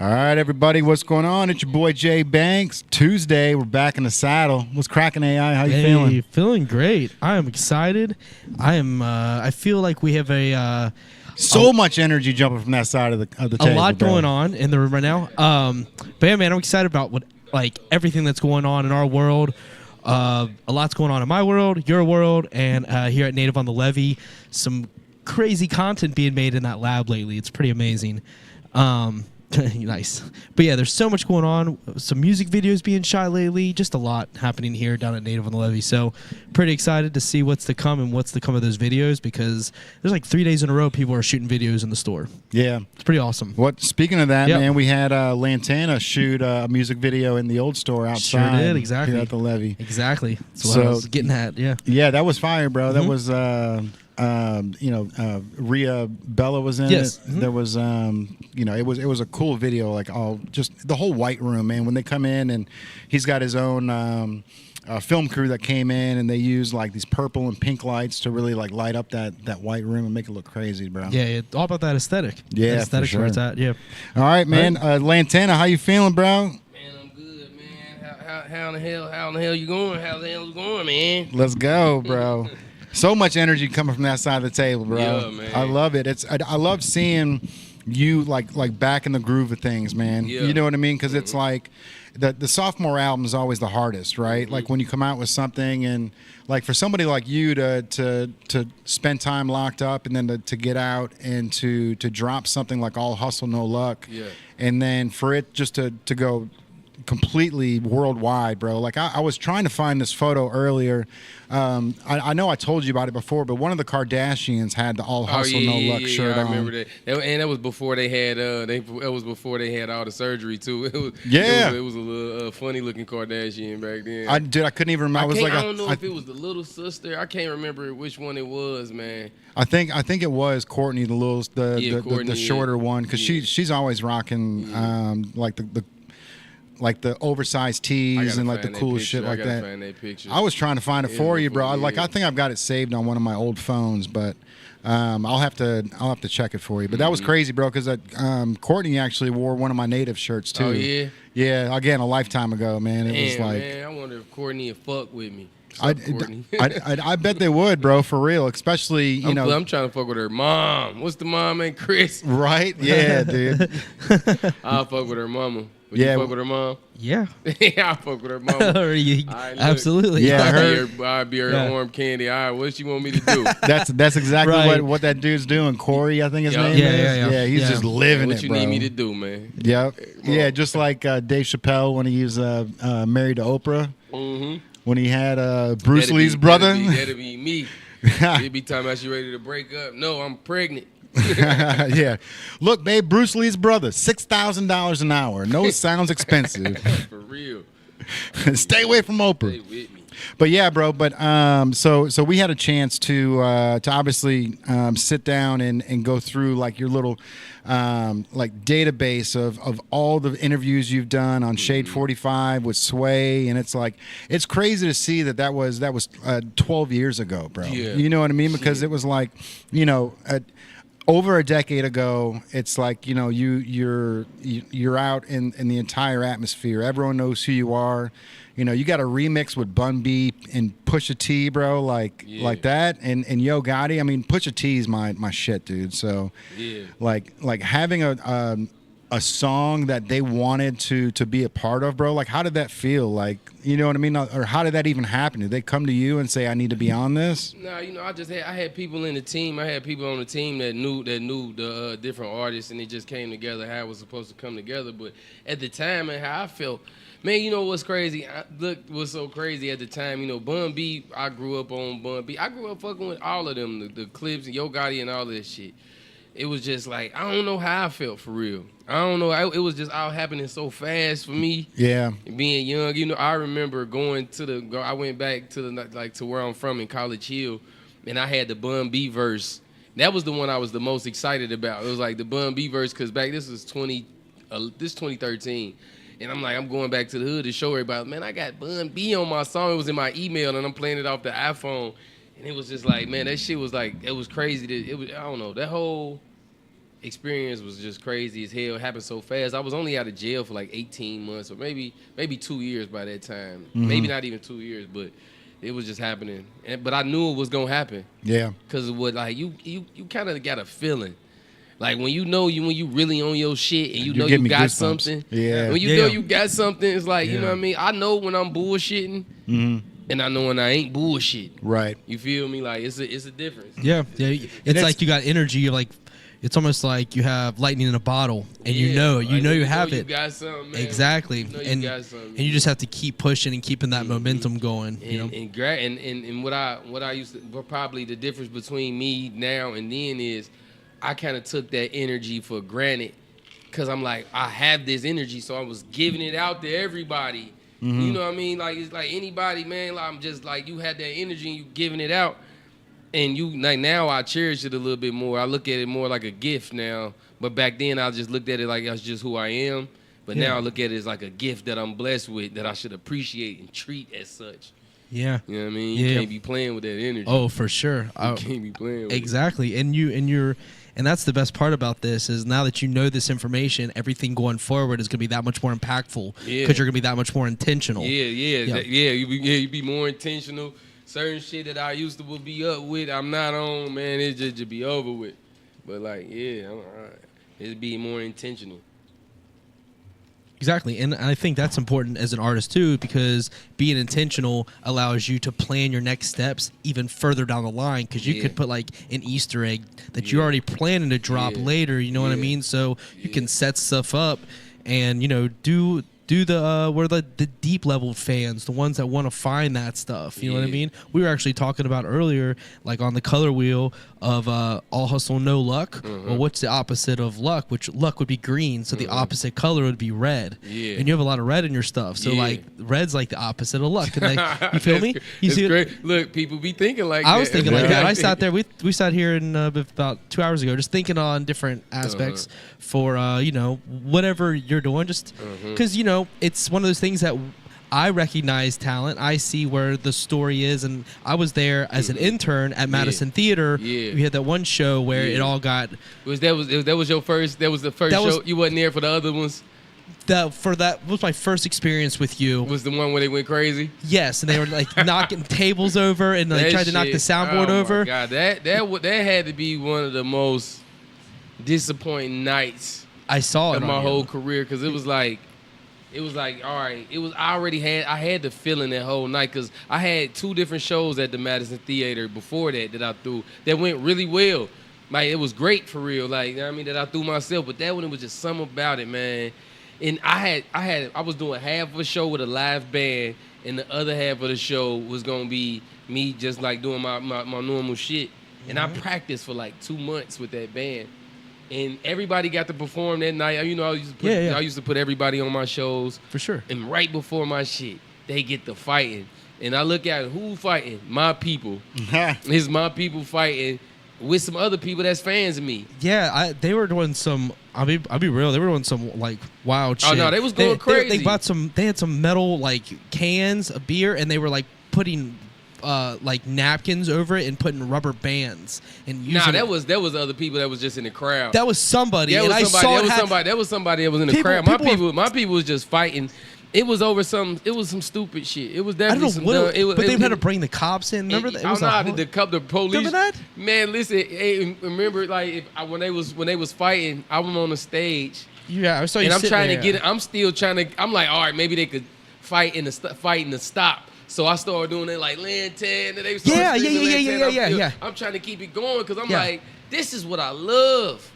All right, everybody, what's going on? It's your boy Jay Banks. Tuesday, we're back in the saddle. What's cracking, AI? How you feeling? Feeling great. I am excited. I feel like we have So much energy jumping from that side of the table. a lot bro. going on in the room right now. But yeah, man, I'm excited about everything that's going on in our world. A lot's going on in my world, your world, and here at Native on the Levee. Some crazy content being made in that lab lately. It's pretty amazing. Nice. But yeah, there's so much going on. Some music videos being shot lately. Just a lot happening here down at Native on the Levee. So pretty excited to see what's to come and what's to come of those videos, because there's like 3 days in a row people are shooting videos in the store. Yeah. It's pretty awesome. Speaking of that, Yep. man, we had Lantana shoot a music video in the old store outside. Sure did, exactly. Here at the Levee. Exactly. That's what I was getting at, yeah. Yeah, that was fire, bro. That Mm-hmm. was Rhea Bella was in Yes. it. Mhm. There was it was a cool video, like all just the whole white room, man. When they come in, and he's got his own film crew that came in, and they used like these purple and pink lights to really like light up that white room and make it look crazy, bro. Yeah, it's all about that aesthetic. Yeah, That aesthetic for sure. where it's at, yeah. All right, man. Lantana, how you feeling, bro? Man, I'm good, man. How in the hell you going? How the hell is it going, man? Let's go, bro. So much energy coming from that side of the table, bro. Yeah, man. I love it. I love seeing you like back in the groove of things, man. Yeah. You know what I mean? Because it's like the sophomore album is always the hardest, right? Like when you come out with something, and like for somebody like you to spend time locked up, and then to get out and to drop something like All Hustle No Luck, Yeah. and then for it just to go completely worldwide, bro. Like I was trying to find this photo earlier. I know I told you about it before, but one of the Kardashians had the All Hustle No Luck shirt I on. remember that. And that was before they had that was before they had all the surgery too. It was a little funny looking Kardashian back then. I couldn't even remember. I don't know if it was the little sister. I can't remember which one it was, man. I think it was Courtney, the Courtney, shorter one, because yeah. she's always rocking like the oversized tees and like the cool shit like that. Find that picture. I was trying to find it for you, bro. I think I've got it saved on one of my old phones, but I'll have to check it for you. But that was crazy, bro, because Courtney actually wore one of my Native shirts too. Oh yeah. Yeah, again, a lifetime ago, man. It was like, man, I wonder if Courtney would fuck with me. I bet they would, bro, for real. Especially, you know, I'm trying to fuck with her mom. What's the mom name? Chris. right? Yeah, dude. I'll fuck with her mama. Would Yeah. you fuck with her mom? Yeah. Yeah, I'll fuck with her mama. Absolutely. Yeah, I'd be her arm candy. All right, what she want me to do? That's exactly Right. what that dude's doing. Corey, I think his name Yeah, is. yeah. He's just living What it, you bro. need me to do, man? Yep. Come Yeah, on. just like Dave Chappelle when he was married to Oprah. Mm-hmm. When he had Bruce Lee's brother. That'd be me. It'd be time about you ready to break up. No, I'm pregnant. Yeah. Look, babe, Bruce Lee's brother, $6,000 an hour. No, sounds expensive. For real. Stay away from Oprah. Stay with me. But yeah, bro. But so we had a chance to obviously sit down and go through like your little like database of all the interviews you've done on Shade 45 with Sway, and it's like it's crazy to see that was 12 years ago, bro. Yeah. You know what I mean? Because it was like, you know. Over a decade ago, it's like, you know, you're out in the entire atmosphere. Everyone knows who you are. You know, you got a remix with Bun B and Pusha T, bro, like that, and Yo Gotti. I mean, Pusha T's my shit, dude. So, Yeah. like having a song that they wanted to be a part of, bro. Like, how did that feel? Like, you know what I mean? Or how did that even happen? Did they come to you and say, "I need to be on this"? No, you know, I had people in the team. I had people on the team that knew the different artists, and it just came together how it was supposed to come together. But at the time and how I felt, man, you know what's crazy? What's so crazy at the time? You know, Bun B. I grew up on Bun B. I grew up fucking with all of them, the Clips and Yo Gotti and all that shit. It was just like, I don't know how I felt for real. I don't know. It was just all happening so fast for me. Yeah. Being young, you know, I remember I went back to to where I'm from in College Hill, and I had the Bun B verse. That was the one I was the most excited about. It was like the Bun B verse, because this was 2013. And I'm like, I'm going back to the hood to show everybody, man, I got Bun B on my song. It was in my email, and I'm playing it off the iPhone. And it was just like, man, that shit was like, it was crazy. I don't know, that whole experience was just crazy as hell. It happened so fast. I was only out of jail for like 18 months or maybe 2 years by that time. Maybe not even 2 years, but it was just happening. But I knew it was gonna happen. Yeah. Cause of what, like you kind of got a feeling. Like when you know when you really on your shit and you know you got something. Yeah. When you know you got something, it's like, you know what I mean? I know when I'm bullshitting and I know when I ain't bullshit. Right. You feel me? Like it's a difference. Yeah. It's like you got energy. You're like, it's almost like you have lightning in a bottle, and you know you have it. You got something, man. Exactly. You got something. And you just have to keep pushing and keeping that momentum going. And what I used to, probably the difference between me now and then is I kind of took that energy for granted because I'm like, I have this energy, so I was giving it out to everybody. You know what I mean? Like, it's like anybody, man, like, I'm just like, you had that energy and you giving it out. And you, like, now I cherish it a little bit more. I look at it more like a gift now. But back then I just looked at it like that's just who I am. But now I look at it as like a gift that I'm blessed with that I should appreciate and treat as such. Yeah. You know what I mean? You can't be playing with that energy. Oh, for sure. You can't be playing with exactly. it. And that's the best part about this is now that you know this information, everything going forward is going to be that much more impactful because you're going to be that much more intentional. You be more intentional. Certain shit that I used to would be up with, I'm not on, man. It just be over with. But like, it'd be more intentional. Exactly, and I think that's important as an artist too, because being intentional allows you to plan your next steps even further down the line. Because you could put like an Easter egg that you're already planning to drop later. You know what I mean? So you can set stuff up, and do the we're the deep level fans, the ones that want to find that stuff. You know what I mean? We were actually talking about earlier, like on the color wheel of all hustle, no luck. Well, what's the opposite of luck? Which luck would be green, so the opposite color would be red. And you have a lot of red in your stuff, so like red's like the opposite of luck. And you feel me? You see great. Look, people be thinking like I was thinking like that. I sat there. We sat here in about 2 hours ago, just thinking on different aspects for whatever you're doing, just because it's one of those things that I recognize talent. I see where the story is, and I was there as an intern at Madison Theater. We had that one show where it all got. That was your first? That was the first show. You wasn't there for the other ones. That was my first experience with you. Was the one where they went crazy? Yes, and they were like knocking tables over and like tried to knock the soundboard over. Oh my God, that had to be one of the most disappointing nights I saw in my whole career, because it was like, all right. I had the feeling that whole night, because I had 2 different shows at the Madison Theater before that I threw that went really well. Like, it was great for real. Like, you know what I mean, that I threw myself. But that one, it was just something about it, man. And I was doing half of a show with a live band, and the other half of the show was gonna be me just like doing my normal shit. And I practiced for like 2 months with that band. And everybody got to perform that night. You know, I used to put everybody on my shows. For sure. And right before my shit, they get to fighting. And I look at who fighting? My people. It's my people fighting with some other people that's fans of me. Yeah, they were doing some. I'll be real. They were doing some like wild shit. Oh no, they was going crazy. They bought some. They had some metal like cans of beer, and they were like putting like napkins over it and putting rubber bands and using that was other people that was just in the crowd. That was somebody. That was somebody that was in the crowd. My people was just fighting. It was over some stupid shit. It was definitely some dumb. But they had to bring the cops in. Remember that? It was the police. Remember that? Man, listen. Hey, remember, like when they was fighting, I was on the stage. Yeah, I saw you. And I'm trying to get it. I'm still trying to. I'm like, all right, maybe they could fight in the stop. So I started doing it like Lantana. They yeah. I'm trying to keep it going because I'm like, this is what I love.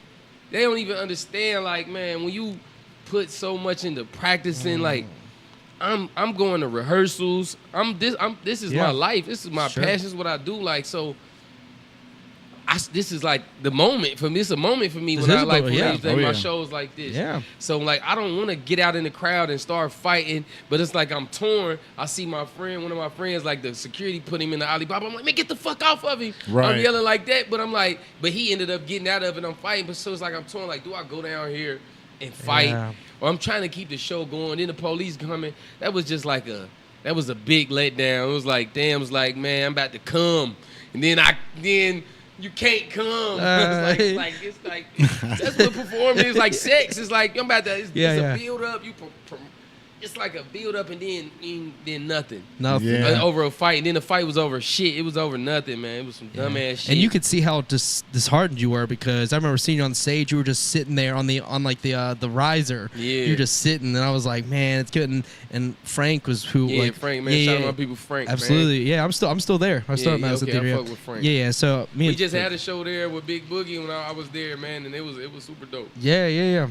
They don't even understand, like, man, when you put so much into practicing, like, I'm going to rehearsals. This is my life. This is my passion. This is what I do. Like, so this is like the moment for me. It's a moment for me when I like my shows like this. Yeah. So like I don't want to get out in the crowd and start fighting, but it's like I'm torn. I see my friend, one of my friends, like the security put him in the Alibaba. I'm like, man, get the fuck off of him. Right. I'm yelling like that, but I'm like, but he ended up getting out of it. I'm fighting, but so it's like I'm torn. Like, do I go down here and fight, or I'm trying to keep the show going? Then the police coming. That was just like that was a big letdown. It was like, damn. It was like, man, I'm about to come, and then you can't come. It's like that's what performing is like. Sex is like I'm about to. It's a build up. It's like a build up and then nothing. Over a fight, and then the fight was over shit. It was over nothing, man. It was some dumbass shit. And you could see how disheartened you were, because I remember seeing you on stage. You were just sitting there on the riser. Yeah, you were just sitting, and I was like, man, it's good. And Frank was who? Yeah, like, Frank, man. Shout out my people, Frank. Absolutely, man. Yeah. I'm still there. I still at Madison Theater. I fuck with Frank. Yeah. So we just had a show there with Big Boogie when I was there, man, and it was super dope. Yeah.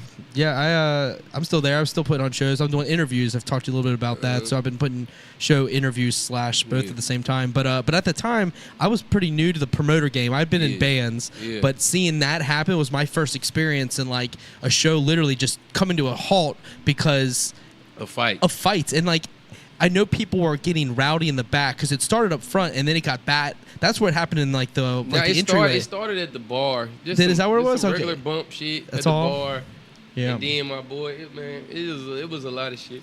I'm still there. I'm still putting on shows. I'm doing interviews. I've talked to you a little bit about that, so I've been putting show interviews / both at the same time. But at the time, I was pretty new to the promoter game. I've been in bands, but seeing that happen was my first experience in like a show literally just coming to a halt because of fights. And like, I know people were getting rowdy in the back because it started up front and then it got bad. That's what happened in like the entryway. It started at the bar. Is that where it was? Some regular bump shit That's at the all? bar. Yeah. And then my boy, it was a lot of shit.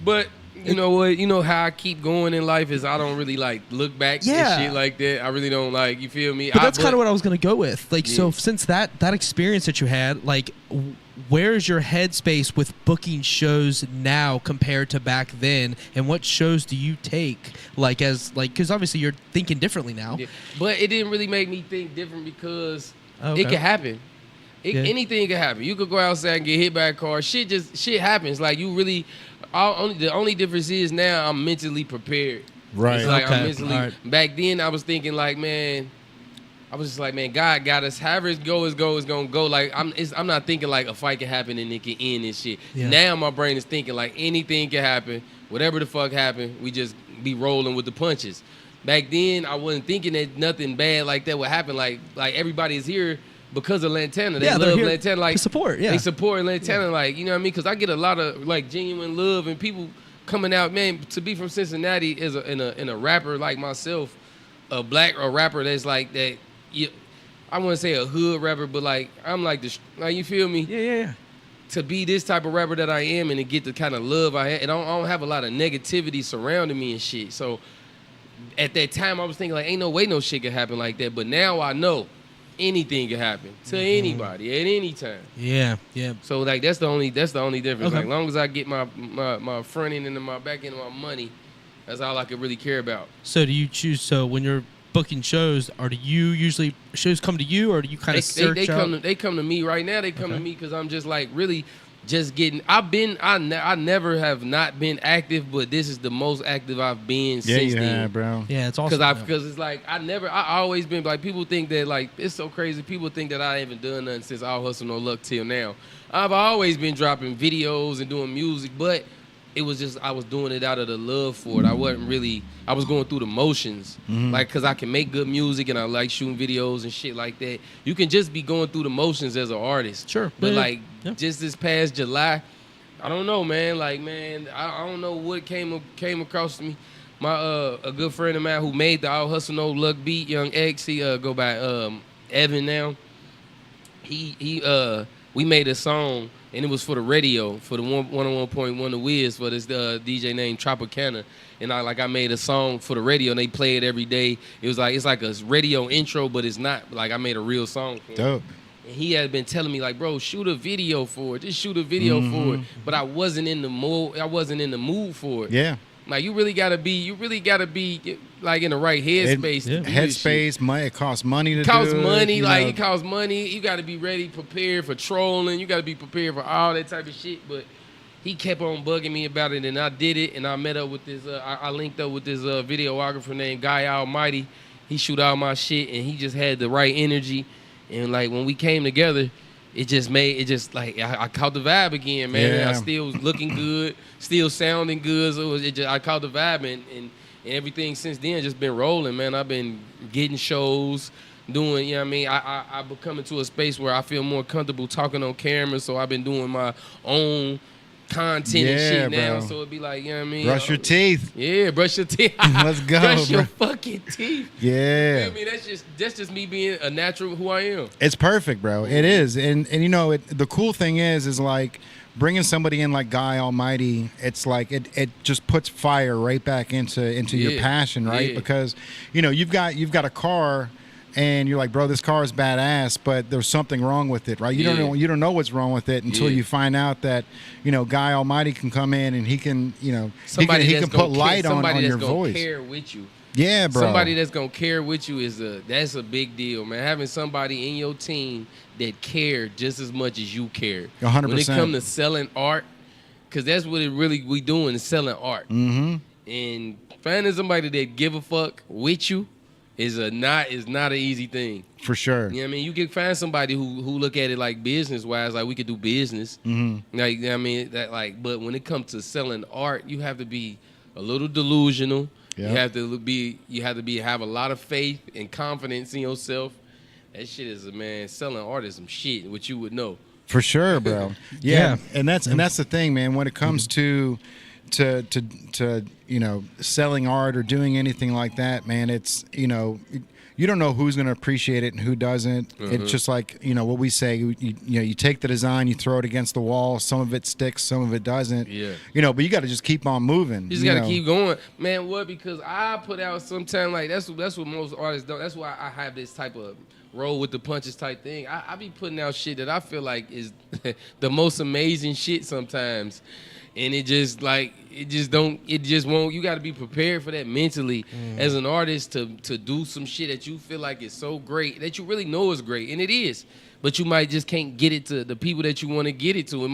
But you know what? You know how I keep going in life is I don't really like look back and shit like that. I really don't like. You feel me? But that's kind of what I was gonna go with. Like, so since that experience that you had, like, where's your headspace with booking shows now compared to back then, and what shows do you take? Like, because obviously you're thinking differently now. Yeah. But it didn't really make me think different because it could happen. Anything could happen. You could go outside and get hit by a car. Shit happens. Like, you really. The only difference is now I'm mentally prepared. Right. It's like I'm mentally. Back then I was thinking like, man, I was just like, man, God got us. However it's gonna go. Like I'm not thinking like a fight can happen and it can end and shit. Yeah. Now my brain is thinking like anything can happen. Whatever the fuck happened, we just be rolling with the punches. Back then I wasn't thinking that nothing bad like that would happen. Like everybody is here because of Lantana. They love Lantana. Like, to support, they support Lantana. Like, you know what I mean? Because I get a lot of like genuine love and people coming out. Man, to be from Cincinnati as in a rapper like myself, a rapper that's like that. I wouldn't say a hood rapper, but like I'm like you feel me? Yeah. To be this type of rapper that I am and to get the kind of love I had, and I don't have a lot of negativity surrounding me and shit. So at that time I was thinking like, ain't no way no shit could happen like that. But now I know. Anything can happen to anybody at any time. Yeah. So like that's the only difference. Okay. Like, as long as I get my front end and my back end of my money, that's all I could really care about. So do you choose? So when you're booking shows, or do you usually shows come to you, or do you kind of search they come to me right now. They come to me because I'm just like really just getting. I never have not been active, but this is the most active I've been since then. Yeah, bro. Yeah, it's awesome. Because it's like I always been like, people think that like it's so crazy. People think that I haven't done nothing since All Hustle No Luck till now. I've always been dropping videos and doing music, but it was just I was doing it out of the love for it. I was going through the motions, like, because I can make good music and I like shooting videos and shit like that. You can just be going through the motions as an artist. Sure. But just this past July, I don't know, man. Like, man, I don't know what came across me. My a good friend of mine who made the All Hustle No Luck beat, Young X, he go by Evan now. We made a song. And it was for the radio, for the 101.1 The Wiz, for this DJ named Tropicana. And I made a song for the radio, and they play it every day. It's like a radio intro, but it's not. Like, I made a real song for it. Dope. And he had been telling me, like, bro, shoot a video for it. Just shoot a video for it. But I wasn't in the mood for it. Yeah. Like, you really gotta be like in the right headspace. Headspace, money. It costs money to do. It costs money. You gotta be ready, prepared for trolling. You gotta be prepared for all that type of shit. But he kept on bugging me about it, and I did it. And I met up with this. I linked up with this videographer named Guy Almighty. He shoot all my shit, and he just had the right energy. And like when we came together, I caught the vibe again, man. Yeah. I still was looking good, still sounding good. So I caught the vibe, and everything since then just been rolling, man. I've been getting shows, doing, you know what I mean? I've been coming to a space where I feel more comfortable talking on camera, so I've been doing my own content and shit now. So it'd be like, you know what I mean? Brush your teeth. Yeah, brush your teeth. Let's go, Brush bro. your fucking teeth. Yeah. You know what I mean? That's just me being a natural who I am. It's perfect, bro. It is. And you know, the cool thing is like bringing somebody in like Guy Almighty, it's like it just puts fire right back into your passion, right? Yeah. Because, you know, you've got a car and you're like, bro, this car is badass, but there's something wrong with it, right? You don't know what's wrong with it until you find out that, Guy Almighty can come in and he can, he can put light on your voice. Care with you. Yeah, bro. Somebody that's gonna care with you that's a big deal, man. Having somebody in your team that care just as much as you care. 100%. When it comes to selling art, because that's what we doing is selling art. Mm-hmm. And finding somebody that give a fuck with you is not an easy thing. For sure. You know what I mean? You can find somebody who look at it like business wise, like we could do business. Mm-hmm. Like, you know what I mean? But when it comes to selling art, you have to be a little delusional. Yep. You have to have a lot of faith and confidence in yourself. That shit is selling art is some shit, which you would know. For sure, bro. Yeah. And that's the thing, man. When it comes to selling art or doing anything like that, man, it's you don't know who's going to appreciate it and who doesn't. It's just like what we say. You take the design, you throw it against the wall. Some of it sticks, some of it doesn't. Yeah. But you got to just keep on moving. You just got to keep going, man. What? Because I put out sometimes like that's what most artists don't. That's why I have this type of roll with the punches type thing. I be putting out shit that I feel like is the most amazing shit sometimes. And it just won't, you got to be prepared for that mentally as an artist to do some shit that you feel like is so great, that you really know is great, and it is. But you might just can't get it to the people that you want to get it to. It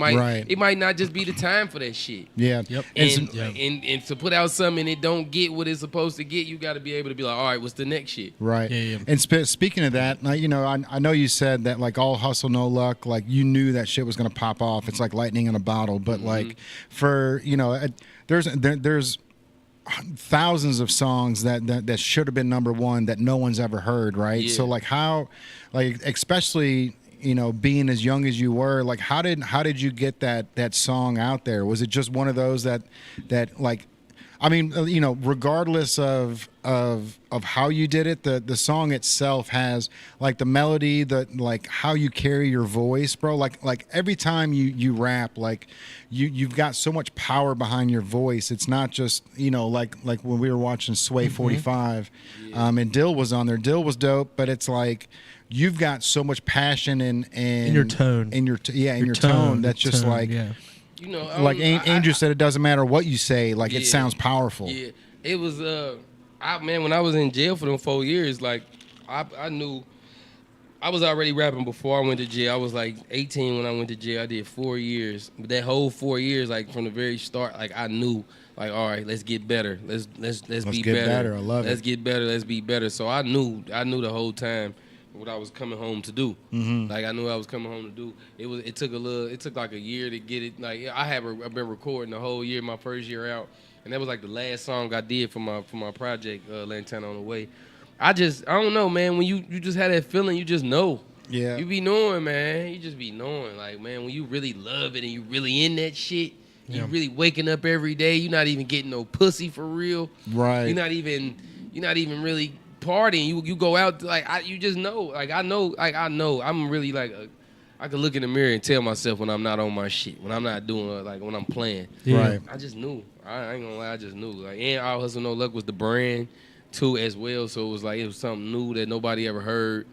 might not just be the time for that shit. Yeah. Yep. And to put out something and it don't get what it's supposed to get, you got to be able to be like, all right, what's the next shit? Right. Yeah. And speaking of that, I know you said that like all hustle, no luck, like you knew that shit was going to pop off. It's like lightning in a bottle. But like for, there's thousands of songs that should have been number one that no one's ever heard, right? Yeah. So like especially being as young as you were, like how did you get that song out there? Was it just one of those that like, I mean, regardless of how you did it, the song itself has like the melody, like how you carry your voice, bro. Like every time you rap, like you've got so much power behind your voice. It's not just like when we were watching Sway 45, and Dill was on there. Dill was dope, but it's like you've got so much passion in your tone, in your tone. That's just like. Yeah. Like Andrew said, it doesn't matter what you say. Like it sounds powerful. Yeah, it was. When I was in jail for them 4 years, like I knew I was already rapping before I went to jail. I was like 18 when I went to jail. I did 4 years, but that whole 4 years, like from the very start, like I knew, like all right, let's get better. Let's be better. I love it. Let's get better. Let's be better. So I knew the whole time what I was coming home to do. Like I knew I was coming home to do. It took like a year to get it. Like I've been recording the whole year, my first year out, and that was like the last song I did for my project, Lantana on the Way. I don't know, man. When you just had that feeling, you just know. Yeah. You be knowing, man. You just be knowing, like, man, when you really love it and you really in that shit, you really waking up every day. You're not even getting no pussy for real. Right. You're not even really partying. You go out you just know. Like I know. I'm really like I can look in the mirror and tell myself when I'm not on my shit, when I'm not doing when I'm playing. Yeah. Right. I just knew. I ain't gonna lie. I just knew. Like, and All Hustle No Luck was the brand too as well. So it was something new that nobody ever heard.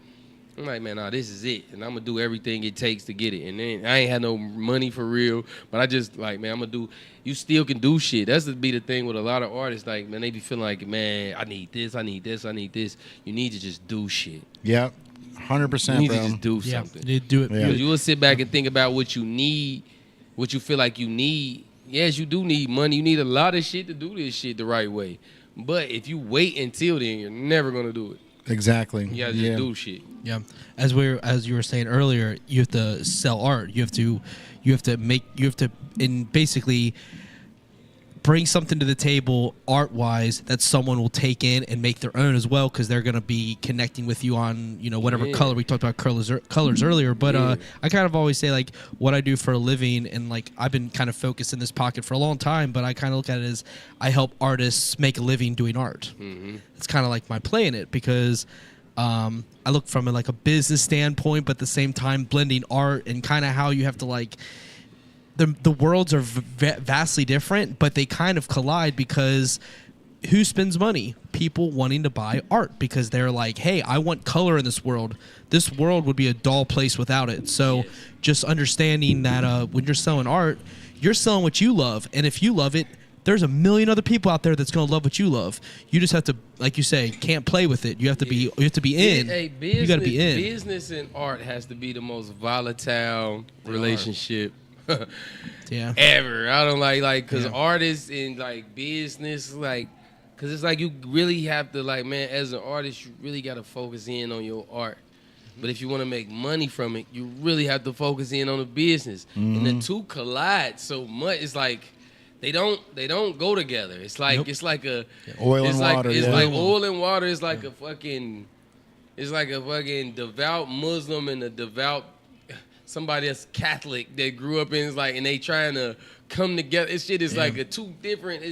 I'm like, man, this is it, and I'm gonna do everything it takes to get it. And then I ain't had no money for real, but I just like, man, I'm gonna do. You still can do shit. That's to be the thing with a lot of artists. Like, man, they be feeling like, man, I need this, I need this, I need this. You need to just do shit. Yep, 100%. You need bro. to just do something. You do it. Yeah. You will sit back and think about what you need, what you feel like you need. Yes, you do need money. You need a lot of shit to do this shit the right way. But if you wait until then, you're never gonna do it. Exactly. You gotta just do shit. Yeah, as you were saying earlier, you have to sell art. You have to basically bring something to the table art-wise that someone will take in and make their own as well, because they're gonna be connecting with you on whatever color. We talked about colors earlier, but I kind of always say like what I do for a living, and like I've been kind of focused in this pocket for a long time, but I kind of look at it as I help artists make a living doing art. It's kind of like my play in it, because I look from like a business standpoint, but at the same time blending art and kind of how you have to like. The worlds are vastly different, but they kind of collide because who spends money? People wanting to buy art because they're like, hey, I want color in this world. This world would be a dull place without it. So just understanding that when you're selling art, you're selling what you love. And if you love it, there's a million other people out there that's going to love what you love. You just have to, like you say, can't play with it. You have to be in. Hey, you got to be in. Business and art has to be the most volatile relationship ever. I don't like because artists and like business, like, because it's like you really have to, like, man, as an artist, you really got to focus in on your art. But if you want to make money from it, you really have to focus in on the business. And the two collide so much. It's like they don't go together. It's like it's like a oil and water. It's like oil and water. It's like a fucking devout Muslim and a devout somebody that's Catholic that grew up in, like, and they trying to come together. This shit is like it's two different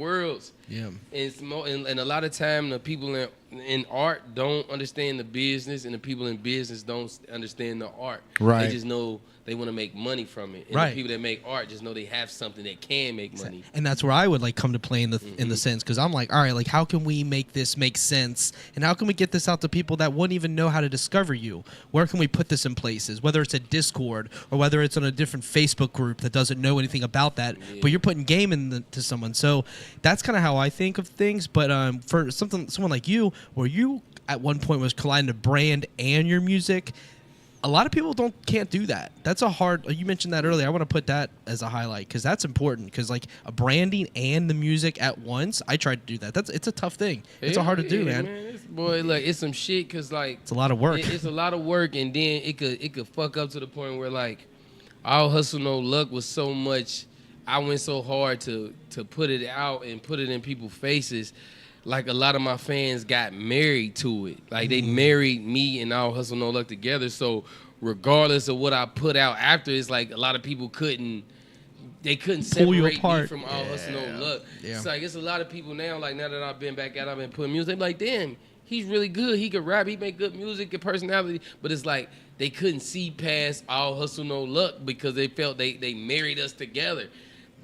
worlds. Yeah, and it's and a lot of time the people in art don't understand the business, and the people in business don't understand the art. Right, they just know they want to make money from it. And the people that make art just know they have something that can make money. And that's where I would like come to play in the sense, because I'm like, all right, like, how can we make this make sense, and how can we get this out to people that wouldn't even know how to discover you? Where can we put this in places? Whether it's a Discord or whether it's on a different Facebook group that doesn't know anything about that, but you're putting game to someone. So that's kind of how I think of things. But for someone like you, where you at one point was colliding the brand and your music, a lot of people can't do that. That's a hard. You mentioned that earlier. I want to put that as a highlight because that's important. Because like a branding and the music at once, I tried to do that. It's a tough thing. It's hard to do, man. It's some shit. Cause like it's a lot of work. It's a lot of work, and then it could fuck up to the point where like All Hustle No Luck was so much. I went so hard to put it out and put it in people's faces. Like a lot of my fans got married to it. Like they married me and All Hustle No Luck together. So regardless of what I put out after, it's like a lot of people couldn't separate me from All Hustle No Luck. Yeah. It's like it's a lot of people now. Like now that I've been back out, I've been putting music. They be like, damn, he's really good. He could rap. He make good music, good personality. But it's like they couldn't see past All Hustle No Luck because they felt they married us together.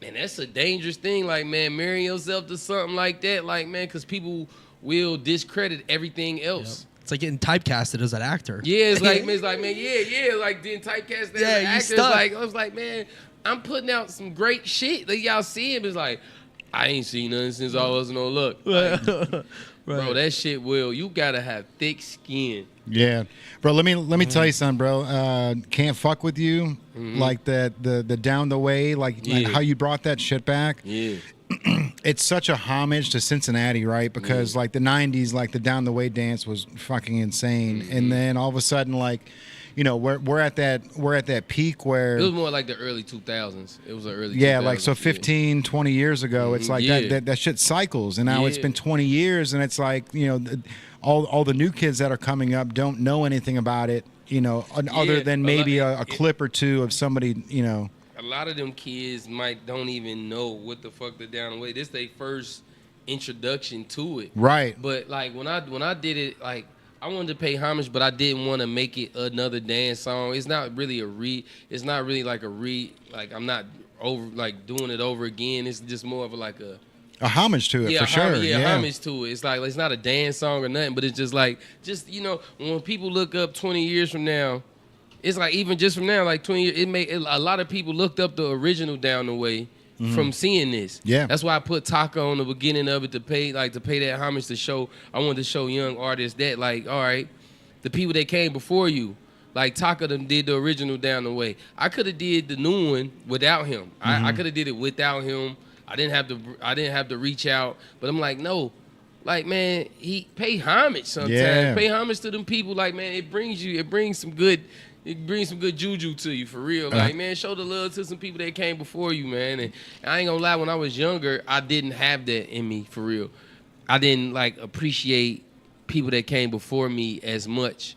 Man, that's a dangerous thing. Like, man, marrying yourself to something like that, like, man, because people will discredit everything else. Yep. It's like getting typecasted as an actor. Yeah, it's like, man, like getting typecasted as an actor. I was like, man, I'm putting out some great shit. Like, y'all see him, it's like, I ain't seen nothing since All Hustle No Luck. Like, bro, that shit you gotta have thick skin. Yeah, bro. Let me tell you something, bro. Can't fuck with you like that. The down the way, like how you brought that shit back. Yeah, it's such a homage to Cincinnati, right? Because like the '90s, like the down the way dance was fucking insane, and then all of a sudden, like, you know, we're at that peak where it was more like the early 2000s. It was the early 2000s, like so 15, 20 years ago. It's like that shit cycles, and now it's been 20 years, and it's like, you know, all the new kids that are coming up don't know anything about it, you know, other than maybe a clip or two of somebody, you know. A lot of them kids don't even know what the fuck they're down the way. This their first introduction to it. Right. But like when I did it, like I wanted to pay homage, but I didn't want to make it another dance song. It's not really it's not really like like I'm not over like doing it over again. It's just more of a homage to it, for sure. Homage to it. It's like it's not a dance song or nothing, but it's just like you know, when people look up 20 years from now, it's like even just from now, like 20 years, a lot of people looked up the original Down the Way from seeing this. Yeah, that's why I put Taka on the beginning of it to pay that homage to show. I wanted to show young artists that, like, all right, the people that came before you, like Taka did the original Down the Way. I could have did the new one without him. I could have did it without him. I didn't have to reach out, but I'm like, no, like, man, he pay homage sometimes. Yeah. Pay homage to them people. Like, man, it brings some good juju to you, for real. Like, man, show the love to some people that came before you, man. And I ain't gonna lie, when I was younger, I didn't have that in me, for real. I didn't like appreciate people that came before me as much.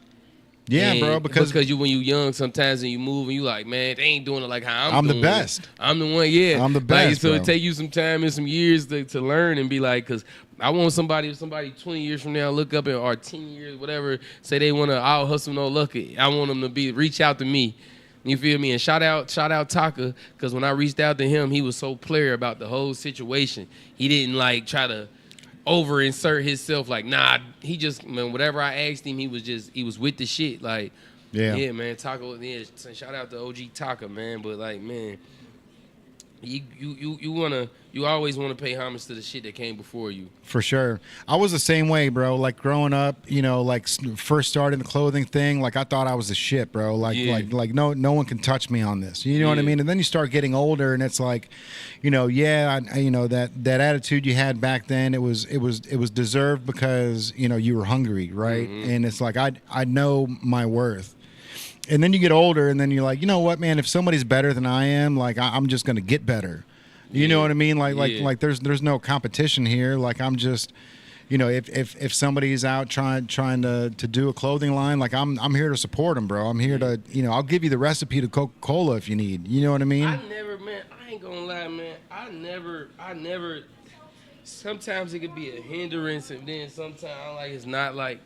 Yeah, and bro, because you when you young sometimes and you move and you like, man, they ain't doing it like how I'm doing the best. I'm the one, yeah. I'm the best, like, so it take you some time and some years to learn and be like, because I want somebody 20 years from now look up or 10 years, whatever, say they want to All Hustle No Luck. I want them to reach out to me. You feel me? And shout out Taka, because when I reached out to him, he was so clear about the whole situation. He didn't like try to over insert himself. Like, nah, he just, man, whatever I asked him, he was with the shit. Like, yeah, man, Taka. Yeah, shout out to OG Taka, man. But like, man, you always wanna pay homage to the shit that came before you. For sure. I was the same way, bro. Like growing up, you know, like first starting the clothing thing, like I thought I was the shit, bro. Like no one can touch me on this. You know what I mean? And then you start getting older, and it's like, you know, you know that attitude you had back then, it was deserved because you know you were hungry, right? Mm-hmm. And it's like I know my worth. And then you get older, and then you're like, you know what, man? If somebody's better than I am, like I'm just gonna get better. You know what I mean? Like there's no competition here. Like I'm just, you know, if somebody's out trying to do a clothing line, like I'm here to support them, bro. I'm here to, you know, I'll give you the recipe to Coca-Cola if you need. You know what I mean? I ain't gonna lie, man. I never. Sometimes it could be a hindrance, and then sometimes like it's not like.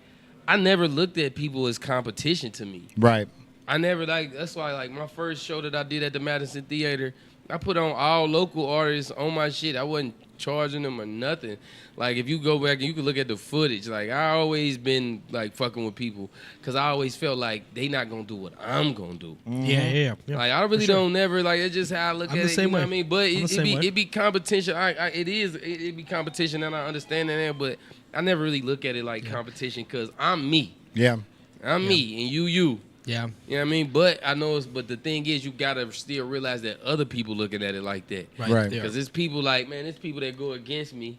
I never looked at people as competition to me. Right. I never that's why like my first show that I did at the Madison Theater, I put on all local artists on my shit. I wasn't charging them or nothing. Like if you go back and you can look at the footage, like I always been like fucking with people because I always felt like they not gonna do what I'm gonna do. Mm-hmm. Yeah. Like I really don't never like it's just how I look at it. You know what I mean? But it be competition. It be competition, and I understand that. But I never really look at it like competition because I'm me. Yeah. I'm me and you. Yeah. You know what I mean? But I know but the thing is you gotta still realize that other people looking at it like that. Right. Because it's people like, man, it's people that go against me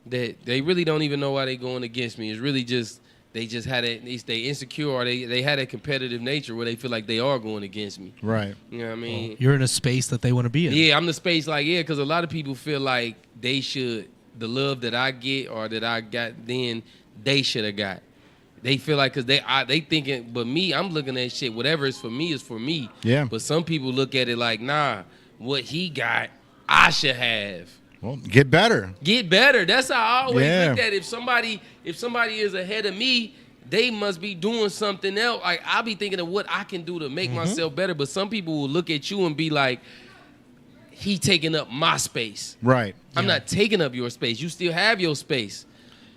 that they really don't even know why they going against me. It's really just they just had they insecure or they had a competitive nature where they feel like they are going against me. Right. You know what I mean? Well, you're in a space that they want to be in. Yeah, I'm the space because a lot of people feel like they should the love that I get or that I got then they should have got. They feel like because they thinking, but me, I'm looking at shit. Whatever is for me is for me. Yeah. But some people look at it like, nah, what he got, I should have. Well, get better. Get better. That's how I always look at it. If somebody is ahead of me, they must be doing something else. Like I'll be thinking of what I can do to make myself better. But some people will look at you and be like, he taking up my space. Right. I'm not taking up your space. You still have your space.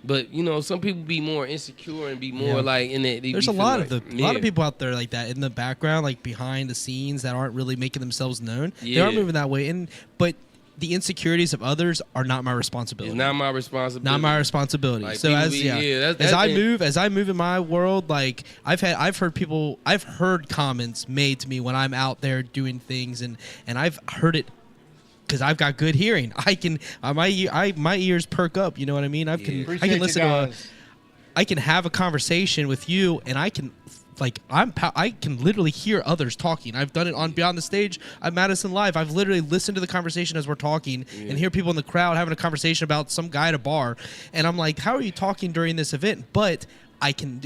But you know, some people be more insecure and be more like in it. There's a lot of people out there like that in the background, like behind the scenes, that aren't really making themselves known. Yeah. They aren't moving that way, but the insecurities of others are not my responsibility. It's not my responsibility. Not my responsibility. Like so as I move in my world, like I've heard comments made to me when I'm out there doing things, and I've heard it. Because I've got good hearing, I can my ears perk up. You know what I mean? I can listen to I can have a conversation with you, and I can I can literally hear others talking. I've done it on Beyond the Stage at Madison Live. I've literally listened to the conversation as we're talking and hear people in the crowd having a conversation about some guy at a bar, and I'm like, how are you talking during this event? But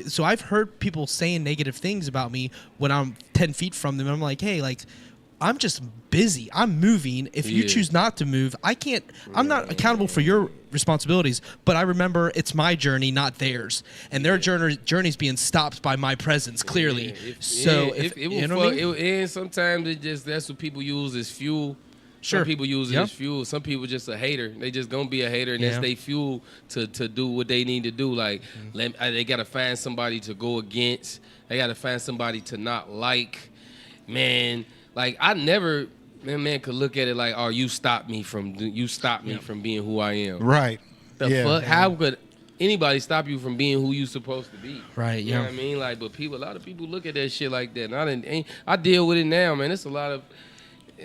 so I've heard people saying negative things about me when I'm 10 feet from them. I'm like, hey, like. I'm just busy. I'm moving. If you choose not to move, I can't. I'm not accountable for your responsibilities. But I remember it's my journey, not theirs, and their journey's being stopped by my presence. Clearly, and sometimes that's what people use as fuel. Sure. Some people use it as fuel. Some people just a hater. They just gonna be a hater, and that's they fuel to do what they need to do. Like they gotta find somebody to go against. They gotta find somebody to not like. Man. Like I never, man could look at it like, oh, you stopped me from being who I am. Right. The fuck? How could anybody stop you from being who you supposed to be? Right. You know what I mean? Like, but a lot of people look at that shit like that. And I deal with it now, man. It's a lot of.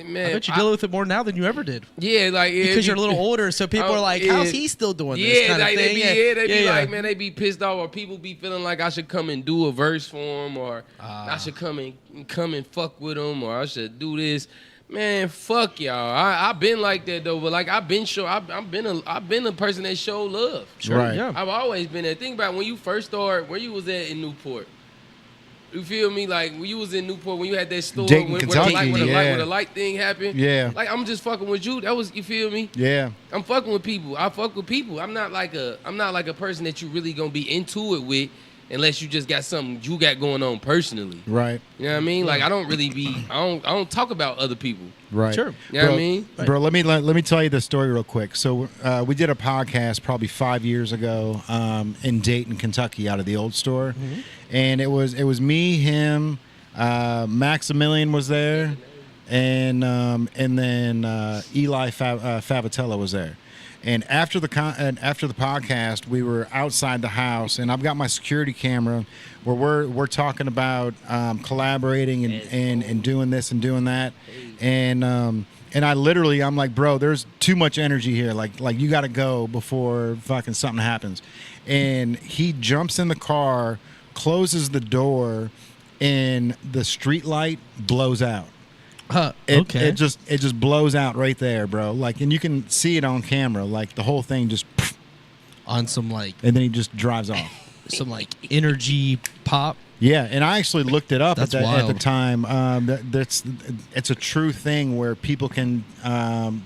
Man, I bet you deal with it more now than you ever did. Yeah, like because you're a little older, so people are like, "How's he still doing this?" Kind of thing. They be like, man, they be pissed off, or people be feeling like I should come and do a verse for him, or I should come and fuck with him, or I should do this. Man, fuck y'all. I've been like that though, but like I've been a person that show love. Sure. Right. Yeah. I've always been there. Think about when you first started, where you was at in Newport. You feel me? Like when you was in Newport, when you had that store Dayton, where the light thing happened. Yeah. Like I'm just fucking with you. That was, you feel me? Yeah. I'm fucking with people. I fuck with people. I'm not like a person that you really gonna be into it with. unless you just got something you got going on personally. Right. You know what I mean? Like I don't talk about other people. Right. Sure. You know what I mean? Bro, let me tell you the story real quick. So we did a podcast probably 5 years ago in Dayton, Kentucky, out of the old store, and it was me, him, Maximilian was there, and then Eli Favatello was there. And after the podcast, we were outside the house, and I've got my security camera where we're talking about collaborating and doing this and doing that, and I'm like, bro, there's too much energy here. Like you got to go before fucking something happens. And he jumps in the car, closes the door, and the street light blows out. Okay. It just blows out right there, bro. Like, and you can see it on camera. Like the whole thing just on some like, and then he just drives off. some like energy pop. Yeah, and I actually looked it up at That's the time. It's a true thing where people can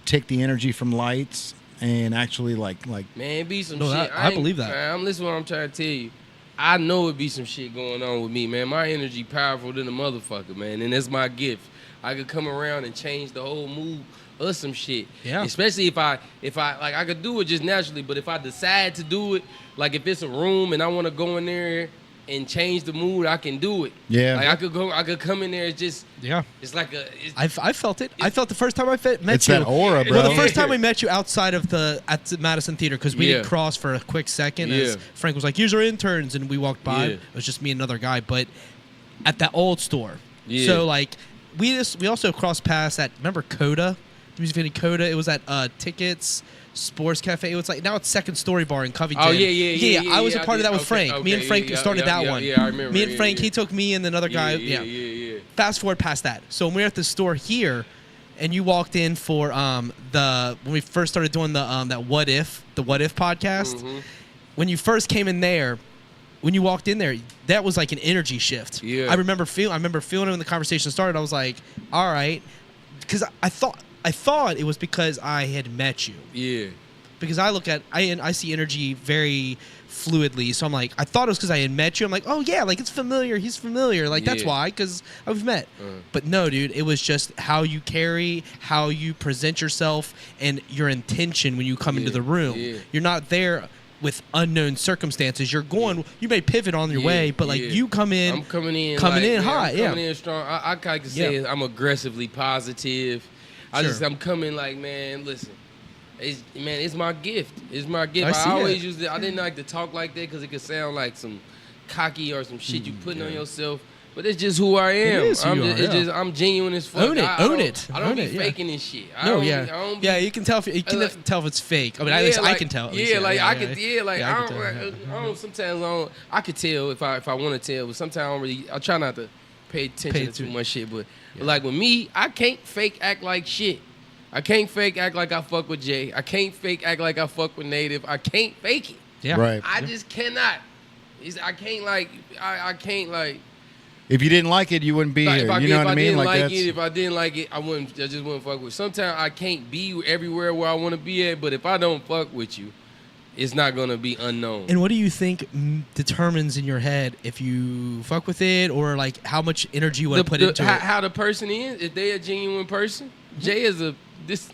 take the energy from lights and actually like. Man, it be some No, shit. I believe that. Man, I'm listening to what I'm trying to tell you. I know it be some shit going on with me, man. My energy powerful than a motherfucker, man, and that's my gift. I could come around and change the whole mood of some shit. Yeah. Especially if I like I could do it just naturally, but if I decide to do it, like if it's a room and I want to go in there and change the mood, I can do it. Yeah. Like I could come in there. It's just It's like I felt it. I felt the first time I met it's you. that aura, bro. Well, the first time we met you outside of at the Madison Theater, because we did cross for a quick second. As Frank was like, "Here's our interns," and we walked by. It was just me and another guy, but at that old store. Yeah. So like. We also crossed paths at, remember Coda? Music Venue Coda? It was at Tickets Sports Cafe. It was like, now it's Second Story Bar in Covington. Oh, yeah. I was a part of that with Okay, Frank. Me and Frank started that one. Yeah, I remember. Me and Frank, he took me and another guy. Yeah. Fast forward past that. So when we were at the store here, and you walked in for when we first started doing the What If podcast, when you first came in there, when you walked in there, that was like an energy shift. Yeah. I remember feeling it when the conversation started. I was like, all right, because I thought it was because I had met you. Yeah. Because I see energy very fluidly, so I'm like, I thought it was because I had met you. I'm like, oh yeah, like it's familiar. He's familiar. Like that's why, because I've met. But no, dude, it was just how you carry, how you present yourself, and your intention when you come into the room. Yeah. You're not there with unknown circumstances. You're going, you may pivot on your way, but like you come in. I'm coming in hot, I'm coming in strong. I kind of say I'm aggressively positive. I'm coming like, man, listen. It's my gift. It's my gift. I always used to. I didn't like to talk like that because it could sound like some cocky or some shit you putting on yourself. But it's just who I am. I'm genuine as fuck. Own it. I don't be faking this shit. You can tell if tell if it's fake. I mean, at least I can tell. I could tell if I want to tell, but sometimes I try not to pay attention to too much shit. But like with me, I can't fake act like shit. I can't fake act like I fuck with Jay. I can't fake act like I fuck with Native. I can't fake it. Yeah. Right. I just cannot. I can't like. If you didn't like it, you wouldn't be here. You know what I mean? If I didn't like it, I just wouldn't fuck with it. Sometimes I can't be everywhere where I want to be at, but if I don't fuck with you, it's not going to be unknown. And what do you think determines in your head if you fuck with it, or like how much energy you want to put into it? How the person is, if they a genuine person. Jay is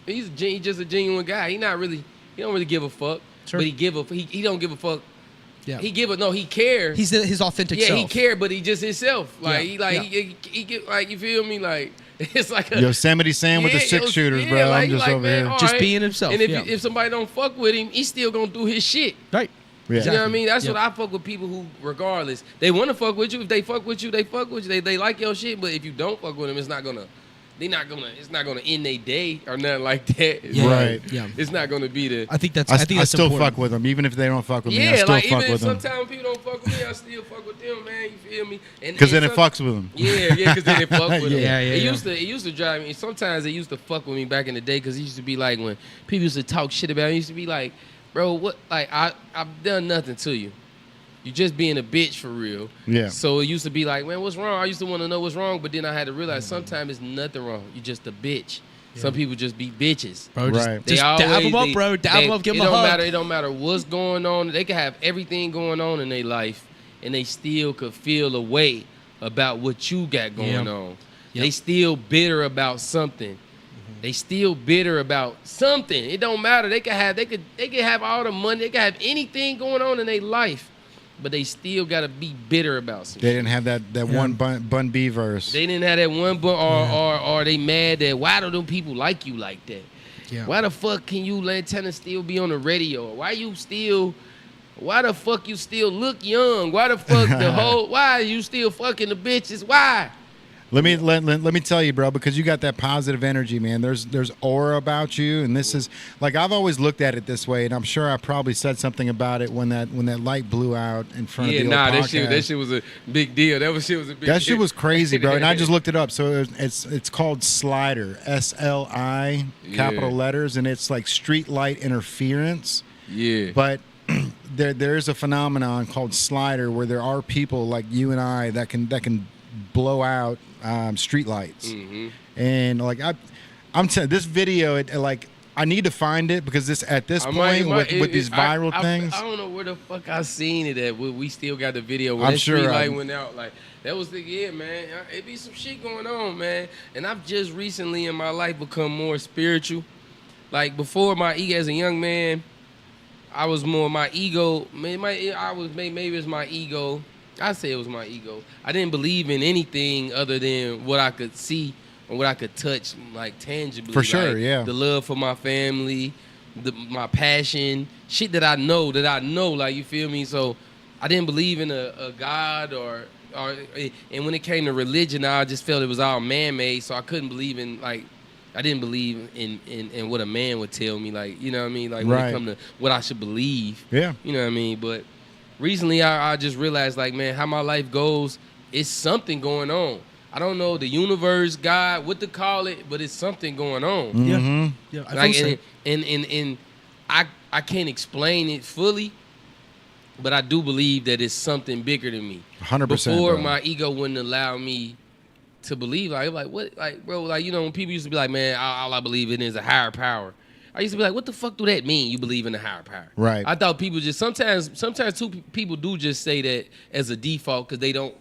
he's just a genuine guy. He don't really give a fuck. Sure. But he don't give a fuck. Yeah. He cares. He's his authentic self. Yeah, he cared, but he just himself. Like he get like, you feel me? Like it's like a Yosemite Sam with the 6-shooters, bro. I'm just over here. Just being himself. And if somebody don't fuck with him, he's still gonna do his shit. Right. Yeah. Exactly. You know what I mean? That's what I fuck with people who, regardless, they want to fuck with you. If they fuck with you, they fuck with you. They like your shit. But if you don't fuck with them, it's not gonna end their day or nothing like that. Right. Yeah. It's not gonna be the. I think that's I important. still fuck with them, even if they don't fuck with me. I still like fuck even with them. sometimes people don't fuck with me, I still fuck with them, man. You feel me? Because then it fucks with them. Yeah, because then it fuck with them. It used to drive me. Sometimes it used to fuck with me back in the day because it used to be like when people used to talk shit about me. It used to be like, bro, what? Like I've done nothing to you. You just being a bitch for real. Yeah. So it used to be like, man, what's wrong? I used to want to know what's wrong, but then I had to realize sometimes it's nothing wrong. You just a bitch. Yeah. Some people just be bitches. Bro, right. just dab them up, bro. Dab them up, give them a hug. It don't matter what's going on. They can have everything going on in their life, and they still could feel a way about what you got going on. Yep. They still bitter about something. They still bitter about something. It don't matter. They could have all the money. They could have anything going on in their life, but they still gotta be bitter about something. They didn't have that one Bun B verse. They didn't have that one or they mad that why don't them people like you like that? Yeah. Why the fuck can you Lantana still be on the radio? Why the fuck you still look young? Why the fuck why are you still fucking the bitches? Why? Let me tell you, bro, because you got that positive energy, man. There's aura about you, and this is like I've always looked at it this way, and I'm sure I probably said something about it when that light blew out in front of the old podcast. that shit was a big deal. That shit was crazy, bro. And I just looked it up. So it's called Slider, SLI, capital letters, and it's like street light interference. Yeah. But there's a phenomenon called Slider where there are people like you and I that can blow out street lights. And like I'm telling this video, I need to find it because at this point with these viral things, I don't know where the fuck I seen it at. We still got the video when I'm that sure street light went out. Like that was man. It be some shit going on, man. And I've just recently in my life become more spiritual. Like before, my ego as a young man, I was more my ego. Maybe it's my ego. I say it was my ego. I didn't believe in anything other than what I could see or what I could touch, like tangibly. For sure, like, yeah. The love for my family, my passion, shit that I know, like, you feel me? So I didn't believe in a God and when it came to religion, I just felt it was all man-made, so I couldn't believe in, like, I didn't believe in what a man would tell me, like, you know what I mean? Like, when it come to what I should believe. Yeah. You know what I mean? But recently, I just realized, like, man, how my life goes, it's something going on. I don't know the universe, God, what to call it, but it's something going on. Mm-hmm. Yeah. I Like, think so. and I can't explain it fully, but I do believe that it's something bigger than me. 100%. Before, bro. my ego wouldn't allow me to believe. Like what? Like, bro, like, you know, when people used to be like, man, all I believe in is a higher power. I used to be like, what the fuck do that mean? You believe in a higher power? Right. I thought people just sometimes people do just say that as a default because they don't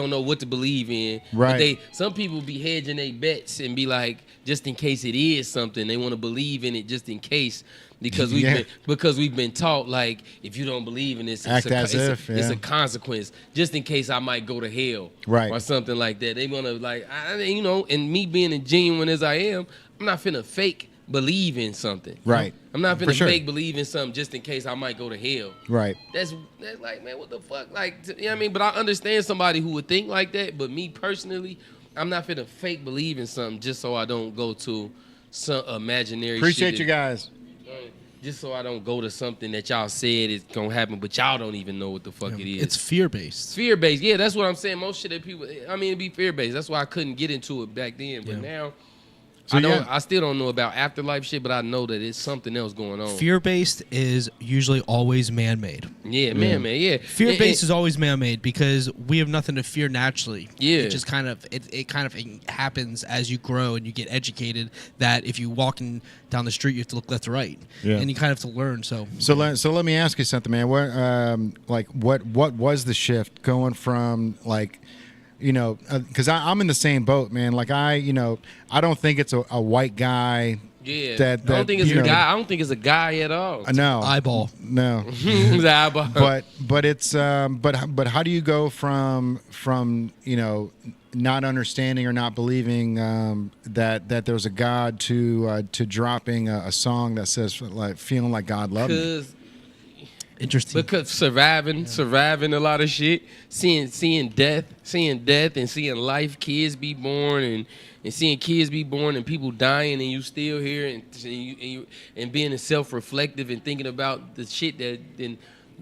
know what to believe in. Right. But some people be hedging their bets and be like, just in case it is something, they want to believe in it just in case. Because we've been taught, like, if you don't believe in this, it's a consequence. Just in case I might go to hell, right, or something like that. They want to, like, and me being as genuine as I am, I'm not finna fake believe in something. Right. I'm not finna fake believe in something just in case I might go to hell. Right. That's like, man, what the fuck? Like, you know what I mean? But I understand somebody who would think like that. But me personally, I'm not finna fake believe in something just so I don't go to some imaginary Appreciate shit. you guys. Just so I don't go to something that y'all said is gonna happen, but y'all don't even know what the fuck it is. It's fear-based. Fear-based, yeah, that's what I'm saying. Most shit that people, I mean, it'd be fear-based. That's why I couldn't get into it back then. But now, So I still don't know about afterlife shit, but I know that it's something else going on. Fear-based is usually always man-made. Yeah, man, yeah. Fear-based is always man-made because we have nothing to fear naturally. Yeah. It just kind of it happens as you grow and you get educated that if you walking down the street you have to look left to right. Yeah. And you kind of have to learn. So let me ask you something, man. What was the shift going from, like, you know, because I'm in the same boat, man. Like, I don't think it's a white guy. Yeah, that I don't think it's a guy. I don't think it's a guy at all. No eyeball. No, it's an eyeball. But it's but how do you go from not understanding or not believing that there's a God to dropping a song that says, like, feeling like God loved me? Interesting. Because surviving a lot of shit, seeing death and seeing life, kids be born and seeing kids be born and people dying and you still here and being self-reflective and thinking about the shit that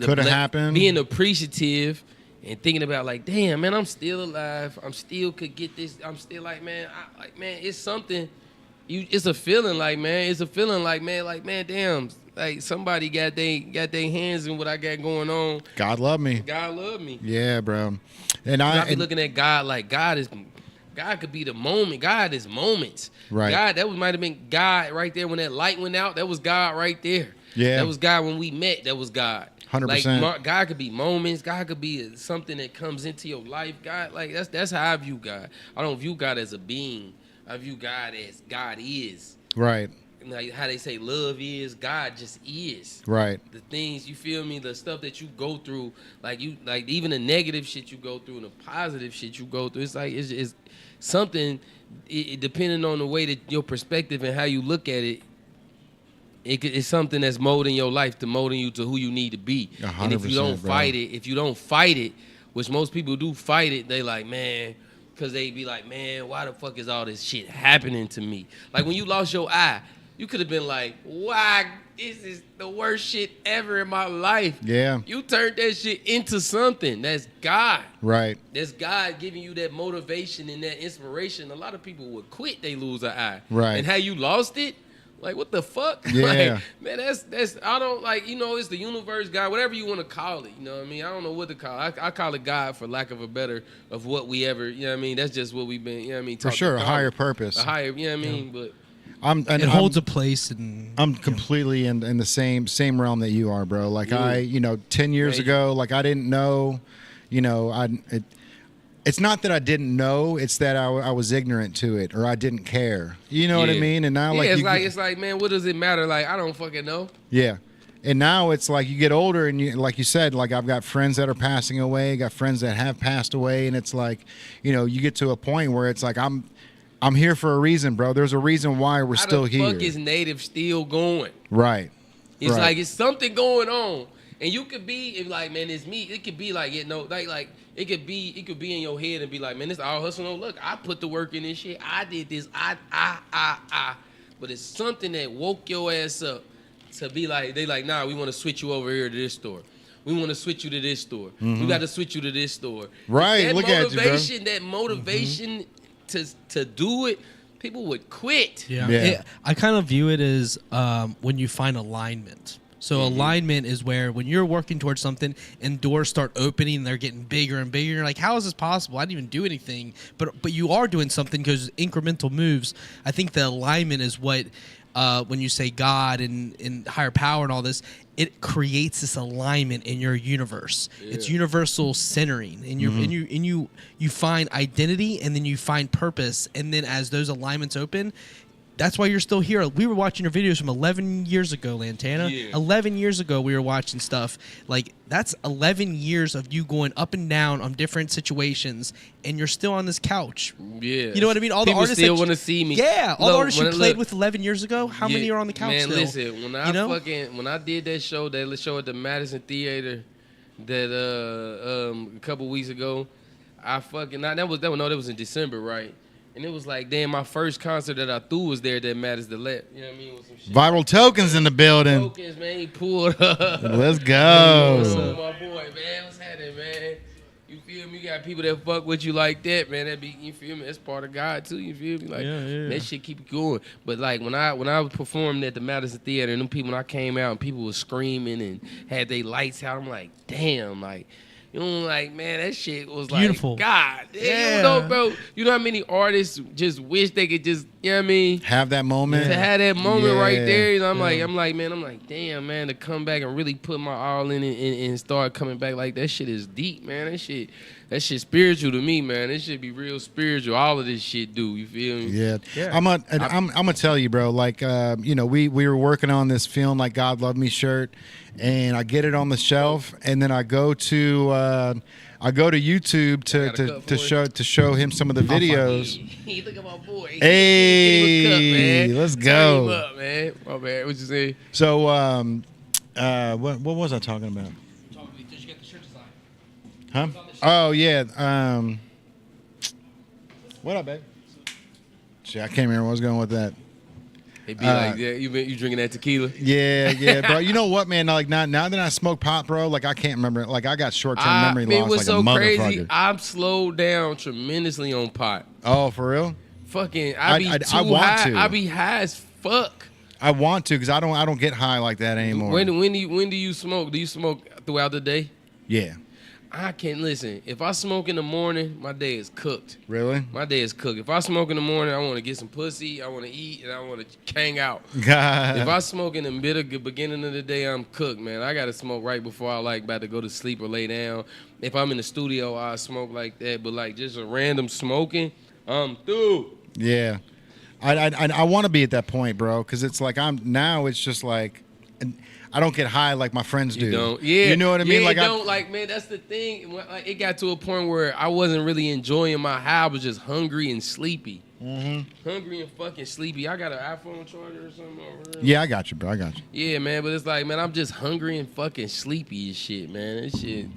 could have happened, being appreciative and thinking about, like, damn, man, I'm still alive. I'm still could get this. I'm still like, man, it's something. It's a feeling like, man. It's a feeling like, man, damn. Like, somebody got their hands in what I got going on. God love me. God love me. Yeah, bro. And I be looking at God like God could be the moment. God is moments. Right. God, might have been God right there when that light went out. That was God right there. Yeah. That was God when we met. That was God. 100%. God could be moments. God could be something that comes into your life. God, like that's how I view God. I don't view God as a being. I view God as God is. Right. Like how they say love is, God just is. Right. The things, you feel me, the stuff that you go through, like even the negative shit you go through and the positive shit you go through, it's like it's something. Depending on the way that your perspective and how you look at it, it's something that's molding your life, to molding you to who you need to be. 100%, and if you don't fight it, which most people do fight it, they like, man, because they be like, man, why the fuck is all this shit happening to me? Like when you lost your eye, you could have been like, why? This is the worst shit ever in my life. Yeah. You turned that shit into something. That's God. Right. That's God giving you that motivation and that inspiration. A lot of people would quit, they lose an eye. Right. And how you lost it? Like, what the fuck? Yeah. Like, man, that's I don't like, it's the universe, God, whatever you want to call it. You know what I mean? I don't know what to call it. I call it God for lack of a better of what we ever, you know what I mean? That's just what we've been, you know what I mean? For sure, a higher purpose. A higher, you know what I mean? But it holds a place, and I'm completely in the same realm that you are, bro. Like 10 years ago, like I didn't know, it's not that I didn't know, it's that I was ignorant to it, or I didn't care. You know what I mean? And now, it's like, man, what does it matter? Like, I don't fucking know. Yeah. And now it's like you get older, and you, like you said, like I've got friends that are passing away, got friends that have passed away, and it's like, you get to a point where it's like I'm here for a reason, bro. There's a reason why we're still here. How the fuck is Native still going? Right. It's like it's something going on, and you could be like, man, it's me. It could be like, like it could be in your head and be like, man, this all hustle no luck. I put the work in this shit. I did this. But it's something that woke your ass up to be like, they like, nah, we want to switch you over here to this store. We want to switch you to this store. We got to switch you to this store. Right. That Look at you, bro. That motivation to do it, people would quit. Yeah. I kind of view it as when you find alignment. So alignment is where when you're working towards something and doors start opening and they're getting bigger and bigger, you're like, how is this possible? I didn't even do anything. But you are doing something because incremental moves. I think the alignment is what when you say God and higher power and all this, it creates this alignment in your universe. Yeah. It's universal centering, and you find identity, and then you find purpose, and then as those alignments open, that's why you're still here. We were watching your videos from 11 years ago, Lantana. Yeah. 11 years ago, we were watching stuff. Like, that's 11 years of you going up and down on different situations, and you're still on this couch. Yeah. You know what I mean? All people the artists still want to see me. Yeah. All the artists you played with 11 years ago, how many are on the couch man, still? Listen, when I did that show at the Madison Theater that a couple weeks ago, that was in December, right? And it was like, damn, my first concert that I threw was there that matters the left. You know what I mean? With some shit. Viral Tokens in the building. Tokens, man, he pulled up. Let's go. What's up, my boy, man? What's happening, man? You feel me? You got people that fuck with you like that, man. You feel me? That's part of God too. You feel me? Like that shit keep going. But like when I performed at the Madison Theater, and them people, when I came out and people was screaming and had their lights out, I'm like, damn, like. Like, man, that shit was like, beautiful. God, yeah. Bro. You know how many artists just wish they could just, you know what I mean? Have that moment. To have that moment right there. You know, I'm like, damn, man, to come back and really put my all in it and start coming back like that shit is deep, man. That shit spiritual to me, man. It should be real spiritual. All of this shit do. You feel me? Yeah. I'm gonna tell you, bro. Like, we were working on this film, like God Love Me shirt, and I get it on the shelf, and then I go to YouTube to show him some of the videos. Look at my boy. Hey, let's go. Turn him up, man. My bad. What you say? So, what was I talking about? Did you get the shirt design? Huh? Oh yeah. What up, babe? Shit, I can't remember where I was going with that. It be like, yeah, you drinking that tequila? Yeah, bro. You know what, man? Like now that I smoke pot, bro, like I can't remember. Like I got short-term memory loss, what's like a so motherfucker. crazy? I've slowed down tremendously on pot. Oh, for real? Fucking, I want to. I be high as fuck. I want to because I don't get high like that anymore. When do you smoke? Do you smoke throughout the day? Yeah. I can't listen. If I smoke in the morning, my day is cooked. Really? My day is cooked. If I smoke in the morning, I want to get some pussy, I want to eat, and I want to hang out. If I smoke in the beginning of the day, I'm cooked, man. I got to smoke right before I like about to go to sleep or lay down. If I'm in the studio, I smoke like that. But like just a random smoking, I'm through. Yeah. I want to be at that point, bro, because it's like it's just like I don't get high like my friends do. You don't. Yeah. You know what I mean? Yeah, like don't. Like, man, that's the thing. Like, it got to a point where I wasn't really enjoying my high. I was just hungry and sleepy. Mm-hmm. Hungry and fucking sleepy. I got an iPhone charger or something over here. Yeah, I got you, bro. I got you. Yeah, man, but it's like, man, I'm just hungry and fucking sleepy as shit, man. This shit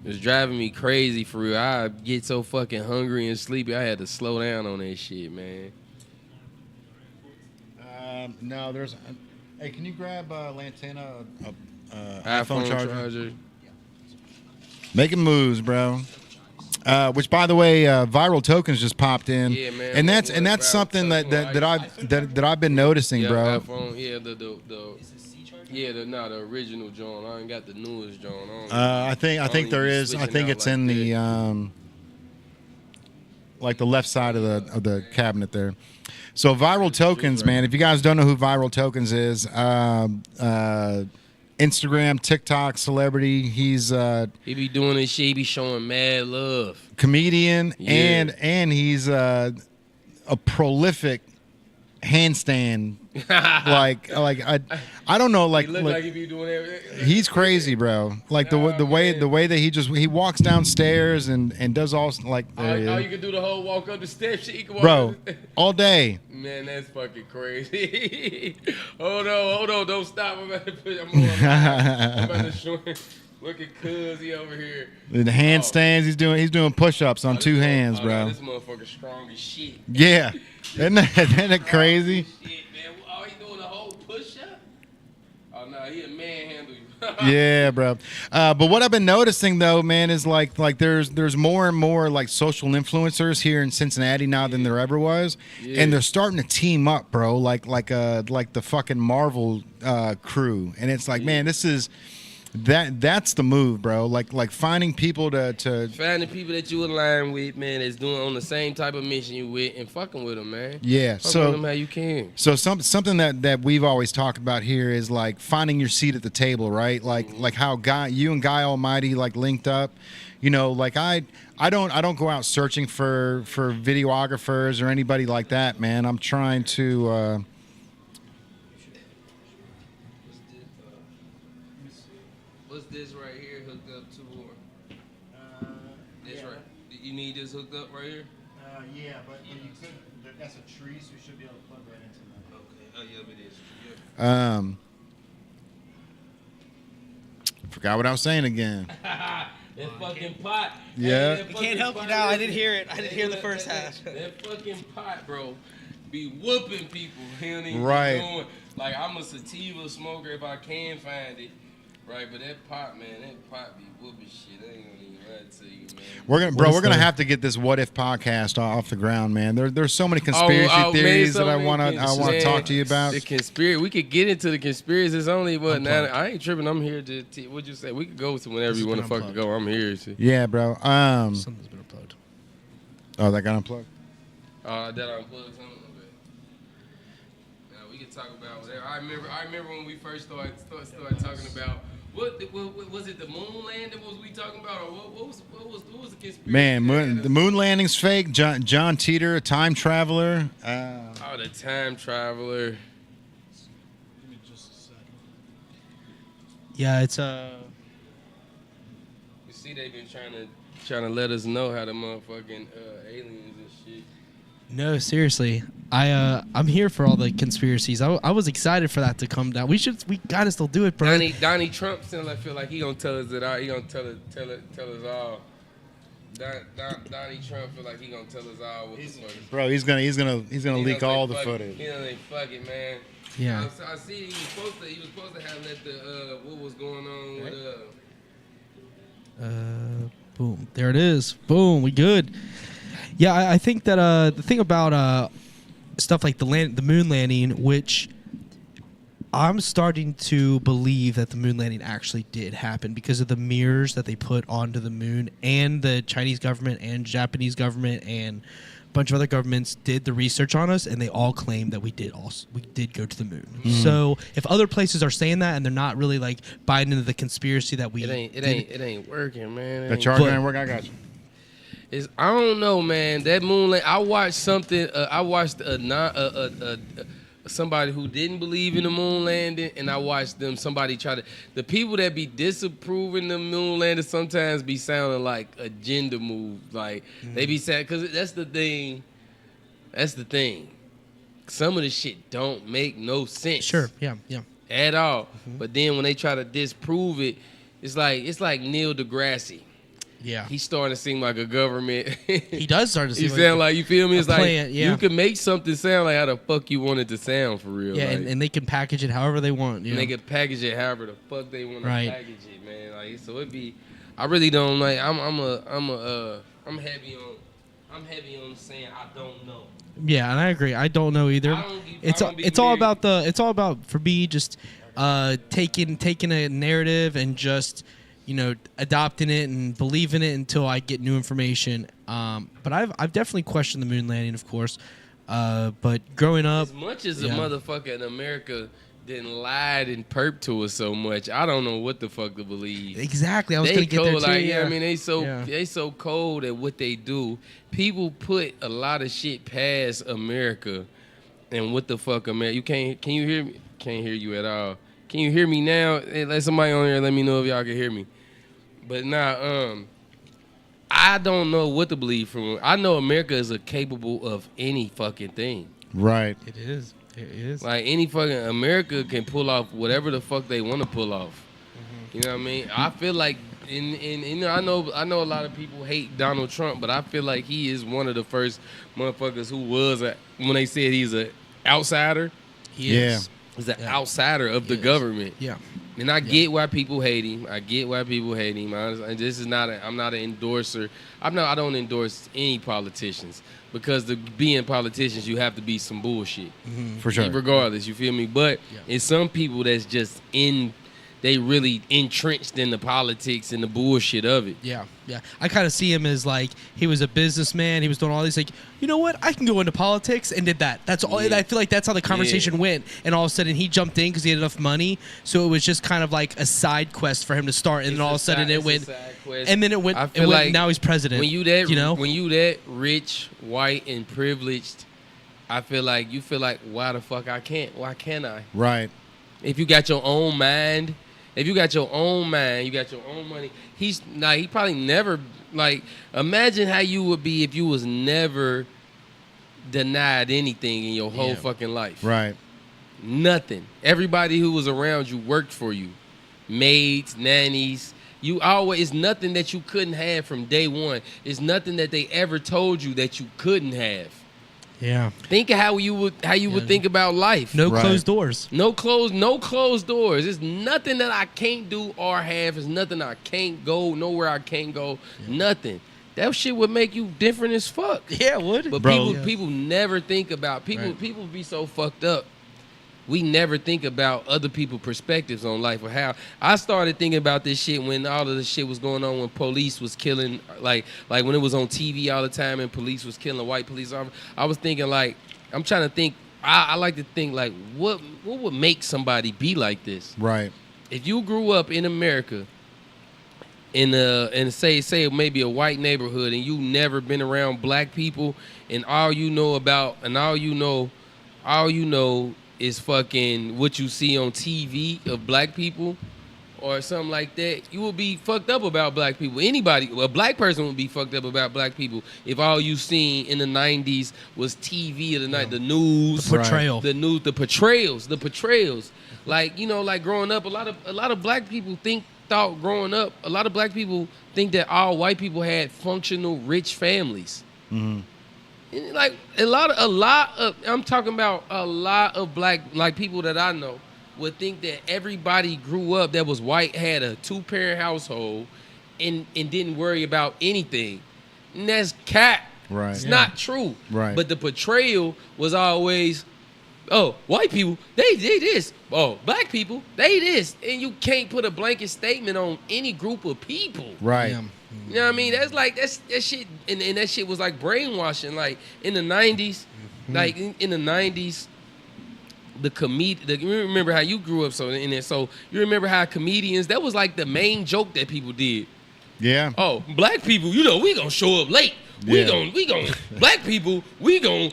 was driving me crazy for real. I get so fucking hungry and sleepy, I had to slow down on that shit, man. No, there's... Hey, can you grab Lantana iPhone charger? Making moves, bro. Which, by the way, Viral Tokens just popped in. Yeah, man. And that's something that I've been noticing, yeah, bro. iPhone, yeah, the original John. I ain't got the newest John. I think there is. I think it's like in the like the left side of the cabinet there. So Viral Tokens, man. If you guys don't know who Viral Tokens is, Instagram, TikTok celebrity. He's he be doing this shit. He be showing mad love. Comedian, Yeah. and he's a prolific handstand. I don't know. Like, He look like he be doing everything. he's crazy, bro. Like the way that he walks downstairs and does all like. All you can do the whole walk up the steps. He can walk Bro, up the all day. Man, that's fucking crazy. Hold on, don't stop. I'm about to show him. Look at Cuzzy over here. The handstands, he's doing push-ups on two hands, bro. This motherfucker strong as shit. Yeah, isn't that crazy? Shit, man. Oh, he doing a whole push-up? Oh no, he a manhandle you. Yeah, bro. But what I've been noticing though, man, is like there's more and more like social influencers here in Cincinnati now than there ever was, and they're starting to team up, bro. Like the fucking Marvel crew, and it's like, man, this is. That's the move, bro. Like finding people to finding people that you align with, man, that's doing on the same type of mission you with, and fucking with them, man. Yeah. Fuck with them how you can. So something that we've always talked about here is like finding your seat at the table, right? Like how you and Guy Almighty like linked up. You know, like I don't go out searching for videographers or anybody like that, man. I'm trying to. This right here hooked up to, or this right? You need this hooked up right here? Yeah, but you could. That's a tree, so you should be able to plug right into that. Okay. Oh yeah, it is. Yeah. Forgot what I was saying again. That fucking pot. Yeah. Hey, I can't help you now. I didn't hear it. I didn't hear the first half. That fucking pot, bro, be whooping people. He don't even Right. be doing. Like, I'm a sativa smoker if I can find it. Right, but that pot, man, that pot be whooping shit. I ain't gonna even lie to you, man. We're gonna have to get this What If podcast off the ground, man. There's so many conspiracy theories that I wanna talk to you about. The conspiracy, we could get into the conspiracies only, but now I ain't tripping. I'm here to. What'd you say? We could go to whenever you want to fucking go. I'm here. See. Yeah, bro. Something's been unplugged. Oh, that got unplugged. That unplugged something. We could talk about whatever. I remember when we first started talking about. What was it? The moon landing? Was we talking about, or what was the conspiracy? Man, the moon landing's fake. John Teeter, a time traveler. The time traveler. Give me just a second. Yeah, it's You see, they've been trying to let us know how the motherfucking aliens and shit. No, seriously. I'm here for all the conspiracies. I was excited for that to come down. We gotta still do it, bro. Donnie Trump still feel like he gonna tell us it all. He gonna tell us all. Donnie Trump feel like he gonna tell us all what the fuck. Bro, he's gonna leak all the footage. He gonna say fuck it, man. Yeah. I see he was supposed to have let the what was going on with Boom. There it is. Boom. We good. Yeah, I think that the thing about stuff like the moon landing, which I'm starting to believe that the moon landing actually did happen because of the mirrors that they put onto the moon, and the Chinese government and Japanese government and a bunch of other governments did the research on us, and they all claim that we did go to the moon. So if other places are saying that and they're not really like buying into the conspiracy that we It ain't working, man. The charger ain't working. I got you. I don't know, man. That moonlight. I watched something. I watched somebody who didn't believe in the moon landing, and I watched them. Somebody try to. The people that be disapproving the moon landing sometimes be sounding like agenda move. Like they be saying, because that's the thing. That's the thing. Some of the shit don't make no sense. Sure. Yeah. At all. But then when they try to disprove it, it's like Neil deGrasse. Yeah. He's starting to seem like a government. He does start to He seem sound like, you feel me? It's like plant, yeah. you can make something sound like how the fuck you want it to sound for real. Yeah, like, and they can package it however they want. and they can package it however the fuck they want to Right. package it, man. Like, so it be. I really don't like. I'm heavy on saying I don't know. Yeah, and I agree. I don't know either. It's all about for me just taking a narrative and just adopting it and believing it until I get new information. But I've definitely questioned the moon landing, of course. But growing up, As much as a motherfucker in America didn't lie and perp to us so much, I don't know what the fuck to believe. exactly, I was They gonna get there cold, too. like, yeah. I mean, they so cold at what they do. People put a lot of shit past America, and what the fuck, America? Can you hear me? Can't hear you at all. Can you hear me now? Hey, let somebody on here let me know if y'all can hear me. But I don't know what to believe from. I know America is capable of any fucking thing. Right. It is. It is. Like any fucking America can pull off whatever the fuck they want to pull off. You know what I mean? I feel like I know a lot of people hate Donald Trump, but I feel like he is one of the first motherfuckers who was when they said he's an outsider. He is. He's an outsider of the government. Yeah. And I get why people hate him. And this is not. I'm not an endorser. I don't endorse any politicians because to be in politicians, you have to be some bullshit. For sure. Regardless, you feel me? But it's some people that's just they really entrenched in the politics and the bullshit of it. Yeah. I kind of see him as like he was a businessman. He was doing all these like, you know what? I can go into politics and did that. That's all. Yeah. I feel like that's how the conversation went. And all of a sudden he jumped in because he had enough money. So it was just kind of like a side quest for him to start. And then all of a sudden it went. And then it went. I feel like now he's president. When you that rich, white, and privileged, I feel like you feel like why the fuck I can't? Why can't I? Right. If you got your own mind. If you got your own mind, you got your own money. He probably never imagine how you would be if you was never denied anything in your whole fucking life. Right. Nothing. Everybody who was around you worked for you. Maids, nannies. It's nothing that you couldn't have from day one. It's nothing that they ever told you that you couldn't have. Yeah. Think of how you would think about life. No closed doors. No closed doors. There's nothing that I can't do or have. There's nothing I can't go. Nowhere I can't go. Yeah. Nothing. That shit would make you different as fuck. Yeah, it would. But people never think about people. Right. People be so fucked up. We never think about other people's perspectives on life or how. I started thinking about this shit when all of the shit was going on when police was killing, like when it was on TV all the time and police was killing white police officers. I was thinking I'm trying to think. I like to think what would make somebody be like this? Right. If you grew up in America, in say maybe a white neighborhood and you never been around black people and all you know is fucking what you see on TV of black people or something like that, you will be fucked up about black people. A black person would be fucked up about black people if all you seen in the 90s was TV of the night, the news, the portrayal, the news, the portrayals. Like growing up, a lot of black people thought growing up, a lot of black people think that all white people had functional, rich families. Mm-hmm. Like a lot of I'm talking about a lot of black people that I know would think that everybody grew up that was white had a 2-parent household and didn't worry about anything. And that's cap. Right. It's not true. Right. But the portrayal was always oh, white people, they this. Oh, black people, they this. And you can't put a blanket statement on any group of people. Right. Yeah. You know what I mean? That's like that shit, and that shit was like brainwashing. Like in the '90s, like in the '90s, you remember how you grew up, so you remember how comedians, that was like the main joke that people did. Yeah. Oh, black people, we gonna show up late. We gon' black people, we gon'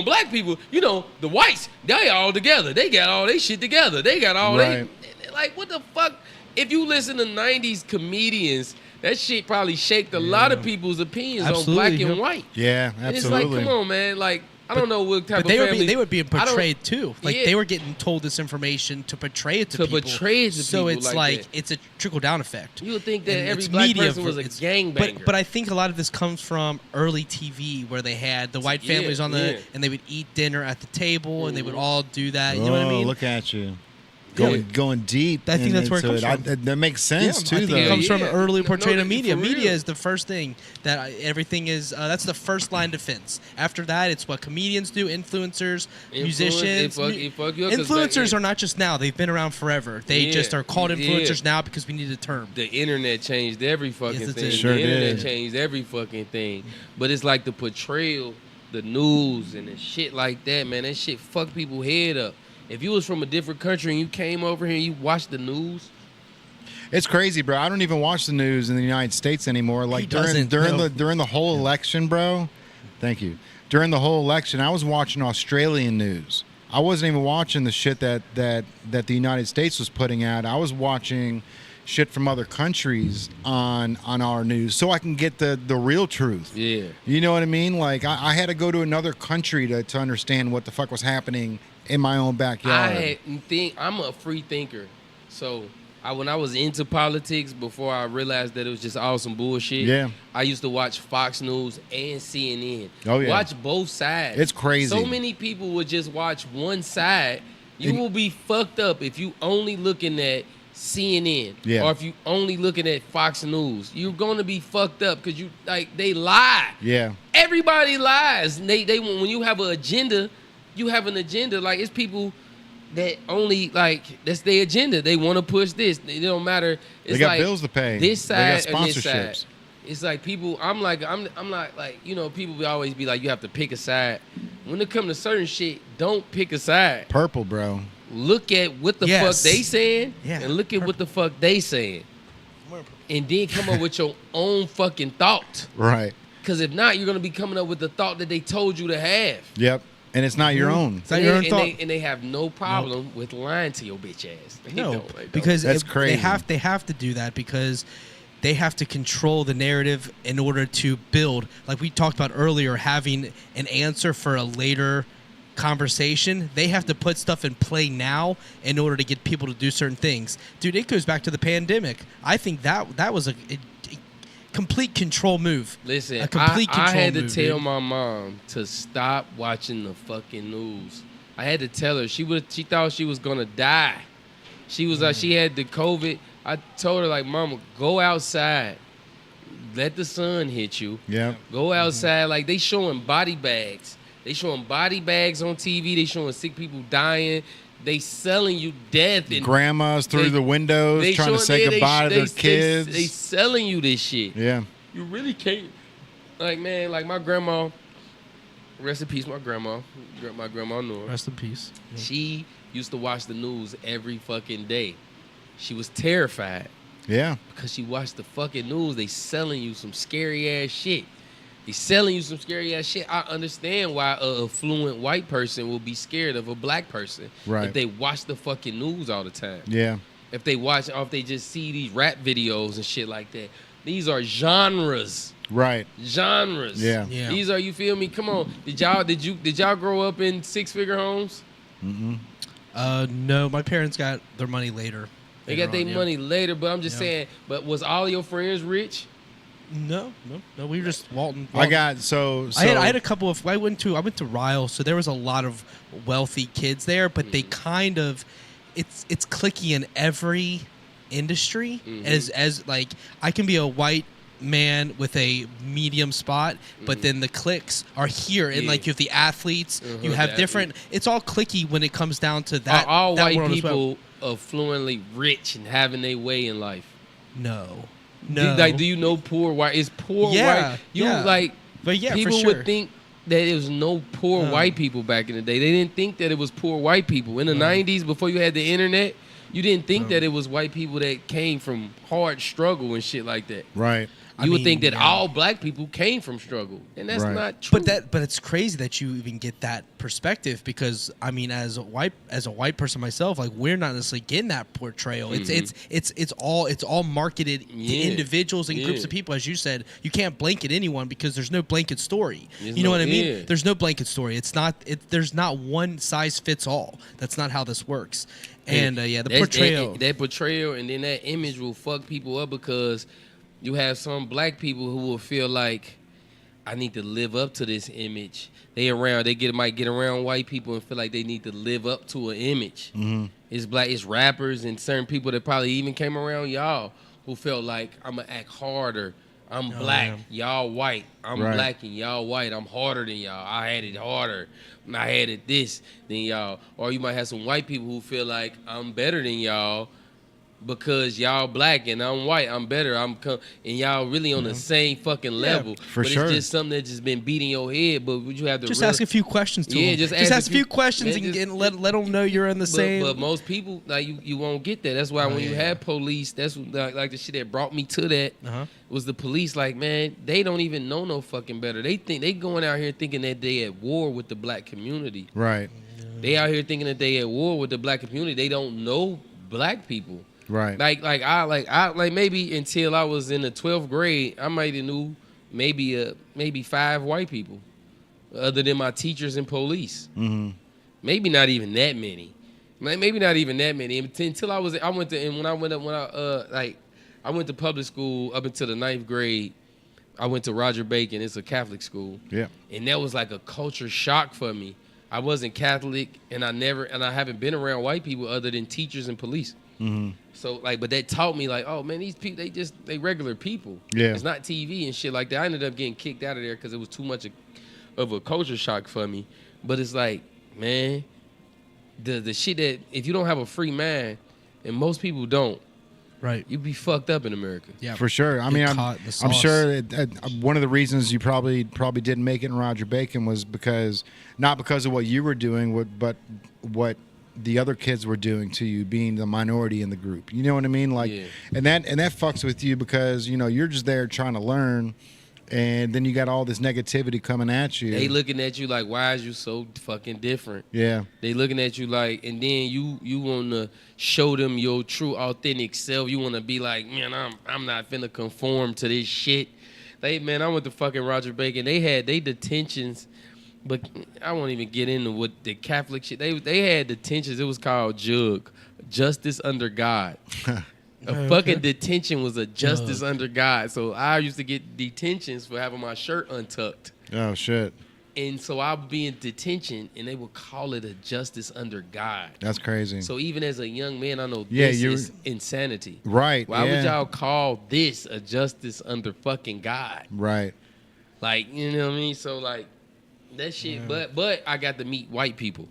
black people, the whites, they all together. They got all they shit together. They got all Right. like what the fuck? If you listen to '90s comedians, that shit probably shaped a lot of people's opinions on black and white. Yeah, And it's absolutely. like, come on, man, like I don't know what type But of family. they were being portrayed too. Like Yeah. they were getting told this information to portray it to people. Portray it to so people it's like that. it's a trickle down effect. You would think that And every it's black media person was a gangbanger. But I think a lot of this comes from early TV where they had the white families on and they would eat dinner at the table and they would all do that. You know what I mean? Look at you. Yeah. Going deep. I think that's where it into comes from. That makes sense too, I think though. it comes from early No, portrayal of no, media. for real. Media is the first thing that everything is. That's the first line defense. After that, it's what comedians do, influencers, musicians. It fuck you up 'cause Influencers are not just now; they've been around forever. They just are called influencers now because we need a term. The internet changed every fucking Yes, it thing. did. Sure The internet did. changed every fucking thing. But it's like the portrayal, the news, and the shit like that, man. That shit fuck people head up. If you was from a different country and you came over here and you watched the news, It's crazy, bro. I don't even watch the news in the United States anymore. Like during the whole election, bro. Thank you. During the whole election, I was watching Australian news. I wasn't even watching the shit that the United States was putting out. I was watching shit from other countries on our news so I can get the real truth. yeah. You know what I mean? Like I had to go to another country to understand what the fuck was happening in my own backyard. I'm a free thinker, so when I was into politics before I realized that it was just all some bullshit. Yeah. I used to watch Fox News and CNN. Oh, yeah. Watch both sides. It's crazy. So many people would just watch one side. You will be fucked up if you only looking at CNN, Yeah. or if you only looking at Fox News. You're gonna be fucked up because they lie. Yeah. Everybody lies. They when you have an agenda, you have an agenda. Like it's people that only that's their agenda. They want to push this. It don't matter. It's They got like bills to pay. This They got side and this side. sponsorships. It's like people. I'm not like people will always be like you have to pick a side. When it comes to certain shit, don't pick a side. Purple, bro. Look at what the fuck they saying, and look at what the fuck they saying, and then come up with your own fucking thought. Right. Because if not, you're gonna be coming up with the thought that they told you to have. Yep. And it's not your own. It's not your own thought. And they have no problem with lying to your bitch ass. They No, don't, they don't. because That's crazy. They have to do that because they have to control the narrative in order to build. Like we talked about earlier, having an answer for a later conversation. They have to put stuff in play now in order to get people to do certain things. Dude, it goes back to the pandemic. I think that was a complete control move. Listen, a complete I control had to move, tell dude. my mom to stop watching the fucking news. I had to tell her. She thought she was gonna die. She was she had the COVID. I told her like, Mama, go outside. Let the sun hit you. Yeah. Go outside. Like they showing body bags. They showing body bags on TV. They showing sick people dying. They selling you death. And Grandmas through the windows trying to say goodbye to their kids. They selling you this shit. Yeah. You really can't. Like, man, like my grandma, rest in peace, my grandma Nora. Rest in peace. She used to watch the news every fucking day. She was terrified Yeah. because she watched the fucking news. They selling you some scary ass shit. They selling you some scary ass shit. I understand why a affluent white person will be scared of a black person. Right. If they watch the fucking news all the time. Yeah. If they watch, or if they just see these rap videos and shit like that. These are genres. Right. Genres. Yeah. Yeah. These are, you feel me? Come on. Did y'all grow up in 6-figure homes? No, my parents got their money later. They got their money later, but I'm just saying, but was all your friends rich? No. We were just Walton. I got so I had a couple of. I went to Ryle, so there was a lot of wealthy kids there, but they kind of, it's cliquey in every industry. As like I can be a white man with a medium spot, but then the cliques are here, and like you have the athletes, you have different. It's all clicky when it comes down to that. Are all that white world as well. people affluently rich and having their way in life? No. Do you know poor white? Is poor white? But yeah, people for sure. would think that it was no poor white people back in the day. They didn't think that it was poor white people in the '90s before you had the internet. You didn't think that it was white people that came from hard struggle and shit like that. Right. You would think that all black people came from struggle, and that's not true. But it's crazy that you even get that perspective, because I mean, as a white person myself, like, we're not necessarily getting that portrayal. It's all marketed to individuals and groups of people. As you said, you can't blanket anyone because there's no blanket story. You know what I mean? Yeah. There's no blanket story. There's not one size fits all. That's not how this works. And the portrayal, that portrayal, and then that image will fuck people up, because you have some black people who will feel like, I need to live up to this image. Might get around white people and feel like they need to live up to an image. Mm-hmm. It's rappers and certain people that probably even came around y'all who felt like, I'm gonna act harder. I'm black, y'all white. I'm black and y'all white. I'm harder than y'all. I had it harder. I had it this than y'all. Or you might have some white people who feel like, I'm better than y'all because y'all black and I'm white. I'm better. And y'all really on the same fucking level. For sure. It's just something that just been beating your head. But would you have to just ask a few questions to them. Just ask a few questions and let them know you're in the same. But most people, like, you won't get that. That's why when you have police, that's like the shit that brought me to that. Was the police. Like, man, they don't even know no fucking better. They think they going out here thinking that they at war with the black community. Right. They out here thinking that they at war with the black community. They don't know black people. Right. Like maybe until I was in the 12th grade, I might have knew maybe 5 white people, other than my teachers and police. Mm-hmm. Maybe not even that many. Maybe not even that many. Until I went to public school up until the 9th grade. I went to Roger Bacon. It's a Catholic school. Yeah. And that was like a culture shock for me. I wasn't Catholic, and I haven't been around white people other than teachers and police. Mm-hmm. So but that taught me, like, oh man, these people, they regular people. Yeah. It's not TV and shit like that. I ended up getting kicked out of there because it was too much of a culture shock for me. But it's like, man, the shit that, if you don't have a free mind, and most people don't, right, you be fucked up in America. Yeah, for sure. I mean, I'm sure that one of the reasons you probably didn't make it in Roger Bacon was not because of what you were doing, but what the other kids were doing to you, being the minority in the group. You know what I mean? Like, and that fucks with you because, you know, you're just there trying to learn, and then you got all this negativity coming at you. They looking at you like, why is you so fucking different? Yeah. They looking at you like, and then you want to show them your true, authentic self. You want to be like, man, I'm not finna conform to this shit. I went to fucking Roger Bacon. They had detentions. But I won't even get into what the Catholic shit. They had detentions. It was called JUG, Justice Under God. Fucking detention was a justice under God. So I used to get detentions for having my shirt untucked. Oh, shit. And so I would be in detention, and they would call it a justice under God. That's crazy. So even as a young man, I know this is insanity. Right. Why would y'all call this a justice under fucking God? Right. Like, you know what I mean? So, like, that shit, but I got to meet white people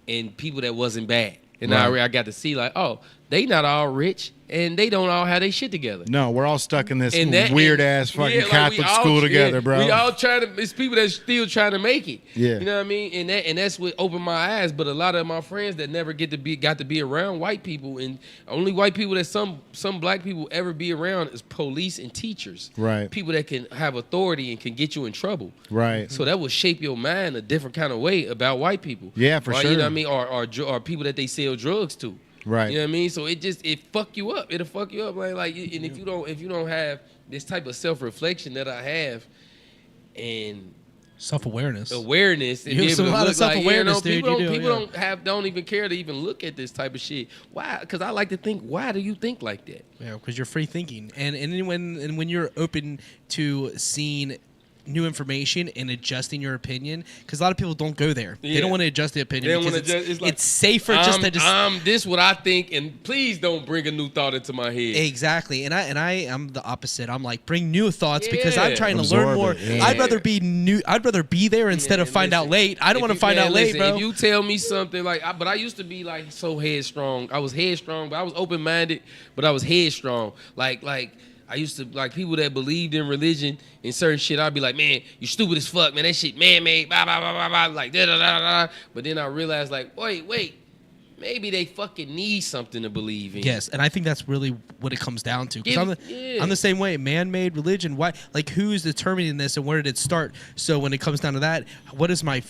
and people that wasn't bad. And I got to see, like, oh, they not all rich, and they don't all have their shit together. No, we're all stuck in this weird-ass fucking Catholic school together, bro. We all it's people that's still trying to make it. Yeah. You know what I mean? And that's what opened my eyes. But a lot of my friends that never got to be around white people, and only white people that some black people ever be around is police and teachers. Right. People that can have authority and can get you in trouble. Right. So that will shape your mind a different kind of way about white people. Yeah, for sure. You know what I mean? Or people that they sell drugs to. Right. You know what I mean? So it fuck you up. It'll fuck you up. Like, and if you don't have this type of self-reflection that I have, and self-awareness, and you have a lot of self-awareness, dude. People don't even care to even look at this type of shit. Why? Because I like to think. Why do you think like that? Yeah, because you're free thinking, and when you're open to seeing new information and adjusting your opinion, because a lot of people don't go there. They Yeah. don't want to adjust the opinion They don't because wanna adjust- it's safer just to just this what I think, and please don't bring a new thought into my head. exactly. And I am the opposite. I'm like, bring new thoughts because I'm Yeah. trying to Absorb learn more. it, yeah. I'd rather be new. I'd rather be there instead of find out listen, late. I don't if want to you- find man, out late, listen, bro. If you tell me something like, but I used to be like so headstrong. I was headstrong, but I was open minded, but I was headstrong. Like I used to like people that believed in religion and certain shit. I'd be like, man, you stupid as fuck, man. That shit man made, blah blah blah blah blah, like da da da da. But then I realized like, wait. Maybe they fucking need something to believe in. Yes, and I think that's really what it comes down to. 'Cause Yeah. I'm the same way. Man-made religion. Why? Like, who's determining this, and where did it start? So when it comes down to that, what does my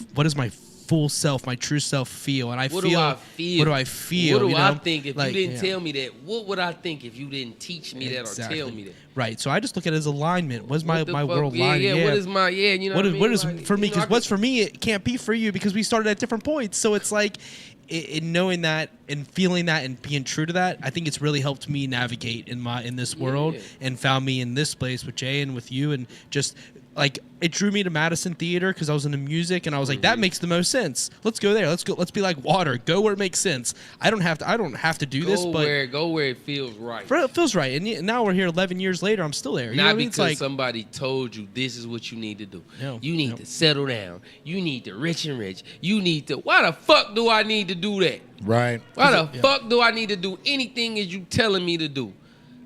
full self, my true self feel? And What do I feel? What do I feel? What do you I know? think if Like, you didn't yeah. tell me that? What would I think if you didn't teach me that or tell me that? Right. So I just look at it as alignment. What's my What the fuck? world Yeah, line? yeah. What is my you know what what I mean? is Like, for me? you know, Because what's for me, it can't be for you because we started at different points. So it's like, in knowing that and feeling that and being true to that, I think it's really helped me navigate in this world and found me in this place with Jay and with you, and just like it drew me to Madison Theater because I was into music and I was like, that makes the most sense. Let's go there. Let's go. Let's be like water. Go where it makes sense. I don't have to do this, but go where it feels right. it feels right. And now we're here 11 years later. I'm still there. You know what Not I mean? It's because like, somebody told you this is what you need to do. No, You need no. to settle down. You need to rich and rich. You need to. Why the fuck do I need to do that? Right. Why the fuck do I need to do anything as you telling me to do?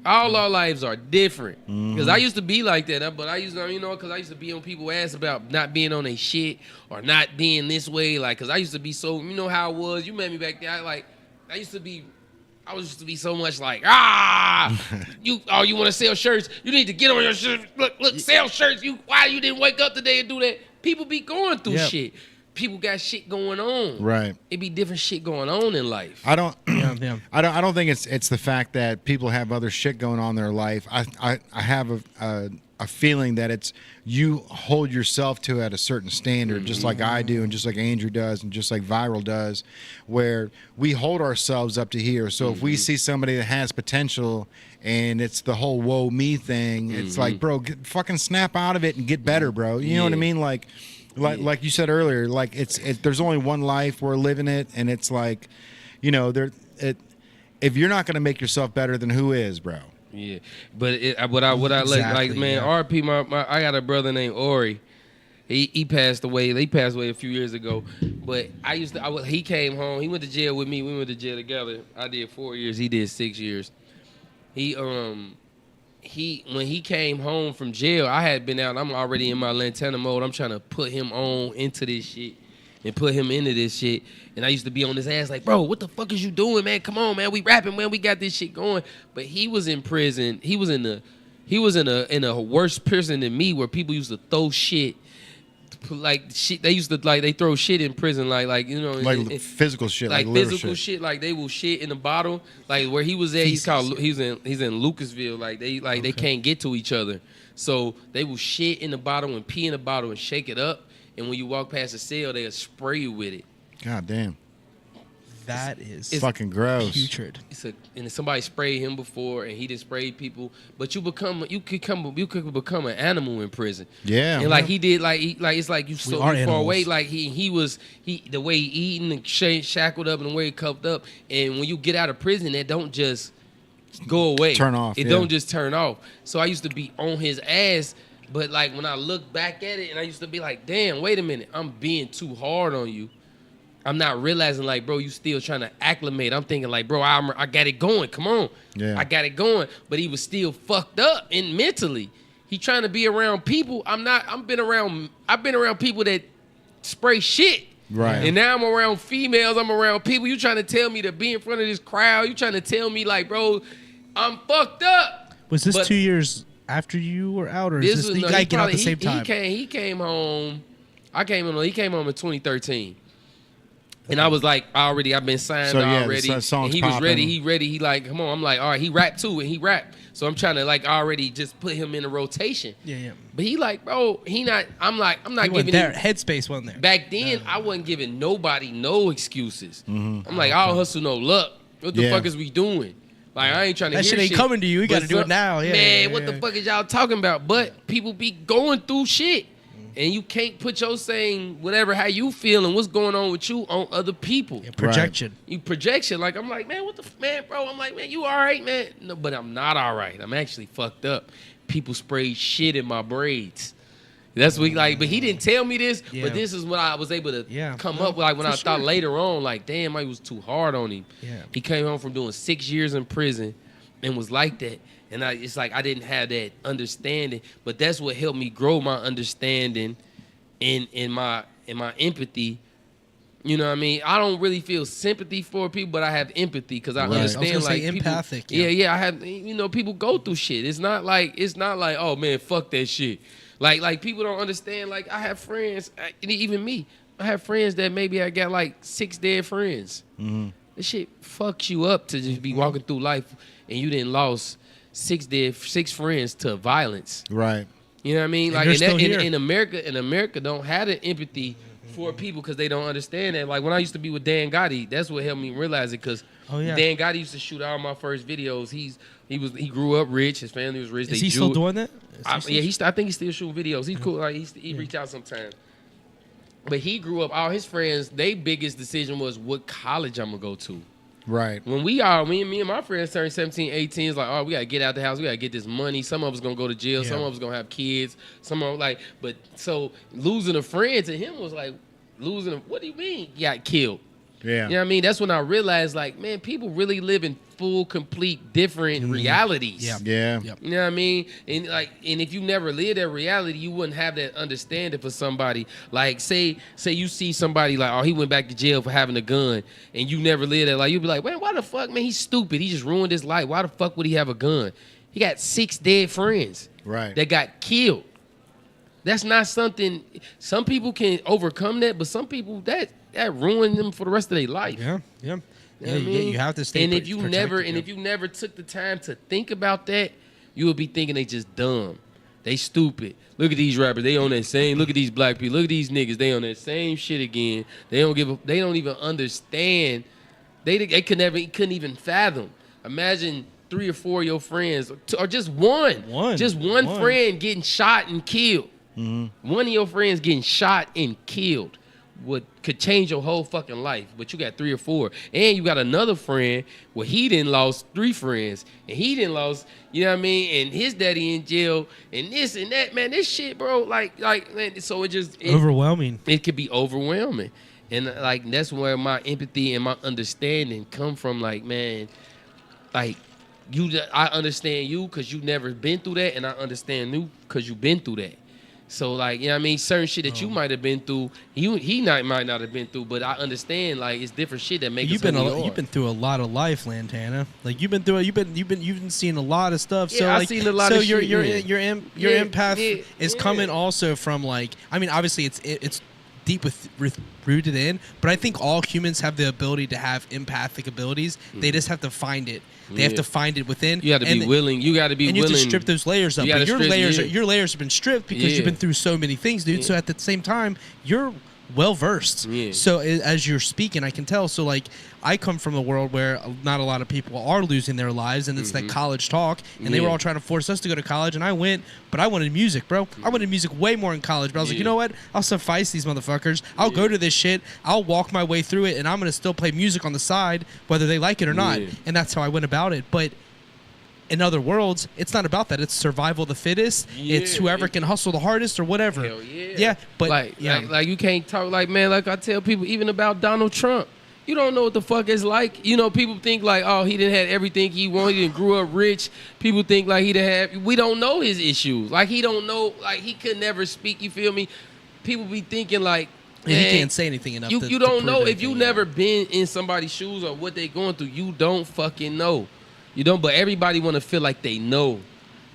All our lives are different. Because I used to be like that, but I used to, because I used to be on people's ass about not being on their shit or not being this way. Like, because I used to be so, you know how I was. You met me back there. I used to be so much like, you want to sell shirts? You need to get on your shirt. Look, sell shirts. Why you didn't wake up today and do that? People be going through Yep. shit. People got shit going on. Right. It be different shit going on in life. I don't. yeah. I don't think it's the fact that people have other shit going on in their life. I have a feeling that it's you hold yourself to at a certain standard, just like I do, and just like Andrew does, and just like Viral does, where we hold ourselves up to here. So if we see somebody that has potential, and it's the whole "woe me" thing, it's like, bro, fucking snap out of it and get better, bro. You know what I mean? Like you said earlier, like there's only one life, we're living it, and it's like, if you're not gonna make yourself better, then who is, bro? Yeah, but what I like, Exactly, man, yeah. RP, I got a brother named Ori. He passed away. They passed away a few years ago. But he came home. He went to jail with me. We went to jail together. I did 4 years. He did 6 years. When he came home from jail, I had been out. I'm already in my Lantana mode. I'm trying to put him on into this shit and put him into this shit. And I used to be on his ass like, bro, what the fuck is you doing, man? Come on, man. We rapping, man. We got this shit going. But he was in prison. He was in a worse prison than me, where people used to throw shit. Like shit, they throw shit in prison, like Physical shit, like literal physical shit. Like they will shit in a bottle. Like where he was at, he's in Lucasville. Like they can't get to each other, so they will shit in the bottle and pee in the bottle and shake it up. And when you walk past the cell, they'll spray you with it. God damn. That is Fucking gross. putrid. And somebody sprayed him before, and he didn't spray people. But you could become an animal in prison. Yeah. And like he did, it's like you so are far away. animals. Like the way he eating and shackled up and the way he cuffed up. And when you get out of prison, that don't just go away. Turn off, It yeah. don't just turn off. So I used to be on his ass. But like when I look back at it, and I used to be like, damn, wait a minute, I'm being too hard on you. I'm not realizing, like, bro, you still trying to acclimate. I'm thinking, like, bro, I got it going. Come on. Yeah. I got it going. But he was still fucked up and mentally. He trying to be around people. I've been around people that spray shit. Right. And now I'm around females. I'm around people. You trying to tell me to be in front of this crowd. You trying to tell me, like, bro, I'm fucked up. Was this But 2 years after you were out, or is this was- you no, guys he get out at the probably- same time? He came home. He came home in 2013. And I was like, I've been signed So, yeah, the already. song's And he was popping. ready. He like, come on. I'm like, all right, he rapped too, and he rapped. So I'm trying to like already just put him in a rotation. Yeah. But he like, bro, he not. I'm not He wasn't giving there. him. Headspace wasn't there. Back then, I wasn't giving nobody no excuses. Mm-hmm. I'm like, I'll hustle no luck. What the Yeah. fuck is we doing? Like, I ain't trying to That hear shit ain't coming to you. You But gotta do it now. Yeah, man, yeah, what the yeah. fuck is y'all talking about? But people be going through shit. And you can't put your saying whatever how you feel and what's going on with you on other people. Yeah, projection. You projection. Like I'm like, man, what the man, bro? I'm like, man, you all right, man? No, but I'm not all right. I'm actually fucked up. People sprayed shit in my braids. That's what but he didn't tell me this. Yeah. But this is what I was able to come up with. Like when I thought sure. later on, like, damn, I was too hard on him. Yeah. He came home from doing 6 years in prison and was like that. And it's like I didn't have that understanding. But that's what helped me grow my understanding in my empathy. You know what I mean? I don't really feel sympathy for people, but I have empathy because I understand. I was gonna like say people, empathic. Yeah. I have. People go through shit. It's not like oh man, fuck that shit. Like people don't understand. Like I have friends, even me. I have friends that maybe I got like 6 dead friends. Mm-hmm. This shit fucks you up to just be walking through life and you didn't lost 6 friends to violence. Right. You know what I mean? And like in America don't have the empathy for people because they don't understand that. Like when I used to be with Dan Gotti, that's what helped me realize it. Because Dan Gotti used to shoot all my first videos. He grew up rich. His family was rich. Is he still doing that? I think he's still shooting videos. He's cool. Like he reach out sometimes. But he grew up. All his friends, their biggest decision was what college I'm gonna go to. Right. When me and my friends turned 17, 18, it's like, oh, we gotta get out the house. We gotta get this money. Some of us gonna go to jail. Some of us gonna have kids. Some of us but so losing a friend to him was like losing. What do you mean? You got killed. Yeah. You know what I mean? That's when I realized, like, man, people really live in full, complete, different realities. Yeah. You know what I mean? And if you never lived that reality, you wouldn't have that understanding for somebody. Like, say you see somebody like, oh, he went back to jail for having a gun, and you never lived that. Like, you'd be like, man, why the fuck, man? He's stupid. He just ruined his life. Why the fuck would he have a gun? He got 6 dead friends. Right. That got killed. That's not something. Some people can overcome that, but some people that ruined them for the rest of their life. Yeah. You know what I mean? You have to stay. And if you never took the time to think about that, you would be thinking they just dumb. They stupid. Look at these rappers. They on that same. Look at these black people. Look at these niggas. They on that same shit again. They don't even understand. They couldn't even fathom. Imagine 3 or 4 of your friends, or just one friend getting shot and killed. Mm-hmm. One of your friends getting shot and killed could change your whole fucking life. But you got 3 or 4, and you got another friend where he didn't lost 3 friends, and he didn't lost, you know what I mean, and his daddy in jail, and this and that, man. This shit, bro, like man, so it overwhelming. It could be overwhelming, and like that's where my empathy and my understanding come from. Like, man, like I understand you because you never been through that, and I understand you because you been through that. So, like, you know what I mean? Certain shit that you might have been through, he might not have been through, but I understand, like, it's different shit that makes us who we are. You've been through a lot of life, Lantana. Like, you've been seeing a lot of stuff. Yeah, so, I've seen a lot of shit. Your empath is coming also from, like, I mean, obviously it's deep rooted in, but I think all humans have the ability to have empathic abilities. They just have to find it. They have to find it within. You got to be willing. You got to be willing. And you have to strip those layers up. But your layers have been stripped because you've been through so many things, dude. So at the same time, you're well versed. So as you're speaking, I can tell. So like, I come from a world where not a lot of people are losing their lives, and it's that college talk. And they were all trying to force us to go to college, and I went, but I wanted music, bro. I wanted music way more in college. But I was like, you know what? I'll suffice these motherfuckers. I'll go to this shit. I'll walk my way through it, and I'm gonna still play music on the side, whether they like it or not. And that's how I went about it. But in other worlds, it's not about that. It's survival of the fittest. It's whoever can hustle the hardest or whatever. Hell yeah. Yeah, but like you can't talk like, man, like I tell people even about Donald Trump. You don't know what the fuck it's like. You know, people think like, oh, he didn't have everything he wanted. He didn't grew up rich. People think like he didn't have. We don't know his issues. Like he don't know. Like he could never speak. You feel me? People be thinking like, man, he can't say anything enough. You don't know if you never been in somebody's shoes or what they going through. You don't fucking know. You don't. But everybody want to feel like they know.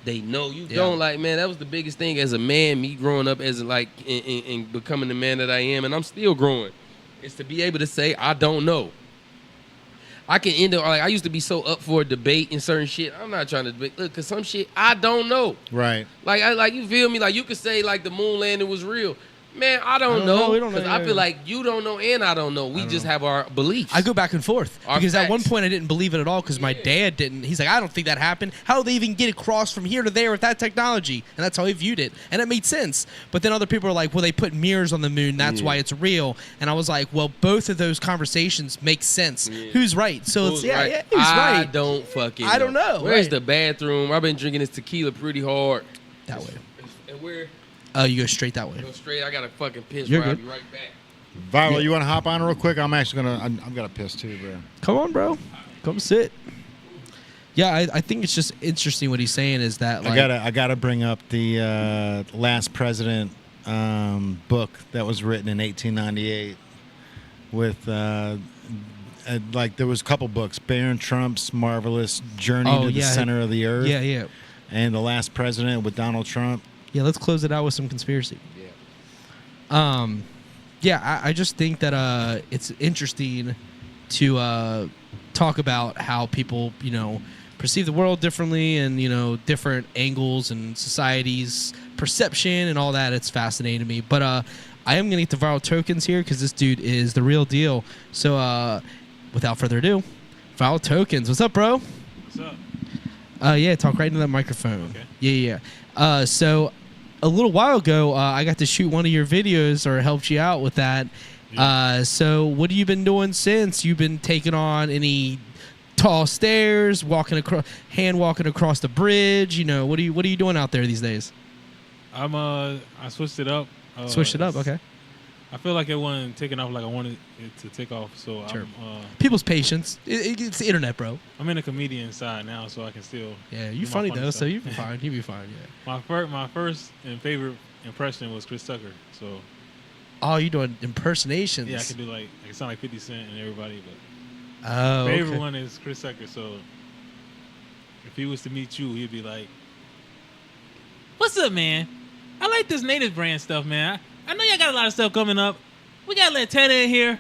They know. You don't. Like, man, that was the biggest thing as a man. Me growing up as like and becoming the man that I am, and I'm still growing. Is to be able to say, I don't know. I can end up, like, I used to be so up for a debate and certain shit. I'm not trying to debate. Look, because some shit, I don't know. Right. Like, you feel me? Like, you could say, like, the moon landing was real. Man, I don't know. We don't know. Because I feel like you don't know and I don't know. We just have our beliefs. I go back and forth Our because at one facts. point I didn't believe it at all because my dad didn't. He's like, I don't think that happened. How do they even get across from here to there with that technology? And that's how he viewed it, and it made sense. But then other people are like, well, they put mirrors on the moon. That's why it's real. And I was like, well, both of those conversations make sense. Yeah. Who's right? So Who's it's right? who's I right? don't fucking I don't know. Where's Right. the bathroom? I've been drinking this tequila pretty hard. That way. And where? You go straight that way. Go straight. I got to fucking piss. You're I'll good. be right back. Viola, you want to hop on real quick? I'm actually gonna. I'm gonna piss too, bro. Come on, bro. Come sit. Yeah, I think it's just interesting what he's saying is that like I gotta bring up the Last President book that was written in 1898 with like there was a couple books: Barron Trump's marvelous Journey to the Center of the Earth, yeah. and The Last President with Donald Trump. Yeah, let's close it out with some conspiracy. Yeah. I just think that it's interesting to talk about how people, perceive the world differently and, different angles and society's perception and all that. It's fascinating to me. But I am going to get the viral tokens here because this dude is the real deal. So without further ado, viral tokens. What's up, bro? What's up? Yeah, talk right into that microphone. Okay. Yeah. So a little while ago, I got to shoot one of your videos or helped you out with that. Yeah. So what have you been doing since? You've been taking on any tall stairs, walking across the bridge? What are you doing out there these days? I switched it up. Switched it up, okay. I feel like it wasn't taking off like I wanted it to take off, so Sure. I'm People's patience. It's the internet, bro. I'm in the comedian side now, so I can still. Yeah, do you're my funny though, stuff. so you'll be fine. You'll be fine. Yeah. My first and favorite impression was Chris Tucker, so Oh, you doing impersonations? yeah, I can sound like 50 Cent and everybody, but Oh, favorite okay. one is Chris Tucker. So if he was to meet you, he'd be like, "What's up, man? I like this native brand stuff, man. I know y'all got a lot of stuff coming up. We got Lantana in here."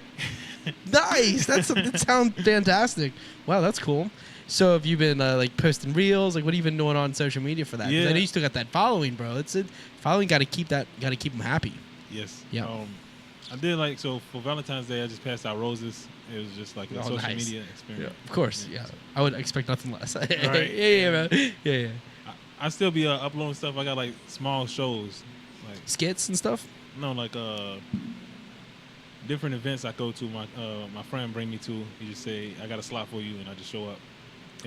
Nice. That sounds fantastic. Wow, that's cool. So have you been like posting reels? Like, what have you been doing on social media for that? 'Cause Yeah. I know you still got that following, bro. Following got to keep them happy. Yes. Yeah. I did so for Valentine's Day, I just passed out roses. It was just like a Oh, social nice. media experiment. Of course, yeah. I would expect nothing less. Right. Yeah, man. Yeah. I still be uploading stuff. I got like small shows, like Skits and stuff. different events I go to. My friend bring me to. He just say, "I got a slot for you," and I just show up.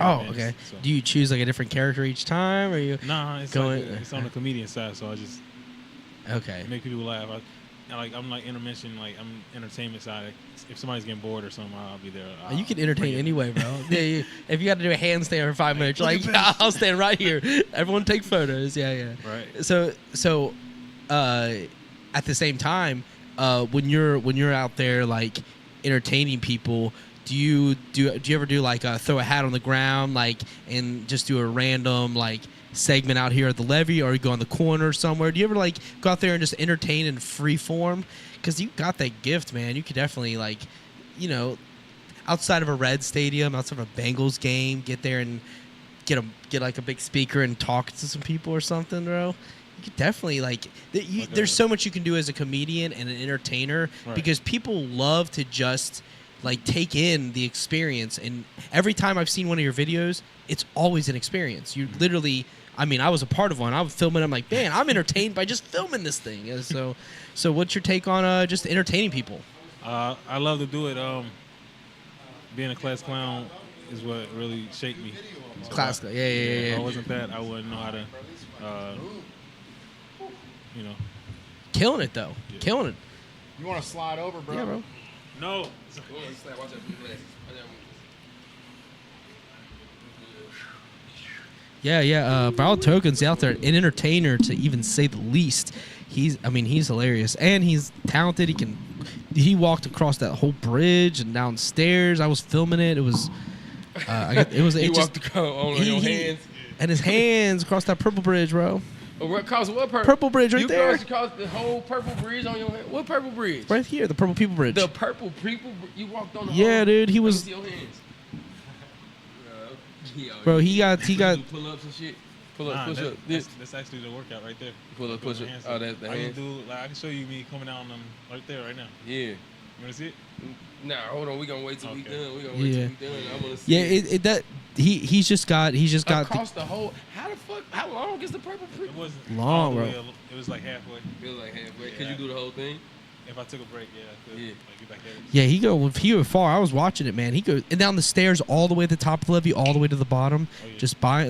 Oh, Events, okay. so. Do you choose like a different character each time, or you? Nah, it's it's on the comedian side, so I just Okay. make people laugh. I'm like intermission, like I'm entertainment side. If somebody's getting bored or something, I'll be there. You can I'll entertain bring it. anyway, bro. Yeah, if you got to do a handstand for 5 minutes, you're like, I'll stand right here. Everyone take photos. Yeah. Right. So, at the same time, when you're out there like entertaining people, do you ever do like throw a hat on the ground and just do a random segment out here at the levee, or you go on the corner somewhere? Do you ever go out there and just entertain in free form? Because you got that gift, man. You could definitely outside of a Red stadium, outside of a Bengals game, get there and get like a big speaker and talk to some people or something, bro. You could definitely there's so much you can do as a comedian and an entertainer, Right. because people love to just take in the experience. And every time I've seen one of your videos, it's always an experience. You literally, I was a part of one. I was filming. I'm like, man, I'm entertained by just filming this thing. And so what's your take on just entertaining people? I love to do it. Being a class clown is what really shaped me. So Class, yeah. If I wasn't that, I wouldn't know how to, Killing it though. Yeah. Killing it. You want to slide over, bro? Yeah, bro. No. Watch out, blue glasses. Yeah. Viral Token's out there, an entertainer to even say the least. He's hilarious and he's talented. He walked across that whole bridge and downstairs. I was filming it. It was, He walked on your hands. and his hands across that purple bridge, bro. Across what Purple bridge right there. You crossed the whole purple bridge on your hand. What purple bridge? Right here, the purple people bridge. The purple people. You walked on the Yeah, whole. dude, he Let me was- see your hands. Bro, he got pull ups and shit. Pull up, push up. That's actually the workout right there. Pull up, push up. Hands Oh, up. that's the I can hands. do. Like I can show you me coming down them right there, right now. Yeah. You wanna see it? Nah, hold on. We gonna wait till we Okay. done. We gonna wait till we done. I wanna see. Yeah, it that he's just got across the whole. How the fuck? How long is the purple pre? It wasn't Long, all the bro. way. It was like halfway. Feels like halfway. Could Yeah. you do the whole thing? If I took a break, yeah, I could. Yeah. Like get back at it. Yeah, he go far. I was watching it, man. He goes down the stairs all the way to the top of the levee, all the way to the bottom, Oh, yeah.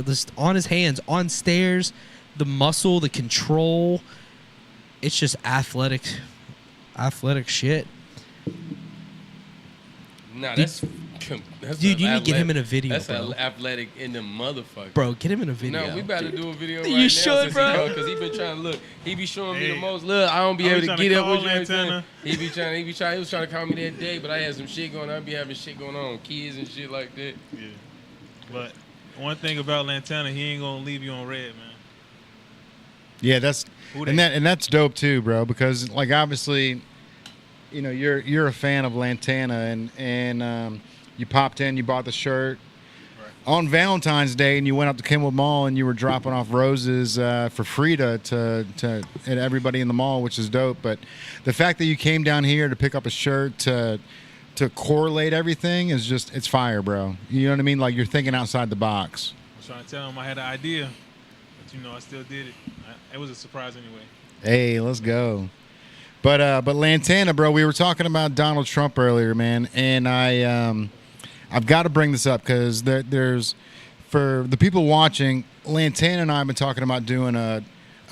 just on his hands, on stairs, the muscle, the control. It's just athletic shit. Nah, Dude, that's dude, you need to get him in a video, That's bro. athletic in the motherfucker. Bro, get him in a video. No, we about to do a video You right now. should, bro. Because he been trying to look. He be showing me the Hey. most. Look, I don't be I able was to trying to get up call with you. Everything. Lantana. He was trying to call me that day, but I had some shit going on. I be having shit going on, kids and shit like that. Yeah. But one thing about Lantana, he ain't gonna leave you on red, man. Yeah, that's Who and they? that's dope too, bro. Because like obviously, you know, you're a fan of Lantana, and you popped in, you bought the shirt on Valentine's Day, and you went up to Kimball Mall, and you were dropping off roses for free to everybody in the mall, which is dope. But the fact that you came down here to pick up a shirt to correlate everything is just it's fire, bro. You know what I mean? Like you're thinking outside the box. I was trying to tell him I had an idea, but you know I still did it. It was a surprise anyway. Hey, let's go. But Lantana, bro, we were talking about Donald Trump earlier, man, and I've got to bring this up because there's for the people watching, Lantana and I have been talking about doing a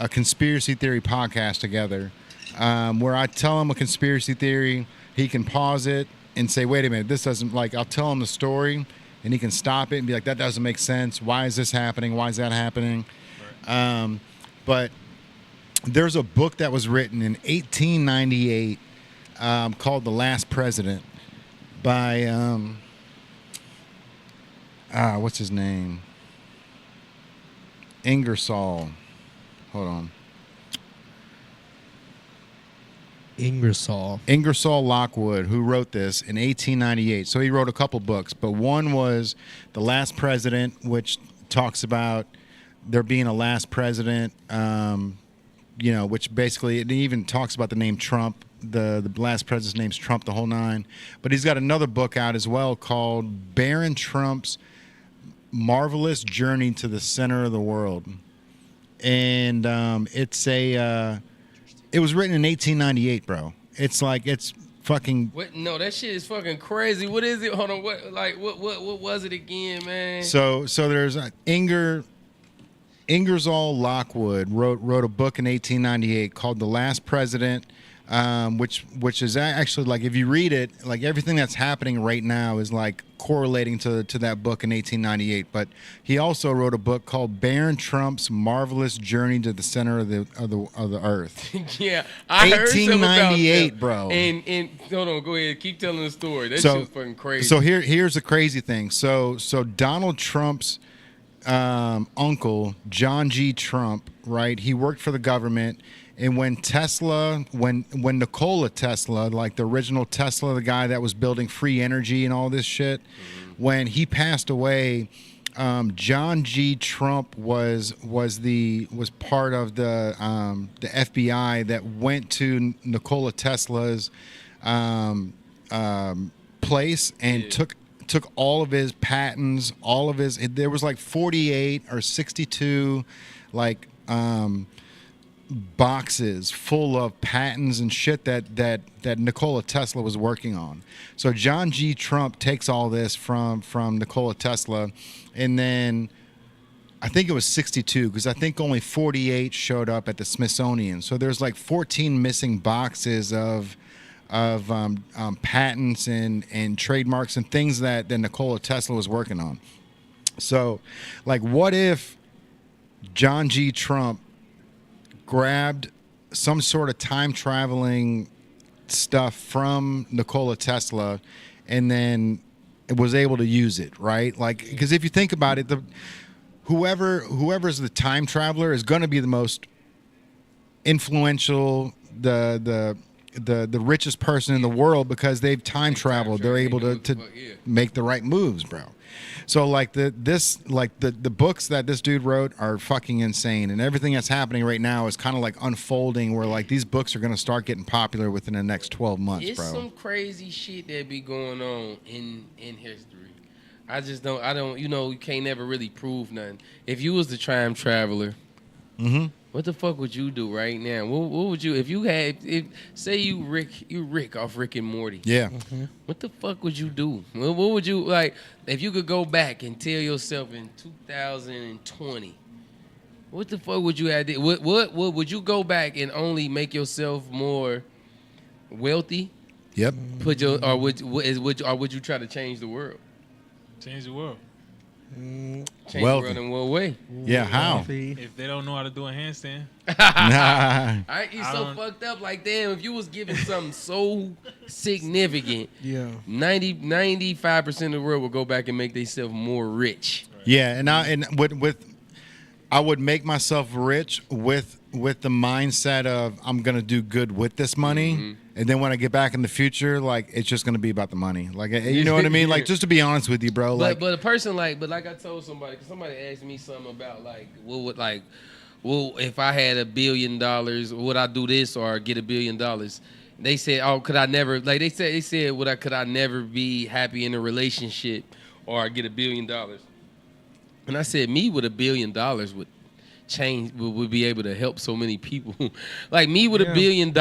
conspiracy theory podcast together, where I tell him a conspiracy theory, he can pause it and say, "Wait a minute, this doesn't like." I'll tell him the story, and he can stop it and be like, "That doesn't make sense. Why is this happening? Why is that happening?" Right. But there's a book that was written in 1898 called "The Last President" by what's his name? Ingersoll. Hold on. Ingersoll Lockwood, who wrote this in 1898. So he wrote a couple books, but one was "The Last President," which talks about there being a last president. You know, which basically it even talks about the name Trump. The last president's name's Trump, the whole nine. But he's got another book out as well called "Baron Trump's Marvelous Journey to the Center of the World," and it was written in 1898, bro. It's like it's fucking. What? No, that shit is fucking crazy. What is it? Hold on. What was it again, man? So there's Ingersoll Lockwood wrote a book in 1898 called "The Last President," which is actually like if you read it, like everything that's happening right now is like correlating to that book in 1898. But he also wrote a book called "Baron Trump's Marvelous Journey to the Center of the Earth." Yeah, I heard something about 1898, that. bro. And hold on, go ahead, keep telling the story. That So- shit was fucking crazy. So here's the crazy thing. So Donald Trump's uncle, John G. Trump, right? He worked for the government, and when Nikola Tesla, like the original Tesla, the guy that was building free energy and all this shit, when he passed away, John G. Trump was part of the FBI that went to Nikola Tesla's place and took all of his patents, all of his. There was like 48 or 62, like boxes full of patents and shit that Nikola Tesla was working on. So John G. Trump takes all this from Nikola Tesla, and then I think it was 62 because I think only 48 showed up at the Smithsonian. So there's like 14 missing boxes of patents and trademarks and things that Nikola Tesla was working on. So, like, what if John G. Trump grabbed some sort of time traveling stuff from Nikola Tesla and then was able to use it, right? Like, because if you think about it, whoever's the time traveler is going to be the most influential, the the richest person in the world because they've time traveled. They're able to make the right moves, bro. So like the books that this dude wrote are fucking insane, and everything that's happening right now is kind of like unfolding where like these books are gonna start getting popular within the next 12 months, it's bro. Some crazy shit that be going on in history. I don't, you can't never really prove nothing. If you was the time traveler, what the fuck would you do right now? What would you, say you Rick off Rick and Morty? Yeah. What the fuck would you do? What would you, like, if you could go back and tell yourself in 2020, what the fuck would you have did? What would you go back and only make yourself more wealthy? Yep. Would you try to change the world? Change the world. Change Wealthy. the world in what way? Yeah, how? If they don't know how to do a handstand, You so fucked up. Like, damn, if you was given something so significant, 95% of the world would go back and make themselves more rich. Yeah, and I would make myself rich with the mindset of I'm gonna do good with this money, and then when I get back in the future, like it's just gonna be about the money. Like, you know what I mean? Like, just to be honest with you, bro. Like, but a person like I told somebody, cause somebody asked me something about like if I had $1 billion, would I do this or get $1 billion? They said, oh, could I never? Like they said, could I never be happy in a relationship or get $1 billion? And I said, me with $1 billion would change, would be able to help so many people. Like me with $1 billion,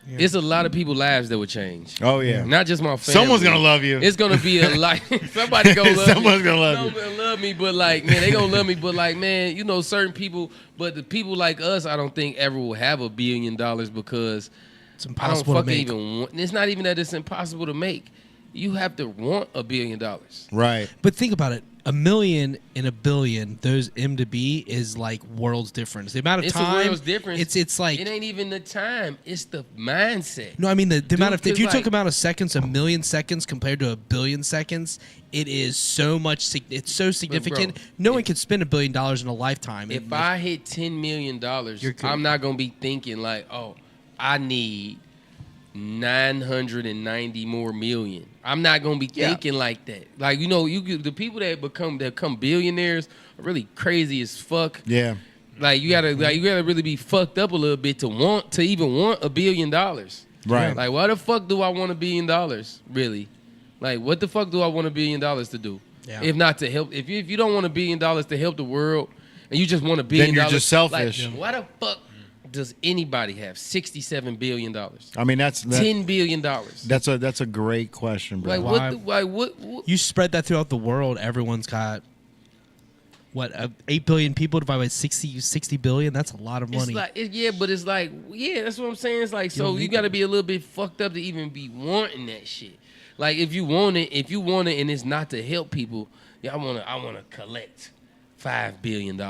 it's a lot of people's lives that would change. oh yeah, Not just my family. someone's gonna love you. It's gonna be a lot. Somebody gonna love Someone's me. gonna love you. Someone love me, but like, man, they gonna love me. But like, man, certain people. But the people like us, I don't think ever will have $1 billion because It's I don't impossible to fucking make. even want. It's not even that it's impossible to make. You have to want $1 billion. Right. But think about it. 1 million and 1 billion, those M to B is like worlds difference. The amount of It's time. a world's difference. It's like It ain't even the time. It's the mindset. no. I mean the amount of if 'cause you like- took amount of seconds, 1 million seconds compared to 1 billion seconds, it is so much. It's so significant. No one can spend $1 billion in a lifetime. If I hit $10 million, You're good. I'm not gonna be thinking like, oh, I need 990 more million. I'm not gonna be thinking like that. Like, the people that become billionaires are really crazy as fuck. Yeah. Like you gotta really be fucked up a little bit to even want $1 billion. Right. Like, why the fuck do I want $1 billion? Really? Like, what the fuck do I want $1 billion to do? Yeah. If not to help, if you don't want $1 billion to help the world, and you just want $1 billion, you're just selfish. Like, why the fuck does anybody have $67 billion? I mean, that's $10 billion. That's a great question, bro. Like, what? you spread that throughout the world, everyone's got what 8 billion people divided by 60 billion. That's a lot of money. It's like, but it's like, that's what I'm saying. It's like, so you got to be a little bit fucked up to even be wanting that shit. Like, if you want it, and it's not to help people, I want to collect $5 billion.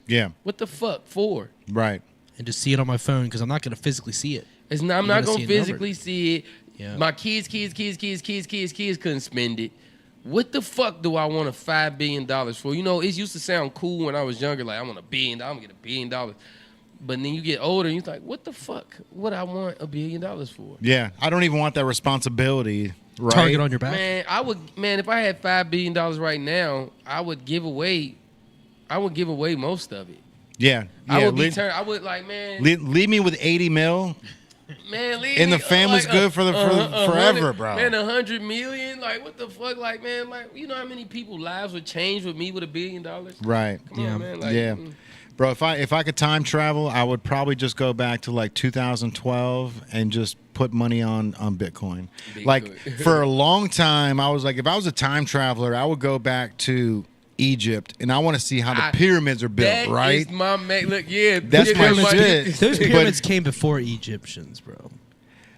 Yeah. What the fuck for? Right. and just see it on my phone because I'm not going to physically see it. I'm You're not gonna gonna see it physically see it. Yeah. My kids couldn't spend it. What the fuck do I want $5 billion for? It used to sound cool when I was younger. Like, I want $1 billion. I'm gonna get $1 billion. But then you get older and you're like, what the fuck would I want $1 billion for? Yeah, I don't even want that responsibility. Right? Target on your back. Man, if I had $5 billion right now, I would give away most of it. Yeah, I would like, man. Leave me with 80 mil. Man, leave And me, the family's good for forever, bro. Man, 100 million, like what the fuck, like man, like you know how many people's lives would change with me with $1 billion? Right. Come on, man. Like, Yeah. Bro, if I could time travel, I would probably just go back to like 2012 and just put money on Bitcoin. Like for a long time, I was like, if I was a time traveler, I would go back to Egypt and I want to see how the pyramids are built. That right? is my man. Look, yeah, That's yeah, my shit. Those But- pyramids came before Egyptians, bro.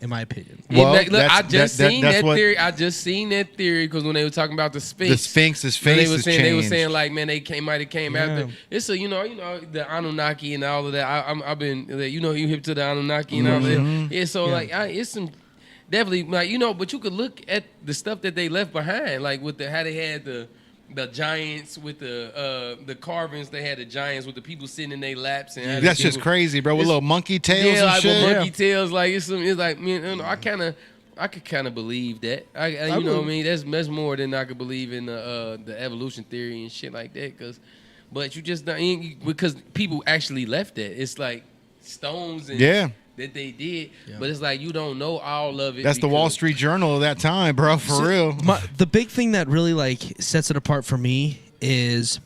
In my opinion. Well, I just seen that's that what- theory. I just seen that theory because when they were talking about the Sphinx, The Sphinx's when face they were has saying they were changed. saying like, man, they might have came Yeah. after. It's a the Anunnaki and all of that. I've been you hip to the Anunnaki and all that. Yeah, so like it's some definitely like but you could look at the stuff that they left behind, like with how they had the the giants with the carvings. They had the giants with the people sitting in their laps, and That's just crazy, bro. With little monkey tails and like shit. with monkey tails. Like it's like I could kind of believe that. You know what I mean? That's more than I could believe in the evolution theory and shit like that. But you just because people actually left that. It's like stones and that they did, but it's like you don't know all of it. That's the Wall Street Journal of that time, bro. For real. The big thing that really like sets it apart for me is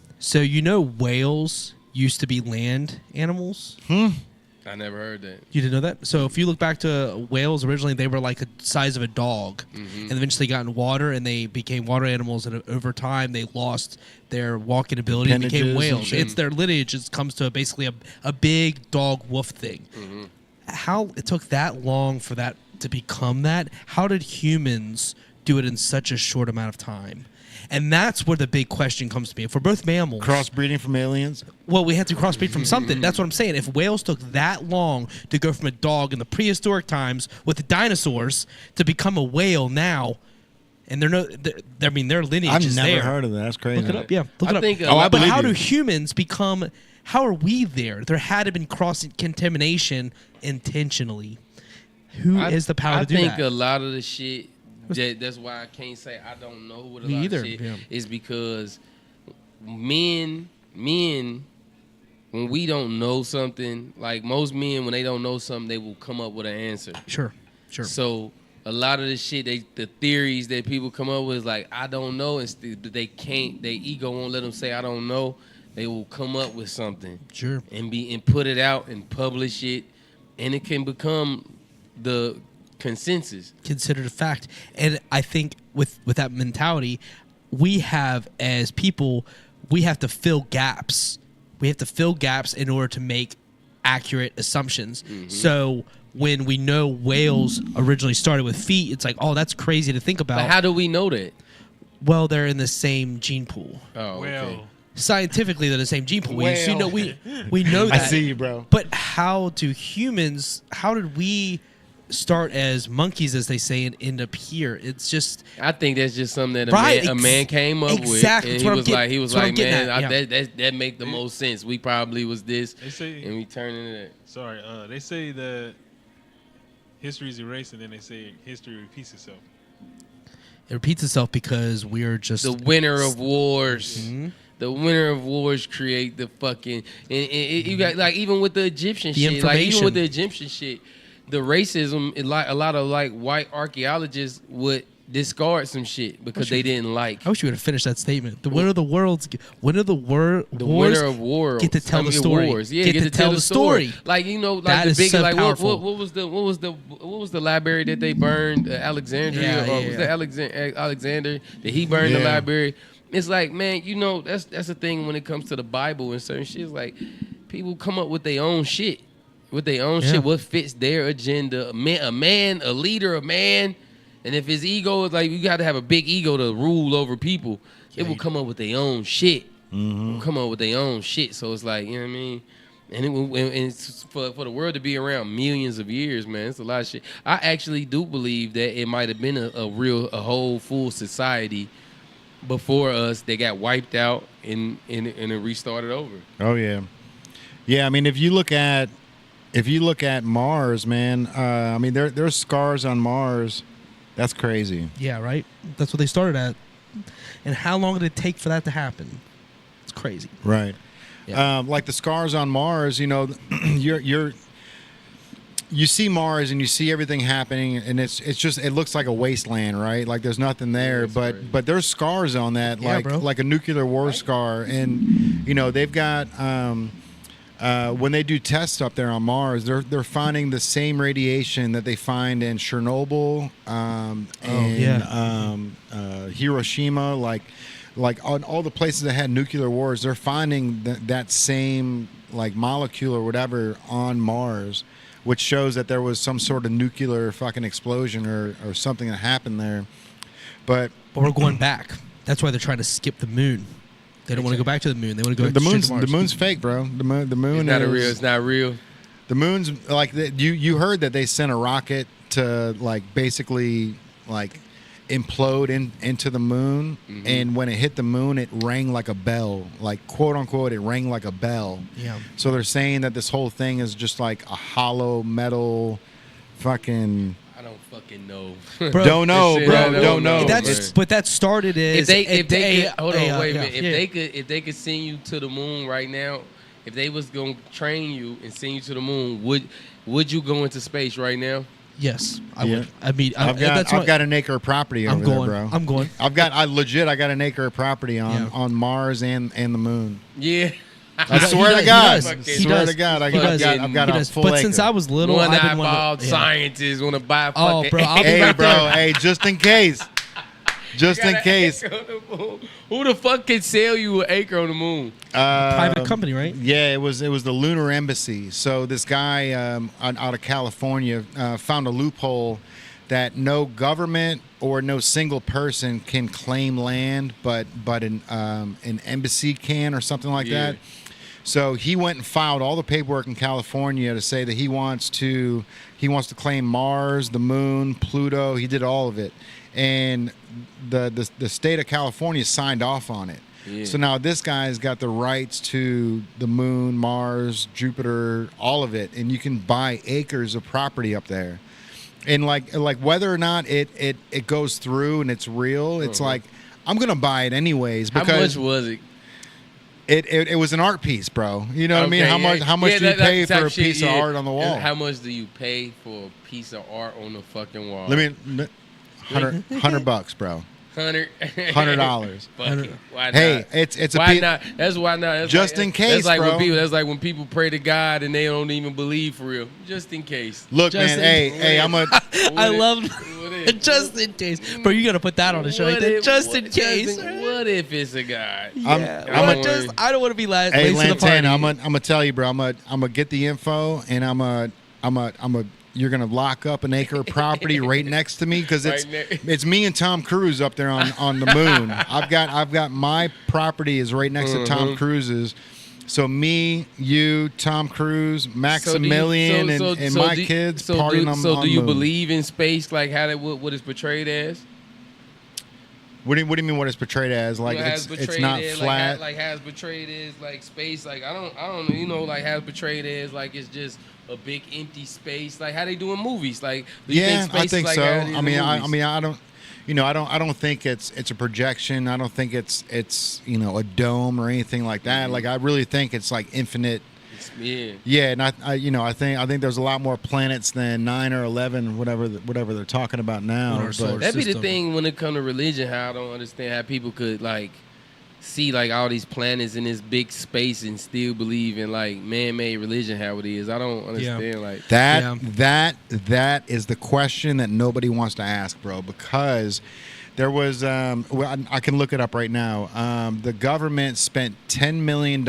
whales used to be land animals. I never heard that. You didn't know that? So if you look back to whales, originally they were like the size of a dog, and eventually got in water, and they became water animals. And over time, they lost their walking ability and became whales. It's their lineage. It comes to basically a big dog wolf thing. How it took that long for that to become that? How did humans do it in such a short amount of time? And that's where the big question comes to me. If we're both mammals, crossbreeding from aliens. Well, we had to crossbreed from something. That's what I'm saying. If whales took that long to go from a dog in the prehistoric times with the dinosaurs to become a whale now, and their lineage I've is never there. heard of that. That's crazy. Look it up. Yeah, look it up. think I but believe how you. do humans become? How are we there? There had to have been cross contamination intentionally. Who is the power to do that? I think a lot of the shit. That's why I can't say I don't know what a lot of shit is, because men, when we don't know something, like most men, when they don't know something, they will come up with an answer. Sure. So a lot of the shit, the theories that people come up with is like, I don't know, but they can't. Their ego won't let them say I don't know. They will come up with something. Sure. And put it out and publish it, and it can become the consensus, considered a fact. And I think with that mentality, we have as people, we have to fill gaps. We have to fill gaps in order to make accurate assumptions. So when we know whales originally started with feet, it's like, oh, that's crazy to think about. But how do we know that? Well, they're in the same gene pool. Oh, okay. Scientifically, they're the same gene pool. Well. We know that. I see you, bro. But how did we start as monkeys, as they say, and end up here? It's just, I think that's just something that a man came up with. Exactly. And he was like, man, that make the most sense. We probably was this, and we turned into that. Sorry, they say that history is erased, and then they say history repeats itself. It repeats itself because we're just the winner of wars. The winner of wars create the fucking and you got like even with the Egyptian shit, like even with the Egyptian shit, the racism, a lot of like white archaeologists would discard some shit because they didn't like. I wish you would have finished that statement. The winner of the worlds, winner of the wars, winner of wars, get to tell the story. Wars. Yeah, get to tell the story. Like like that the big, so like powerful. what was the library that they burned? Alexandria, was that Alexander? That he burned the library? It's like, man, that's the thing when it comes to the Bible and certain shit. It's like people come up with their own shit. Shit, what fits their agenda. A man, a leader, a man. And if his ego is like, you got to have a big ego to rule over people, it will come up with their own shit. Come up with their own shit. So it's like, you know what I mean? And it's for the world to be around millions of years, man, it's a lot of shit. I actually do believe that it might have been a whole full society before us that got wiped out and it restarted over. Oh yeah. Yeah, I mean if you look at Mars, man, I mean there's scars on Mars. That's crazy. Yeah, right? That's what they started at. And how long did it take for that to happen? It's crazy. Right. Yeah. Like the scars on Mars, you see Mars and you see everything happening, and it looks like a wasteland, right? Like there's nothing there, but there's scars on that, like a nuclear war scar, and they've got when they do tests up there on Mars, they're finding the same radiation that they find in Chernobyl, Hiroshima, like on all the places that had nuclear wars. They're finding that same like molecule or whatever on Mars, which shows that there was some sort of nuclear fucking explosion or something that happened there. But we're going back. That's why they're trying to skip the moon. They don't want to go back to the moon. They want to go back to Mars. The moon's fake, bro. The moon It's not real. The moon's like you heard that they sent a rocket to like basically like implode into the moon, and when it hit the moon, it rang like a bell, like quote unquote, it rang like a bell. Yeah. So they're saying that this whole thing is just like a hollow metal, fucking. I don't fucking know. Bro, Don't know, Shit, bro. I don't know, That's but that started If as they could, hold on, wait a yeah, minute. yeah. If they could send you to the moon right now, if they was gonna train you and send you to the moon, would you go into space right now? Yes, I Yeah. would. I mean, I've got an acre of property over I'm going. there, bro. I'm going. I got an acre of property on Mars and the moon. Yeah. I swear to God. Swear to God, I've got a full But acre. since I was little, One I've been wanting eyeballed to, scientist want to buy a Oh, fucking bro, I'll be Hey, right bro. there. Hey, just in case. Just in case. Who the fuck can sell you an acre on the moon? Private company, right? Yeah, it was the Lunar Embassy. So this guy out of California found a loophole that no government or no single person can claim land, but an embassy can or something like that. So he went and filed all the paperwork in California to say that he wants to claim Mars, the moon, Pluto. He did all of it, and the state of California signed off on it. Yeah. So now this guy's got the rights to the moon, Mars, Jupiter, all of it, and you can buy acres of property up there. And like whether or not it goes through and it's real, it's like I'm gonna buy it anyways because How much was it? It was an art piece, bro. You know what I mean? How much do you pay for a piece of art on the wall? How much do you pay for a piece of art on the fucking wall? Let me $100, bro. $100. Fuck it. Why not? Hey, it's a why piece. not? That's why not. That's Just like, in case, that's like bro. When people. That's like when people pray to God and they don't even believe for real. Just in case. Look, Just man. in- Hey, I'm a. I love What if? just in case, bro. You gotta put that on the show. Like that. Just in case. What if it's a God? Yeah. I'm Well, I don't want to be last. Hey, late to the party. Lantana, I'm gonna tell you, bro. I'm gonna get the info, and you're gonna lock up an acre of property right next to me because it's me and Tom Cruise up there on the moon. I've got my property is right next to Tom Cruise's. So me, you, Tom Cruise, Maximilian, and my kids partying on the moon. So do you believe in space? Like how what is portrayed as? What do you mean? What it's portrayed as? Like it's not flat. Like has portrayed as like space. Like I don't know. You know, like has portrayed as like it's just a big empty space. Like how they do in movies. Like do you think space I think is like so. how it is in movies? I don't. You know, I don't think it's a projection. I don't think it's a dome or anything like that. Like I really think it's like infinite. Yeah, and I think there's a lot more planets than 9 or 11, whatever they're talking about now. That'd be the thing when it comes to religion. How I don't understand how people could like see like all these planets in this big space and still believe in like man-made religion. How it is, I don't understand. Like that is the question that nobody wants to ask, bro. Because there was I can look it up right now. The government spent $10 million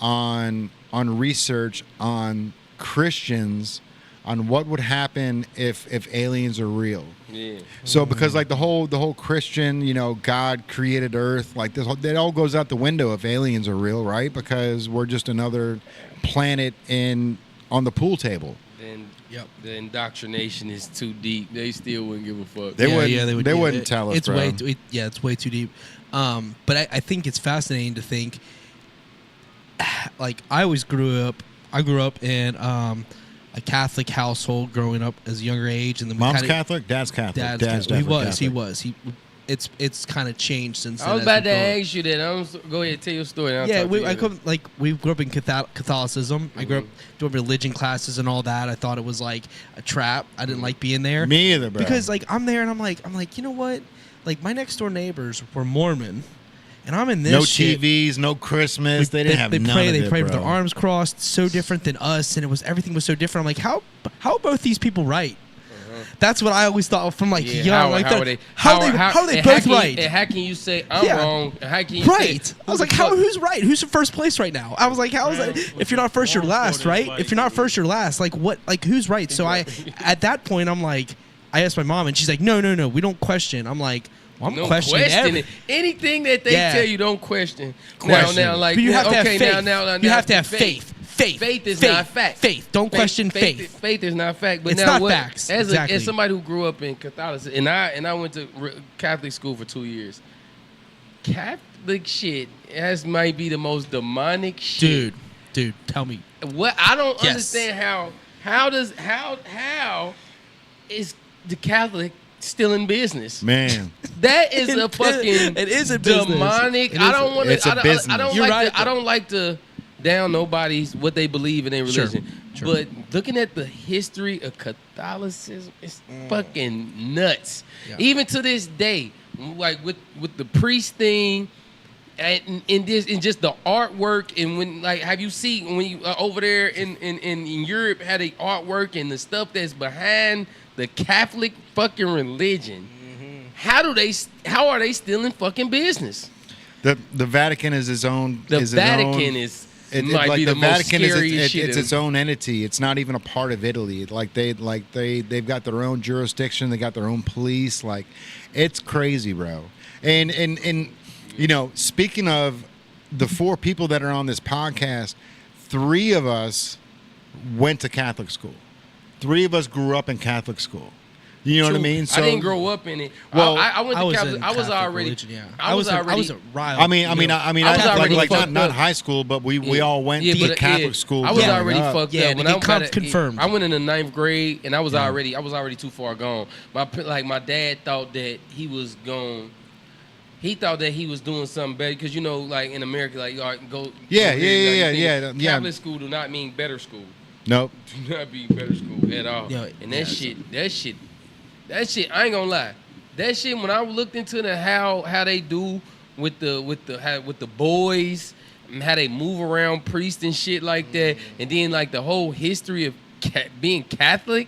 on research on Christians on what would happen if aliens are real. Yeah. So because like the whole Christian, God created Earth, like it all goes out the window if aliens are real, right? Because we're just another planet on the pool table. Then the indoctrination is too deep. They still wouldn't give a fuck. They wouldn't tell us, it's bro. it's way too deep. But I think it's fascinating to think. Like I grew up in a Catholic household growing up as a younger age, and then Mom's Catholic, Dad's Catholic. Dad's definitely he was. It's kind of changed since then. I was about to ask you that. Go ahead, tell your story. We grew up in Catholicism. I grew up doing religion classes and all that. I thought it was like a trap. I didn't like being there. Me either, bro. Because like I'm there and I'm like, you know what? Like my next door neighbors were Mormon. And I'm in this no shit. TVs, no Christmas. They didn't have none of it, They pray bro. with their arms crossed. So different than us, and everything was so different. I'm like, how are both these people right? That's what I always thought from like young. How are they both right? And how can you say I'm wrong? And how can you say, I was like, who's right? Who's in first place right now? I was like, how is that? If you're not first, you're last, right? If you're not first, you're last. Like what? Like who's right? So at that point, I'm like, I asked my mom, and she's like, no, we don't question. I'm like. Well, I'm questioning anything that they tell you. Don't question. Now, like but you have to have faith. Now, you have to have faith. Faith. Faith is Faith. not fact. Faith. Don't question faith. Faith is not fact. But It's now not what? facts. As Exactly. as somebody who grew up in Catholicism, and I went to Catholic school for 2 years. Catholic shit might be the most demonic shit. Dude, tell me. What I don't Yes. understand how is the Catholic still in business? Man, That is a fucking It is a business. demonic. It I is- don't want it's a to. business. I don't You're like right, to. I don't like to down nobody's what they believe in their Sure, religion. sure. But looking at the history of Catholicism, it's fucking nuts. Yeah. Even to this day, like with the priest thing. And just the artwork, and when like have you seen when you over there in Europe had the artwork and the stuff that's behind the Catholic fucking religion? How are they still in fucking business? the Vatican is its own. The is its Vatican own, might be the most scariest shit. It's its own entity. It's not even a part of Italy. They've got their own jurisdiction. They got their own police. Like, it's crazy, bro. And you know, speaking of the 4 people that are on this podcast, 3 of us went to Catholic school. 3 of us grew up in Catholic school. You know what I mean? So I didn't grow up in it. Well, I went to was Catholic. in I was Catholic already. religion, yeah. I was already. riled. I mean, I was already like fucked not up. high school, but we all went to Catholic school. I was growing already up. fucked Yeah, up to when get I confirmed. I went in the 9th grade, and I was already too far gone. My dad thought that he was going. He thought that he was doing something better because you know, like in America, like y'all go. Yeah. Catholic school do not mean better school. Nope. Do not be better school at all. Yeah, And yeah, that shit. I ain't gonna lie. That shit when I looked into how they do with the boys and how they move around priests and shit like that, and then like the whole history of being Catholic,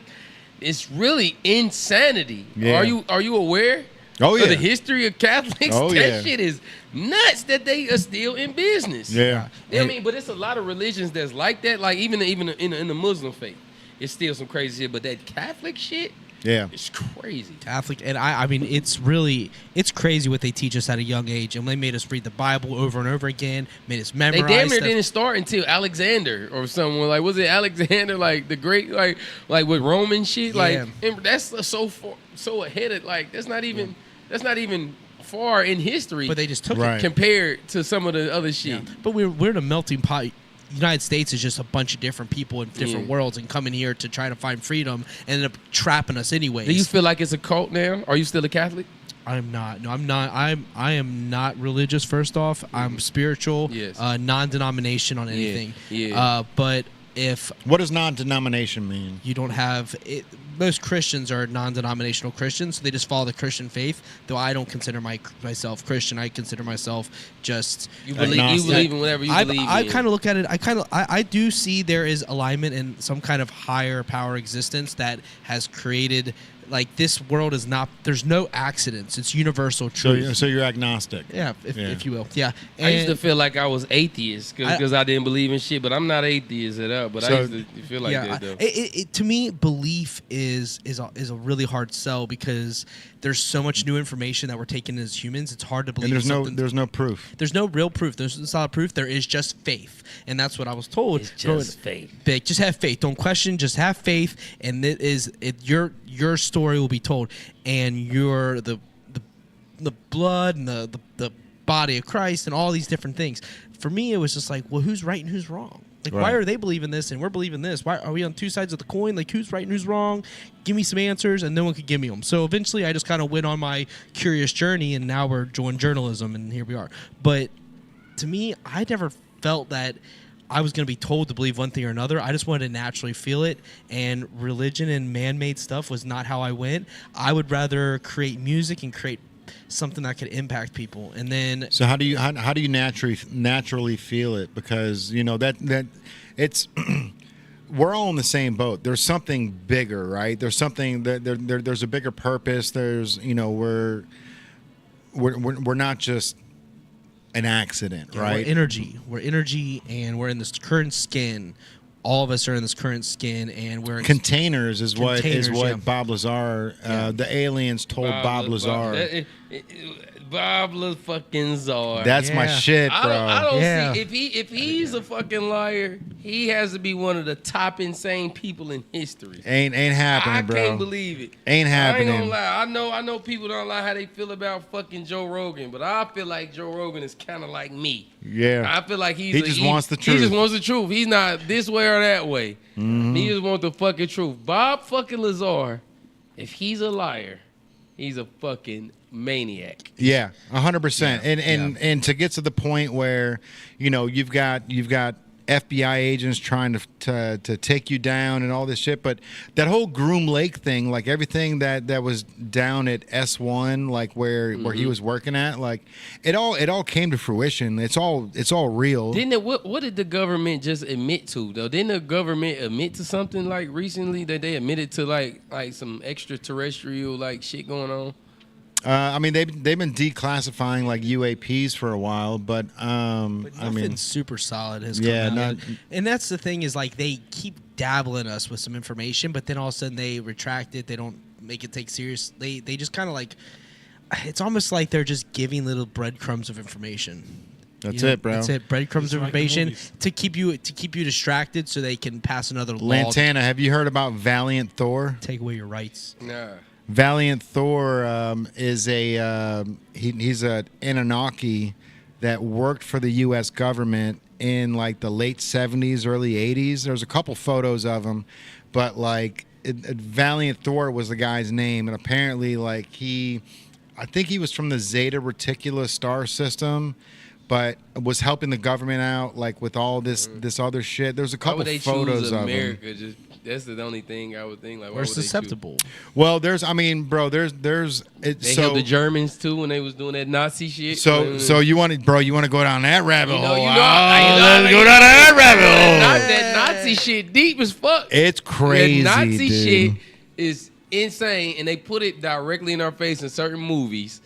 it's really insanity. Yeah. Are you aware? Oh, yeah. Of the history of Catholics. Oh, that yeah. shit is nuts that they are still in business. Yeah. I mean, but it's a lot of religions that's like that. Like even in the Muslim faith, it's still some crazy shit. But that Catholic shit, Yeah. it's crazy. Catholic, and I mean, it's crazy what they teach us at a young age, and they made us read the Bible over and over again, made us They memorize. damn near stuff. didn't start until Alexander or someone like was it Alexander like the great like with Roman shit like Yeah. and that's so ahead of like that's not even far in history. But they just took Right. it. compared to some of the other shit. But we're in a melting pot. United States is just a bunch of different people in different Yeah. worlds and coming here to try to find freedom and end up trapping us anyways. Do you feel like it's a cult now? Are you still a Catholic? I'm not. No, I'm not. I am not religious. First off, I'm spiritual. Yes. Non-denomination on anything. Yeah. But if What does non-denomination mean? you don't have it, most Christians are non-denominational Christians, so they just follow the Christian faith. Though I don't consider myself Christian, I consider myself just. You Agnostic. believe in whatever you believe I in. kind of look at it. I do see there is alignment in some kind of higher power existence that has created. Like this world is not. There's no accidents. It's universal truth. So you're agnostic. Yeah, if you will. Yeah. I used to And- feel like I was atheist because I didn't believe in shit, but I'm not atheist at all. But I So- used to feel like that though. To me, belief is a really hard sell because there's so much new information that we're taking as humans. It's hard to believe. And there's no proof. there's no real proof. There's solid proof. There is just faith, and that's what I was told. It's just faith. Big. Just have faith. Don't question. Just have faith, and your story will be told, and you're the blood and the body of Christ and all these different things. For me, it was just like, well, who's right and who's wrong? Like, why Right. are they believing this and we're believing this? Why are we on two sides of the coin? Like, who's right and who's wrong? Give me some answers, and no one could give me them. So eventually, I just kind of went on my curious journey, and now we're doing journalism, and here we are. But to me, I never felt that I was going to be told to believe one thing or another. I just wanted to naturally feel it, and religion and man-made stuff was not how I went. I would rather create music and create something that could impact people, and then So how do you naturally feel it? Because you know that it's we're all in the same boat. There's something bigger, right? There's something that there's a bigger purpose. There's we're not just an accident, right? We're energy, and we're in this current skin. all of us are in this current skin, and we're Containers is what yeah. Bob Lazar, the aliens told Bob Lazar. Bob La fucking Czar. That's my Yeah. shit, bro. I don't Yeah. see if he's a fucking liar, he has to be one of the top insane people in history. Ain't happening, I bro. can't believe it. Ain't happening. I ain't gonna lie. I know people don't like how they feel about fucking Joe Rogan, but I feel like Joe Rogan is kind of like me. Yeah. I feel like he just wants the He truth. just wants the truth. He's not this way or that way. Mm-hmm. He just wants the fucking truth. Bob fucking Lazar, if he's a liar, he's a fucking maniac. Yeah, 100%. Yeah, And to get to the point where, you've got FBI agents trying to take you down and all this shit, but that whole Groom Lake thing, like everything that was down at S1, like where he was working at, like it all came to fruition. It's all real. Didn't it? What did the government just admit to though? Didn't the government admit to something like recently that they admitted to like some extraterrestrial like shit going on? I mean, they've been declassifying like UAPs for a while, but nothing super solid has come out. And that's the thing is like they keep dabbling us with some information, but then all of a sudden they retract it. They don't make it take serious. They just kind of like it's almost like they're just giving little breadcrumbs of information. That's it, bro. That's it. Breadcrumbs of Just like the information movies. to keep you distracted so they can pass another law. Lantana, have you heard about Valiant Thor? Take away your rights. Nah. Valiant Thor is he's an Anunnaki that worked for the U.S. government in like the late 70s, early 80s. There's a couple photos of him, but like Valiant Thor was the guy's name, and apparently like I think he was from the Zeta Reticula star system, but was helping the government out like with all this other shit. There's a Why couple would they photos choose of him. America? Just that's the only thing I would think. Like, why We're would they choose- susceptible. Well, there's They helped the Germans too when they was doing that Nazi shit. So you want to go down that rabbit hole? let's Go down that rabbit hole. That Nazi shit deep as fuck. It's crazy, That Nazi dude. shit is insane, and they put it directly in our face in certain movies.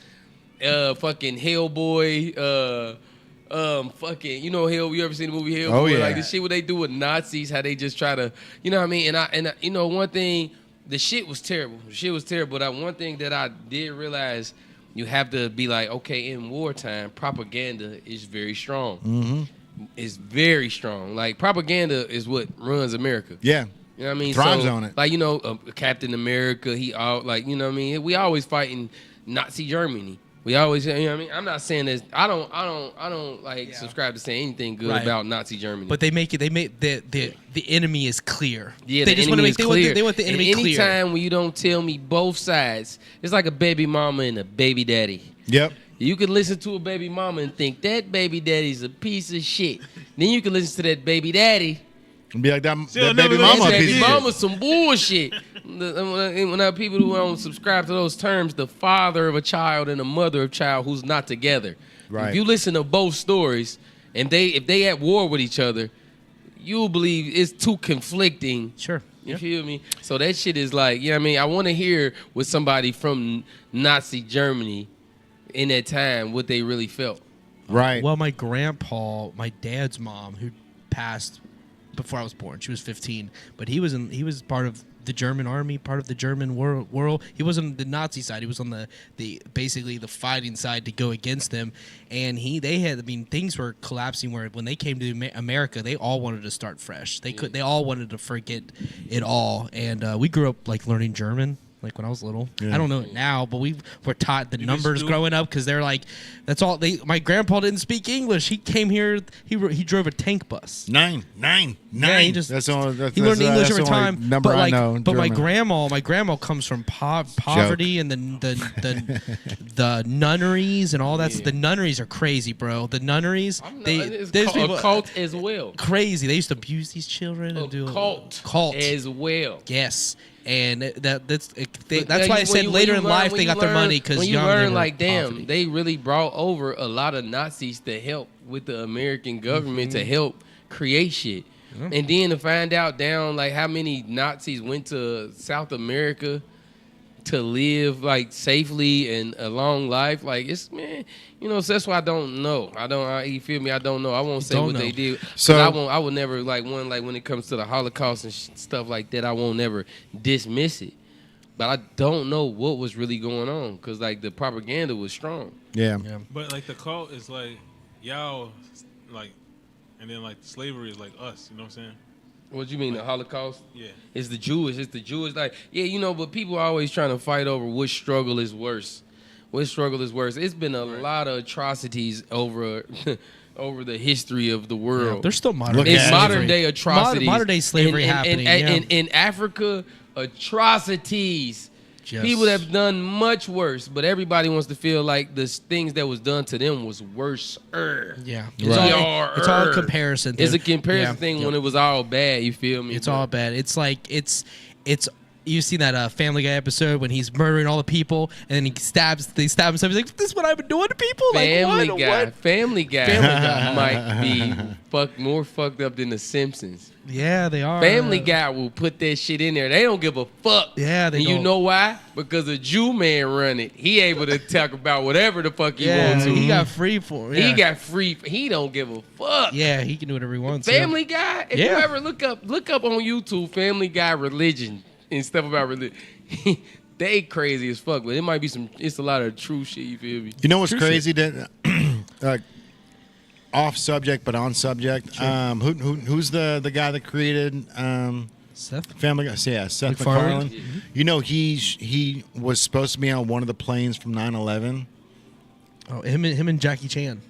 Fucking Hellboy. Fucking, you ever seen the movie Hellboy? Oh, yeah. Like the shit what they do with Nazis, how they just try to, you know what I mean? And I one thing, the shit was terrible. The shit was terrible. But one thing that I did realize, you have to be like, okay, in wartime, propaganda is very strong. Mm-hmm. It's very strong. Like propaganda is what runs America. Yeah. You know what I mean? Thrives on it. Like, Captain America, he all like, you know what I mean? We always fighting Nazi Germany. We always, you know what I mean? I'm not saying this. I don't like subscribe to saying anything good Right. about Nazi Germany. But they make the enemy is clear. yeah, they the just want to enemy make is they clear. want the enemy and clear. anytime when you don't tell me both sides, it's like a baby mama and a baby daddy. Yep. You can listen to a baby mama and think that baby daddy's a piece of shit. Then you can listen to that baby daddy. And be like that She'll baby never mama. listen a to piece Baby of shit. mama's some bullshit. When I have people who don't subscribe to those terms, the father of a child and the mother of a child who's not together. Right. If you listen to both stories, and if they at war with each other, you'll believe it's too conflicting. Sure. You feel me? So that shit is like, you know what I mean? I want to hear with somebody from Nazi Germany in that time what they really felt. Right. Well, my grandpa, my dad's mom, who passed before I was born, she was 15, but he was part of the German army, part of the German world. He wasn't on the Nazi side. He was on the basically the fighting side to go against them. And things were collapsing where when they came to America, they all wanted to start fresh. They all wanted to forget it all. And we grew up like learning German. Like when I was little, Yeah. I don't know it now, but we were taught the You numbers just do? growing up because they're like, that's all. My grandpa didn't speak English. He came here. He drove a tank bus. Nine. Yeah, he just That's all. That's, he learned that's, English that's over the only time. Number but like, I know. but my German. grandma comes from poverty and the nunneries and all that. Yeah. The nunneries are crazy, bro. The nunneries, It's there's a people cult as well. crazy. They used to abuse these children and do Cult as well. Yes. And that's But why I when said you- later when in you life learn- they got when their you money learn- because when you young learn they were like, damn, poverty. they really brought over a lot of Nazis to help with the American government to help create shit. And then to find out down like how many Nazis went to South America to live like safely and a long life. Like it's man, so that's why I don't know. You feel me? I don't know. I won't say what they did. So I will never like when it comes to the Holocaust and stuff like that. I won't never dismiss it. But I don't know what was really going on because like the propaganda was strong. Yeah. But like the cult is like y'all, like, and then like slavery is like us. You know what I'm saying? What you mean, the Holocaust? Yeah. It's the Jewish. Like, yeah, but people are always trying to fight over which struggle is worse. Which struggle is worse? It's been a lot of atrocities over over the history of the world. Yeah, there's still modern day atrocities. Modern day slavery happening. In Africa, atrocities. People have done much worse, but everybody wants to feel like the things that was done to them was worse. Yeah, It's all a comparison. It's a comparison thing when it was all bad. You feel me? It's all bad. It's like it's. You've seen that Family Guy episode when he's murdering all the people and then they stab himself. He's like, "This is what I've been doing to people." Family Guy might be more fucked up than The Simpsons. Yeah, they are. Family Guy will put that shit in there. They don't give a fuck. Yeah, they don't. You know why? Because a Jew man run it. He able to talk about whatever the fuck he wants to. He got free for it. He got free. He don't give a fuck. Yeah, he can do whatever he wants. Family Guy. If you ever look up on YouTube Family Guy religion and stuff about religion. They crazy as fuck, but it might be it's a lot of true shit, you feel me? You know what's crazy? That off subject but on subject. Sure. Who's the guy that created Seth? Family Guy? Yeah, Seth MacFarlane. Mm-hmm. You know he was supposed to be on one of the planes from 9/11. Oh, him and Jackie Chan.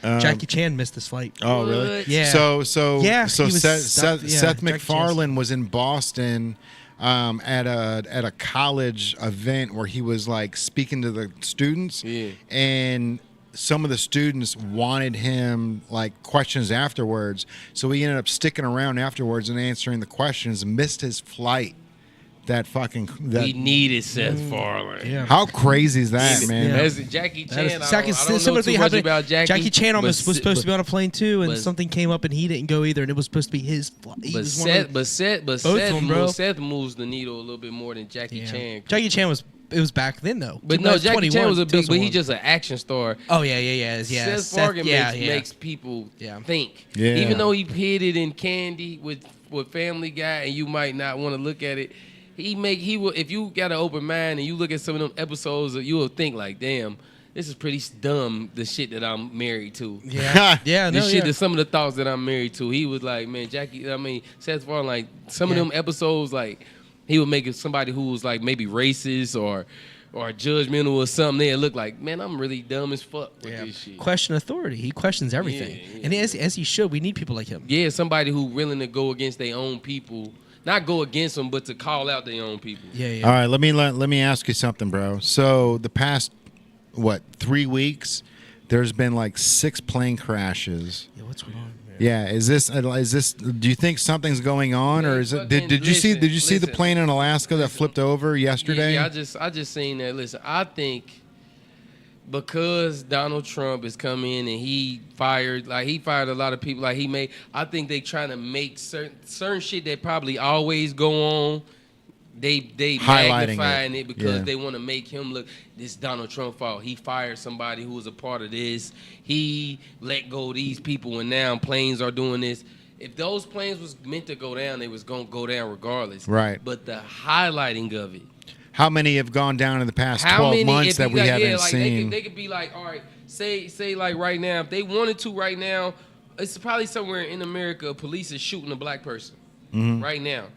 Jackie Chan missed this flight. Oh, really? Yeah. So Seth yeah, MacFarlane was in Boston at a college event where he was like speaking to the students, and some of the students wanted him like questions afterwards, so he ended up sticking around afterwards and answering the questions and missed his flight. We needed Seth MacFarlane. Yeah. How crazy is that, man? Yeah. Jackie Chan. I don't know too much about Jackie. Jackie Chan was supposed to be on a plane too, and something came up and he didn't go either, and it was supposed to be his flight. Seth moves the needle a little bit more than Jackie Chan. Jackie Chan was. It was back then though. But no, Jackie Chan was a big, but he's just an action star. Oh yeah. Seth MacFarlane makes people think. Yeah. Even though he hid it in Candy with Family Guy, and you might not want to look at it. He will, if you got an open mind and you look at some of them episodes, you will think like, damn, this is pretty dumb. The shit that I'm married to. Yeah, Some of the thoughts that I'm married to. He was like, man, Seth MacFarlane, like some of them episodes, like he would make it somebody who was like maybe racist or judgmental or something. They look like, man, I'm really dumb as fuck with this shit. Question authority. He questions everything, and as he should. We need people like him. Yeah, somebody who willing to go against their own people. Not go against them, but to call out their own people. Yeah. All right, let me ask you something, bro. So the past 3 weeks, there's been like 6 plane crashes. Yeah, what's going on? Yeah, is this? Do you think something's going on, or is it? Did you see the plane in Alaska that flipped over yesterday? Yeah, I just seen that. Listen, I think because Donald Trump has come in and he fired a lot of people. I think they trying to make certain shit that probably always go on. They magnifying it because they want to make him look. This Donald Trump fault. He fired somebody who was a part of this. He let go of these people, and now planes are doing this. If those planes was meant to go down, they was gonna go down regardless. Right. But the highlighting of it. How many have gone down in the past 12 months that we haven't seen? They could be like, all right, say like right now, if they wanted to right now, it's probably somewhere in America, police is shooting a black person right now.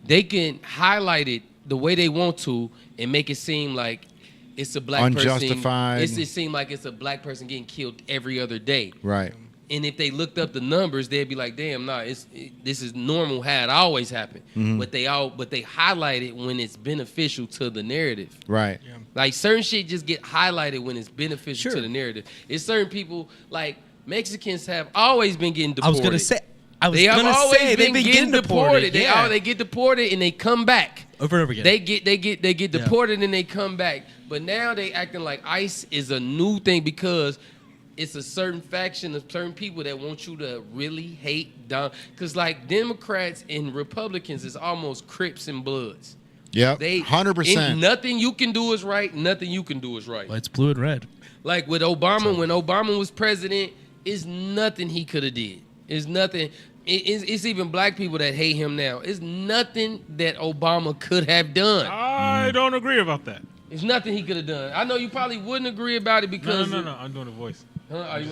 They can highlight it the way they want to and make it seem like it's a black unjustified. person. It seem like it's a black person getting killed every other day. Right. And if they looked up the numbers, they'd be like, "Damn, this is normal. How it always happened." But they highlight it when it's beneficial to the narrative. Right. Yeah. Like certain shit just get highlighted when it's beneficial to the narrative. It's certain people like Mexicans have always been getting deported. They have always been getting deported. They get deported and they come back over and over again. They get deported and they come back. But now they acting like ICE is a new thing because it's a certain faction of certain people that want you to really hate Don. Because like Democrats and Republicans is almost Crips and Bloods. Yep. They 100%. Nothing you can do is right. Nothing you can do is right. Well, it's blue and red. Like with Obama, when Obama was president, it's nothing he could have did. It's nothing. It's even black people that hate him now. It's nothing that Obama could have done. I don't agree about that. It's nothing he could have done. I know you probably wouldn't agree about it because No. I'm doing a voice. Are you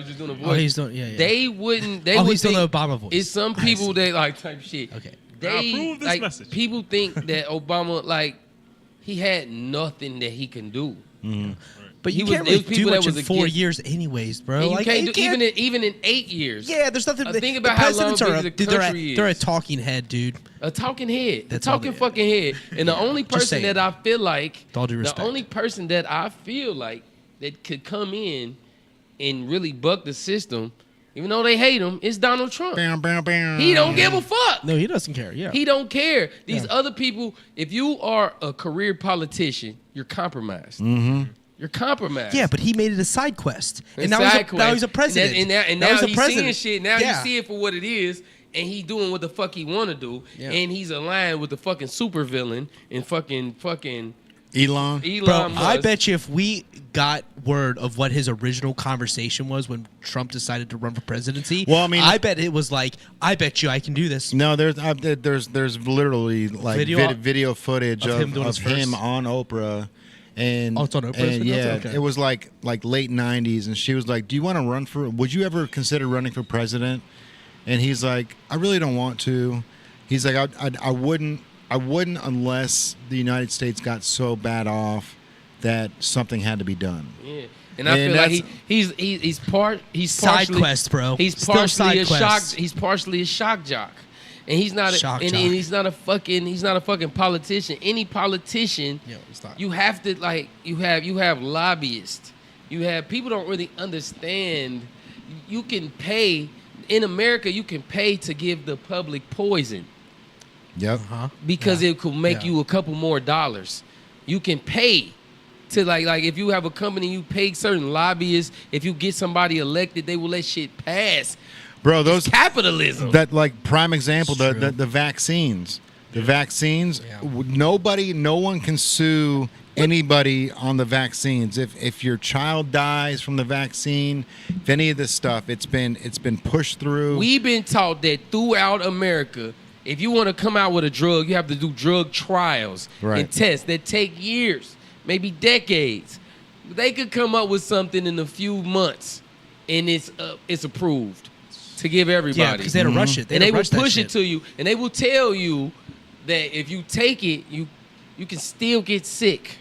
just doing a voice? Oh, he's doing, yeah. They wouldn't. They Oh, would he's doing think- the Obama voice. It's some I people see. that like type shit. Okay. They approve this like message. people think that Obama like he had nothing that he can do. But you He was- can't it really was people do that much in was 4 against- years anyways, bro. And you Like, can't you do even in 8 years. Yeah, there's nothing. Think the about how long presidents are big the country they're a is. talking head, dude. A talking head. A That's all talking they- fucking head. And the only Just person saying. that I feel like With all due the respect. only person that I feel like that could come in and really buck the system, even though they hate him, is Donald Trump. Bam, bam, bam. He don't give a fuck. No, he doesn't care. Yeah. He don't care. These Yeah. other people, if you are a career politician, you're compromised. You're compromised. Yeah, but he made it a side quest, and It's now side he's a quest. president. And Now now he's a he's president. seeing shit. Now Yeah. you see it for what it is, and he doing what the fuck he want to do, Yeah. and he's aligned with the fucking supervillain and fucking Elon. Bro, Musk. I bet you if we got word of what his original conversation was when Trump decided to run for presidency, Well, I mean- I bet it was like, I bet you I can do this. No, there's literally like Video- video footage of of him doing his him first- on Oprah. And, Oh, it's on Oprah's and videos? yeah, Okay. it was like late 90s, and she was like, "Do you want to run for? Would you ever consider running for president?" And he's like, "I really don't want to." He's like, "I wouldn't unless the United States got so bad off that something had to be done." Yeah. And I And feel like that's- he's Side partially, quest, bro. He's Still partially side a shock. quest. He's partially a shock jock, and he's not. Shock And jock. he's not a fucking politician. Any politician, Yeah, it's not. you have to like. You have lobbyists. You have people don't really understand. You can pay in America. You can pay to give the public poison Yep. Huh? because Yeah. it could make Yeah. you a couple more dollars. You can pay to like if you have a company, you pay certain lobbyists. If you get somebody elected, they will let shit pass. Bro, those Capitalism. that like prime example, It's true. the vaccines. The vaccines, Yeah. no one can sue anybody on the vaccines. If your child dies from the vaccine, if any of this stuff, it's been pushed through. We've been taught that throughout America, if you want to come out with a drug, you have to do drug trials Right. and tests that take years, maybe decades. They could come up with something in a few months, and it's approved to give everybody. Yeah, because they had to rush it. and they will rush that push shit. it to you, and they will tell you that if you take it, you can still get sick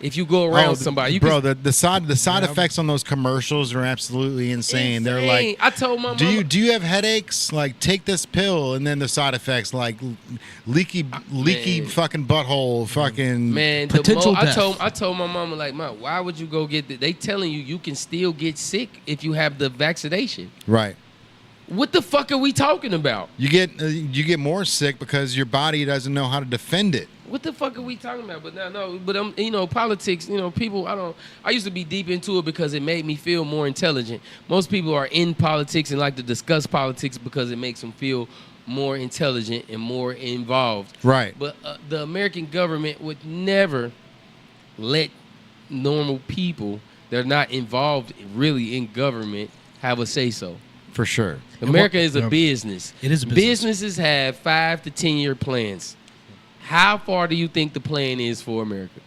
if you go around somebody. You bro, can, the side effects on those commercials are absolutely insane. They're like, I told my do mama, you have headaches? Like, take this pill, and then the side effects like leaky Man. fucking butthole, fucking man, Potential I death. told my mama like, "Ma, why would you go get They telling you can still get sick if you have the vaccination. right. What the fuck are we talking about? You get more sick because your body doesn't know how to defend it. What the fuck are we talking about? But but politics, people, I used to be deep into it because it made me feel more intelligent. Most people are in politics and like to discuss politics because it makes them feel more intelligent and more involved. Right. But the American government would never let normal people that are not involved really in government have a say-so. For sure. America is a Yeah. business. It is a business. Businesses have 5 to 10 year plans. How far do you think the plan is for America?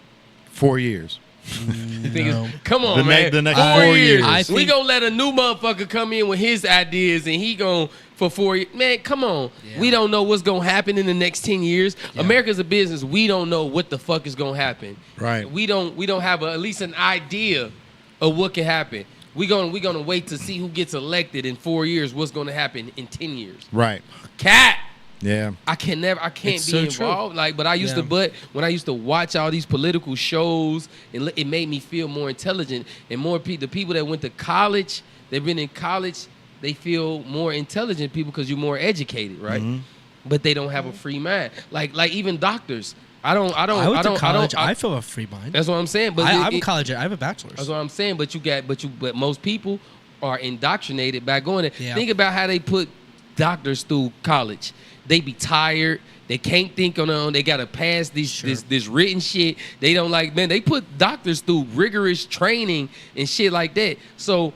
4 years. You think No. come on, The man. the next 4 4 years. years. I We think- gonna let a new motherfucker come in with his ideas and he gon' for 4 years. Man, come on. Yeah. We don't know what's gonna happen in the next 10 years. Yeah. America's a business. We don't know what the fuck is gonna happen. Right. We don't have at least an idea of what can happen. We gonna wait to see who gets elected in 4 years. What's gonna happen in 10 years? Right. Cat. Yeah. I can't It's be so true. involved. Like, but I used Yeah. when I used to watch all these political shows, it made me feel more intelligent and more. The people that went to college, they've been in college, they feel more intelligent people because you're more educated, right? Mm-hmm. But they don't have a free mind. Like even doctors. I went to college. I feel a free mind. That's what I'm saying. But I'm a college. I have a bachelor's. that's what I'm saying. But most people are indoctrinated by going there. Yeah. Think about how they put doctors through college. They be tired. They can't think on their own. They gotta pass this written shit. They don't like, man. They put doctors through rigorous training and shit like that. So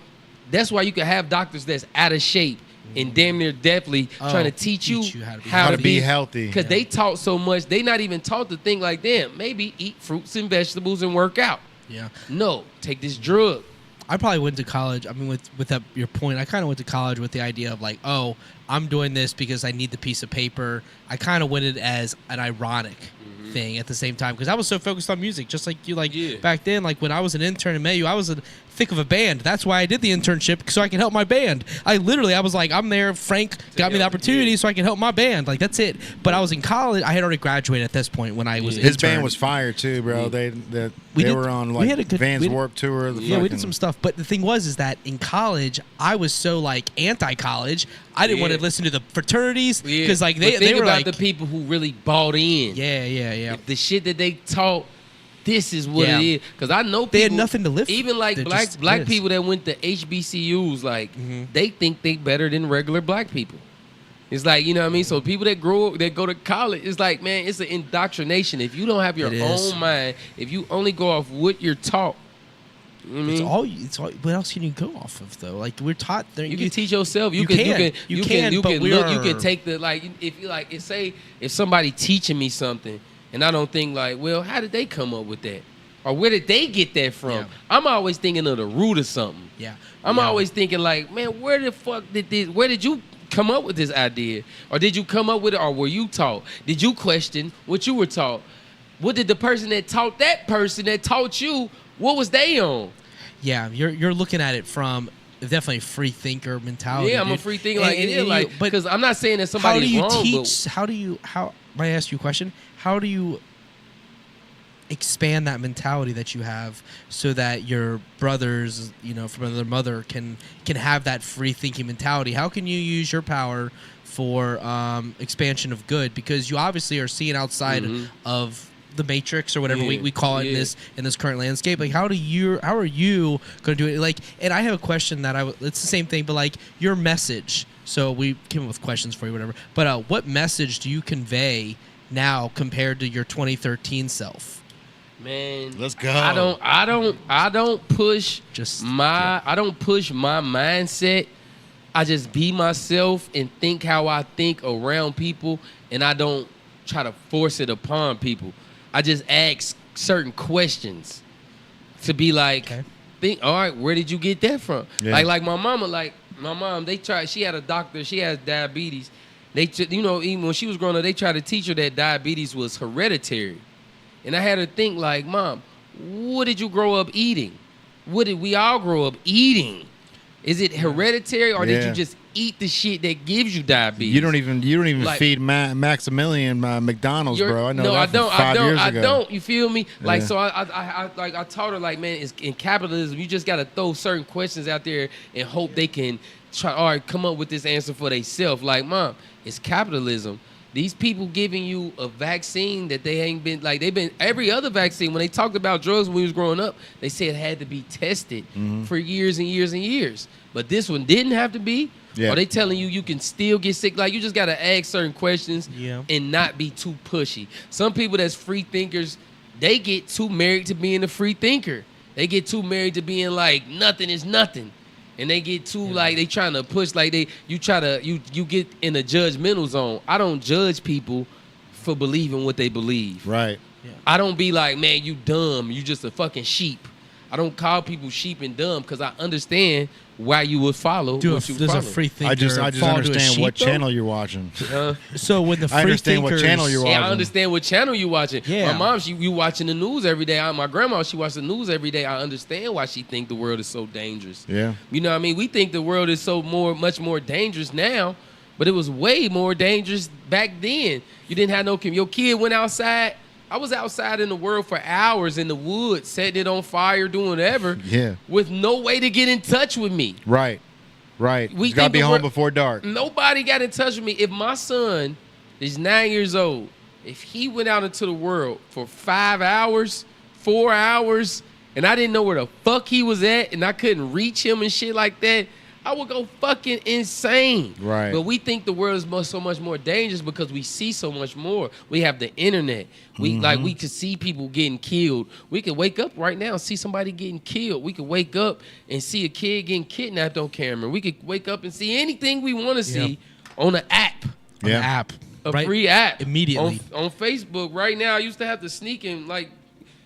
that's why you can have doctors that's out of shape and damn near definitely trying to teach you how to be healthy. Because they taught so much, they not even taught to think like them. Maybe eat fruits and vegetables and work out. Yeah. No, take this drug. I probably went to college. I mean, with that, your point, I kind of went to college with the idea of like, oh, I'm doing this because I need the piece of paper. I kind of went it as an ironic thing at the same time because I was so focused on music, just like you. Like back then, like when I was an intern in Mayu, I was in thick of a band. That's why I did the internship, so I can help my band. I was like, I'm there. Frank got me the opportunity, so I can help my band. Like that's it. But I was in college. I had already graduated at this point when I was. His band was fire too, bro. They were on like Vans Warped Tour. We did some stuff. But the thing is that in college, I was so like anti-college. I didn't want to listen to the fraternities because like they were about like the people who really bought in. Yeah. The shit that they taught. This is what it is. Because I know people, they had nothing to live for. Even like black people that went to HBCUs, like they think they better than regular black people. It's like, you know what I mean? So people that go to college, it's like, man, it's an indoctrination. If you don't have your own mind, if you only go off what you're taught, you know what I mean? It's all. What else can you go off of though? Like we're taught. You can teach yourself. You can take the like. If you like, say if somebody teaching me something, and I don't think like, well, how did they come up with that, or where did they get that from? Yeah. I'm always thinking of the root of something. Yeah. I'm always thinking like, man, where the fuck did this? Where did you come up with this idea, or did you come up with it, or were you taught? Did you question what you were taught? What did the person that taught that person that taught you? What was they on? Yeah, you're looking at it from definitely free thinker mentality. Yeah, I'm a free thinker. Like, because I'm not saying that somebody's wrong. May I ask you a question? How do you expand that mentality that you have so that your brothers, from another mother, can have that free thinking mentality? How can you use your power for expansion of good? Because you obviously are seeing outside of the matrix or whatever we call it in this current landscape. Like how are you going to do it? Like, and I have a question that it's the same thing, but like your message. So we came up with questions for you, whatever. But what message do you convey now compared to your 2013 self? Man, let's go. I don't push my mindset. I just be myself and think how I think around people, and I don't try to force it upon people. I just ask certain questions to be like, think, all right, where did you get that from? Yeah. Like my mom, she had a doctor, she has diabetes. Even when she was growing up, they tried to teach her that diabetes was hereditary. And I had her think like, Mom, what did you grow up eating? What did we all grow up eating? Is it hereditary, or did you just eat the shit that gives you diabetes? You don't even like, feed Maximilian McDonald's, bro. I know that from 5 years ago. I don't. You feel me? Like so, I taught her like, man, in capitalism, you just gotta throw certain questions out there and hope they can come up with this answer for themselves. Like, Mom, it's capitalism. These people giving you a vaccine that they ain't been like they've been every other vaccine. When they talked about drugs when we was growing up, they said it had to be tested for years and years and years. But this one didn't have to be. Yeah. Or they telling you can still get sick. Like you just gotta ask certain questions and not be too pushy. Some people that's free thinkers, they get too married to being a free thinker. They get too married to being like nothing is nothing. And they get too like they trying to push like you get in a judgmental zone. I don't judge people for believing what they believe. Right. Yeah. I don't be like, man, you dumb. You just a fucking sheep. I don't call people sheep and dumb because I understand why you would follow what you would follow. A free thinker I just understand what channel you're watching. So when the free I understand what channel you're watching. Yeah, I understand what channel you're watching. Yeah. My mom, you watching the news every day. My grandma, she watches the news every day. I understand why she think the world is so dangerous. Yeah. You know what I mean? We think the world is much more dangerous now, but it was way more dangerous back then. You didn't have your kid went outside. I was outside in the world for hours in the woods, setting it on fire, doing whatever, with no way to get in touch with me. Right. You got to be home before dark. Nobody got in touch with me. If my son is 9 years old, if he went out into the world for 5 hours, 4 hours, and I didn't know where the fuck he was at, and I couldn't reach him and shit like that, I would go fucking insane. Right. But we think the world is so much more dangerous because we see so much more. We have the internet. We we could see people getting killed. We could wake up right now and see somebody getting killed. We could wake up and see a kid getting kidnapped on camera. We could wake up and see anything we want to see on an app. An app. A free app. Immediately. On Facebook right now, I used to have to sneak and like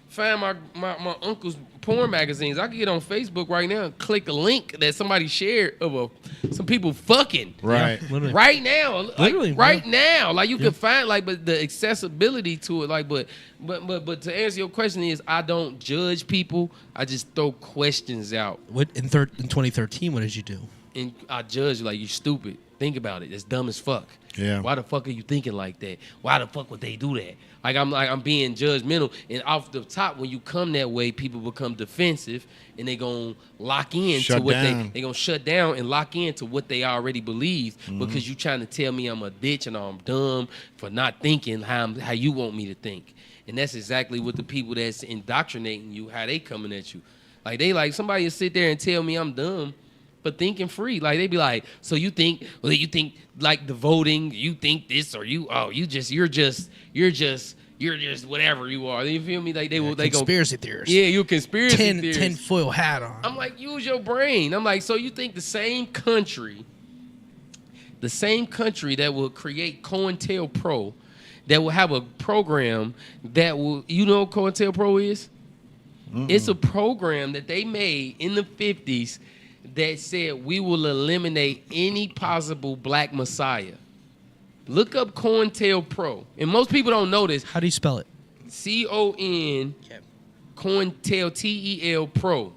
find my uncle's porn magazines. I could get on Facebook right now and click a link that somebody shared of some people fucking. Right. Yeah, literally. Right now. Like, Literally, right now. Like you could find but the accessibility to it, like but to answer your question is I don't judge people. I just throw questions out. What in 2013? What did you do? And I judge you like you stupid. Think about it. It's dumb as fuck. Yeah. Why the fuck are you thinking like that? Why the fuck would they do that? I'm being judgmental. And off the top, when you come that way, people become defensive and they gonna lock in to what they gonna shut down and lock in to what they already believe because you trying to tell me I'm a bitch and I'm dumb for not thinking how you want me to think. And that's exactly what the people that's indoctrinating you, how they coming at you. Like they like somebody will sit there and tell me I'm dumb. But thinking free, like they be like, so you think like the voting, you think this or you're just whatever you are. You feel me? Like they go conspiracy theorist. Yeah, you a conspiracy theorist. Tinfoil hat on. I'm like, use your brain. I'm like, so you think the same country that will create COINTELPRO, that will have a program that will, you know what COINTELPRO is? It's a program that they made in the 50s that said we will eliminate any possible black messiah. Look up COINTELPRO. And most people don't know this. How do you spell it? CON COINTEL TEL Pro.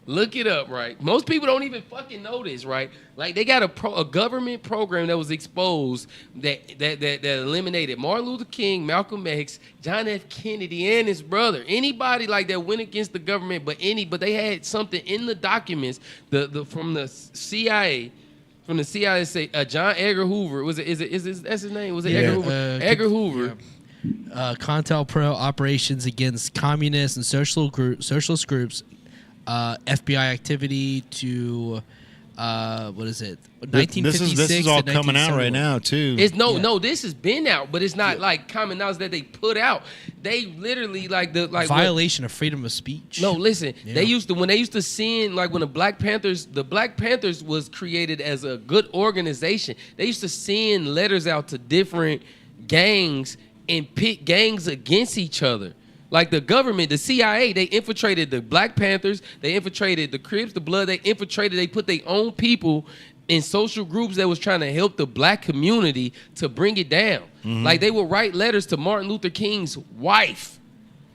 Look it up, right? Most people don't even fucking know this, right? Like they got a government program that was exposed that eliminated Martin Luther King, Malcolm X, John F. Kennedy, and his brother. Anybody like that went against the government, but they had something in the documents from the CIA. From the CIA, say John Edgar Hoover. That's his name? Was it Edgar Hoover? Edgar Hoover. COINTELPRO operations against communist and socialist groups. FBI activity to what is it? 1956. This is all coming out right now too. It's this has been out, but it's not like common knowledge that they put out. They literally violation of freedom of speech. No, listen. They used to send when the Black Panthers was created as a good organization. They used to send letters out to different gangs and pit gangs against each other. Like the government, the CIA, they infiltrated the Black Panthers, they infiltrated the Crips, the Blood, they put their own people in social groups that was trying to help the black community to bring it down. Like they would write letters to Martin Luther King's wife.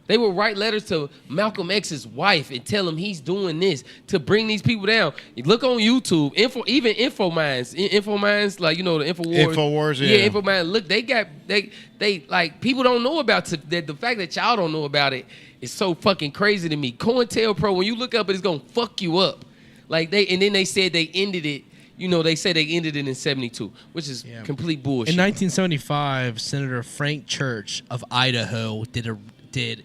They would write letters to Malcolm X's wife and tell him he's doing this to bring these people down. You look on YouTube, even Infominds, like the Infowars. Infowars, yeah. Infominds. Look, they like people don't know about that. The fact that y'all don't know about it is so fucking crazy to me. COINTELPRO, when you look up, it's gonna fuck you up. Like then they said they ended it. They said they ended it in 1972, which is complete bullshit. In 1975, Senator Frank Church of Idaho did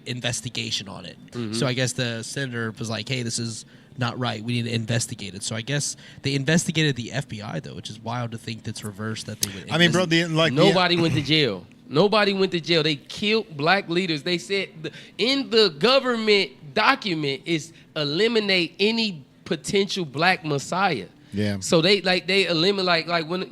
investigation on it. So I guess the senator was like, hey, this is not right. We need to investigate it. So I guess they investigated the FBI, though, which is wild to think that's reversed that they would. I mean, bro, nobody went to jail. Nobody went to jail. They killed black leaders. They said in the government document is eliminate any potential black messiah. Yeah. So they eliminate like when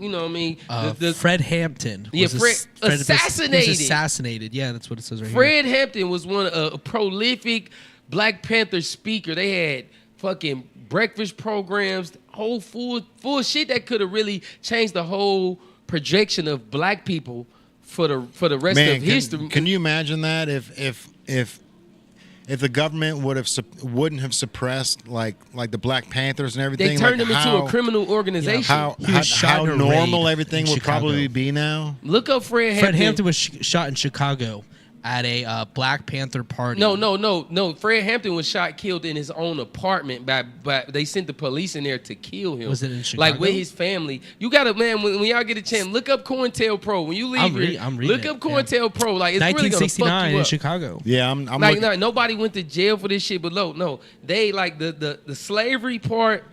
Fred Hampton. Was assassinated. Was assassinated. Yeah, that's what it says right here. Fred Hampton was a prolific Black Panther speaker. They had fucking breakfast programs, whole full shit that could have really changed the whole projection of black people for the rest of history. Can you imagine that if the government wouldn't have suppressed like the Black Panthers and everything? They turned them into a criminal organization. How normal everything would probably be now. Look up Fred Hampton. Fred Hampton was shot in Chicago at a Black Panther party. No. Fred Hampton was killed in his own apartment by they sent the police in there to kill him. Was it in Chicago? Like with his family. You gotta, man, when y'all get a chance, look up COINTELPRO. When you leave here, look up COINTELPRO. Like it's really gonna fuck you up. 1969 in Chicago. Yeah, I'm like nobody went to jail for this shit, but no. They like the slavery part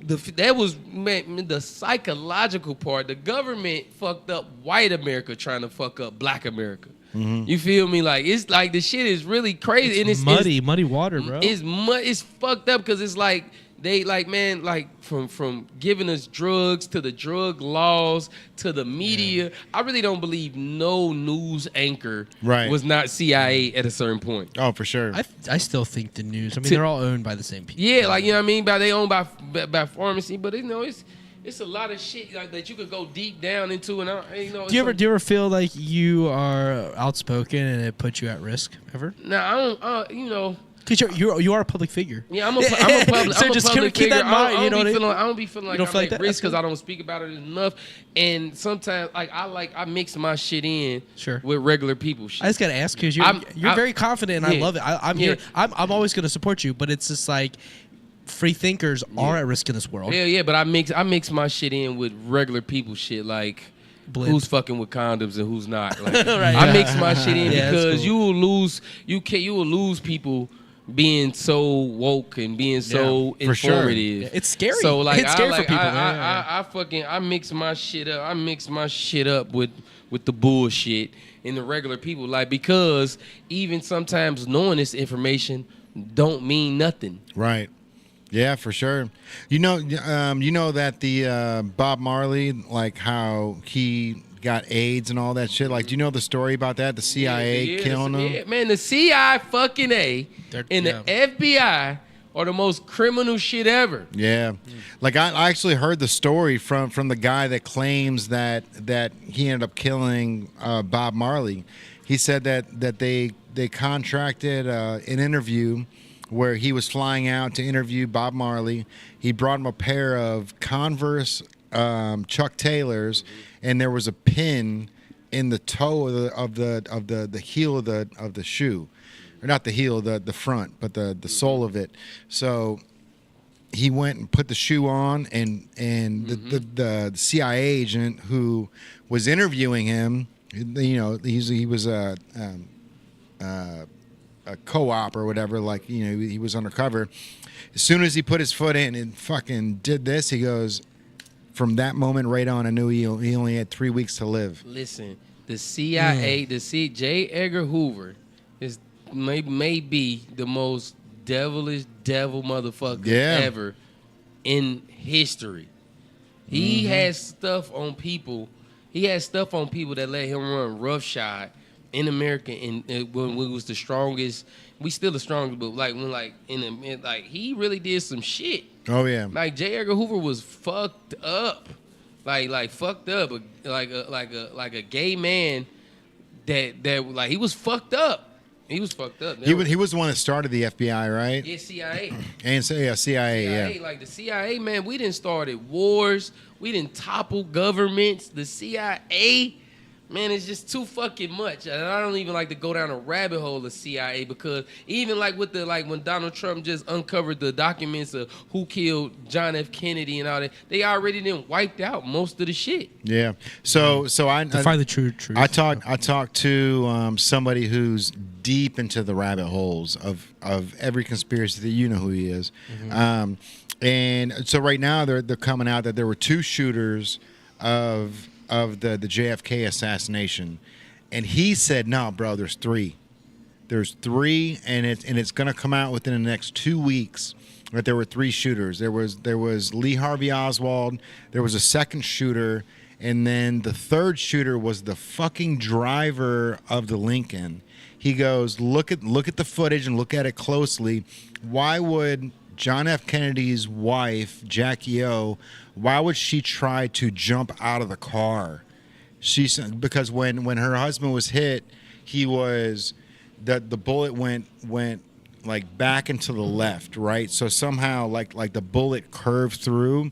that was the psychological part. The government fucked up white America trying to fuck up black America. You feel me? Like it's like the shit is really crazy and it's muddy water, bro. It's fucked up because it's like they like man like from giving us drugs to the drug laws to the media. I really don't believe no news anchor was not CIA at a certain point. Oh, for sure. I still think the news. I mean, they're all owned by the same people. Yeah, like you know what I mean. They owned by pharmacy, but it's a lot of shit like that you could go deep down into, and Do you ever feel like you are outspoken and it puts you at risk ever? No, I don't. Because you are a public figure. Yeah, I'm a public. So I'm just a public keep that figure. in mind. You know what I mean? I don't be feeling like don't I'm feel at like that? risk because I don't speak about it enough. And sometimes I mix my shit in with regular people shit. I just gotta ask because you're very confident and I love it. I'm here. I'm always gonna support you, but it's just like free thinkers are at risk in this world. Yeah, but I mix my shit in with regular people shit like. Who's fucking with condoms and who's not? Like, I mix my shit in because you will lose people being so woke and being so informative. Sure. Yeah, it's scary. So like, it's scary for people. I mix my shit up. I mix my shit up with the bullshit and the regular people. Like because even sometimes knowing this information don't mean nothing. Right. Yeah, for sure. You know that the Bob Marley, like how he got AIDS and all that shit. Like, do you know the story about that? The CIA killing him. Yeah, man, the CIA fucking the FBI are the most criminal shit ever. Yeah, like I actually heard the story from the guy that claims that he ended up killing Bob Marley. He said that they contracted an interview where he was flying out to interview Bob Marley. He brought him a pair of Converse Chuck Taylors, and there was a pin in the toe of the heel of the shoe, or not the heel, the front, but the sole of it. So he went and put the shoe on, and the CIA agent who was interviewing him, you know, he was a co-op or whatever, like, you know, he was undercover. As soon as he put his foot in and fucking did this, he goes, from that moment right on, I knew he only had 3 weeks to live. Listen, the CIA, J. Edgar Hoover is may be the most devilish devil motherfucker ever in history. He has stuff on people. He had stuff on people that let him run roughshod in America, and when we was the strongest, we still the strongest, but like when he really did some shit. Oh yeah, like J. Edgar Hoover was fucked up, like fucked up, like a gay man that like he was fucked up. He was fucked up. He was the one that started the FBI, right? Yeah, CIA. And so CIA. Like the CIA, man, we didn't started wars. We didn't topple governments. The CIA. Man, it's just too fucking much. And I don't even like to go down a rabbit hole of CIA because even like with when Donald Trump just uncovered the documents of who killed John F. Kennedy and all that, they already done wiped out most of the shit. Yeah. So I find the truth. I talked to somebody who's deep into the rabbit holes of every conspiracy that you know who he is. And so right now they're coming out that there were two shooters of the JFK assassination, and he said, "No, bro, there's three. There's three, and it's gonna come out within the next 2 weeks that there were three shooters. There was Lee Harvey Oswald. There was a second shooter, and then the third shooter was the fucking driver of the Lincoln." He goes, "Look at the footage and look at it closely. Why would John F. Kennedy's wife, Jackie O, why would she try to jump out of the car?" She said because when her husband was hit, he was the bullet went like back and to the left, right? So somehow like the bullet curved through.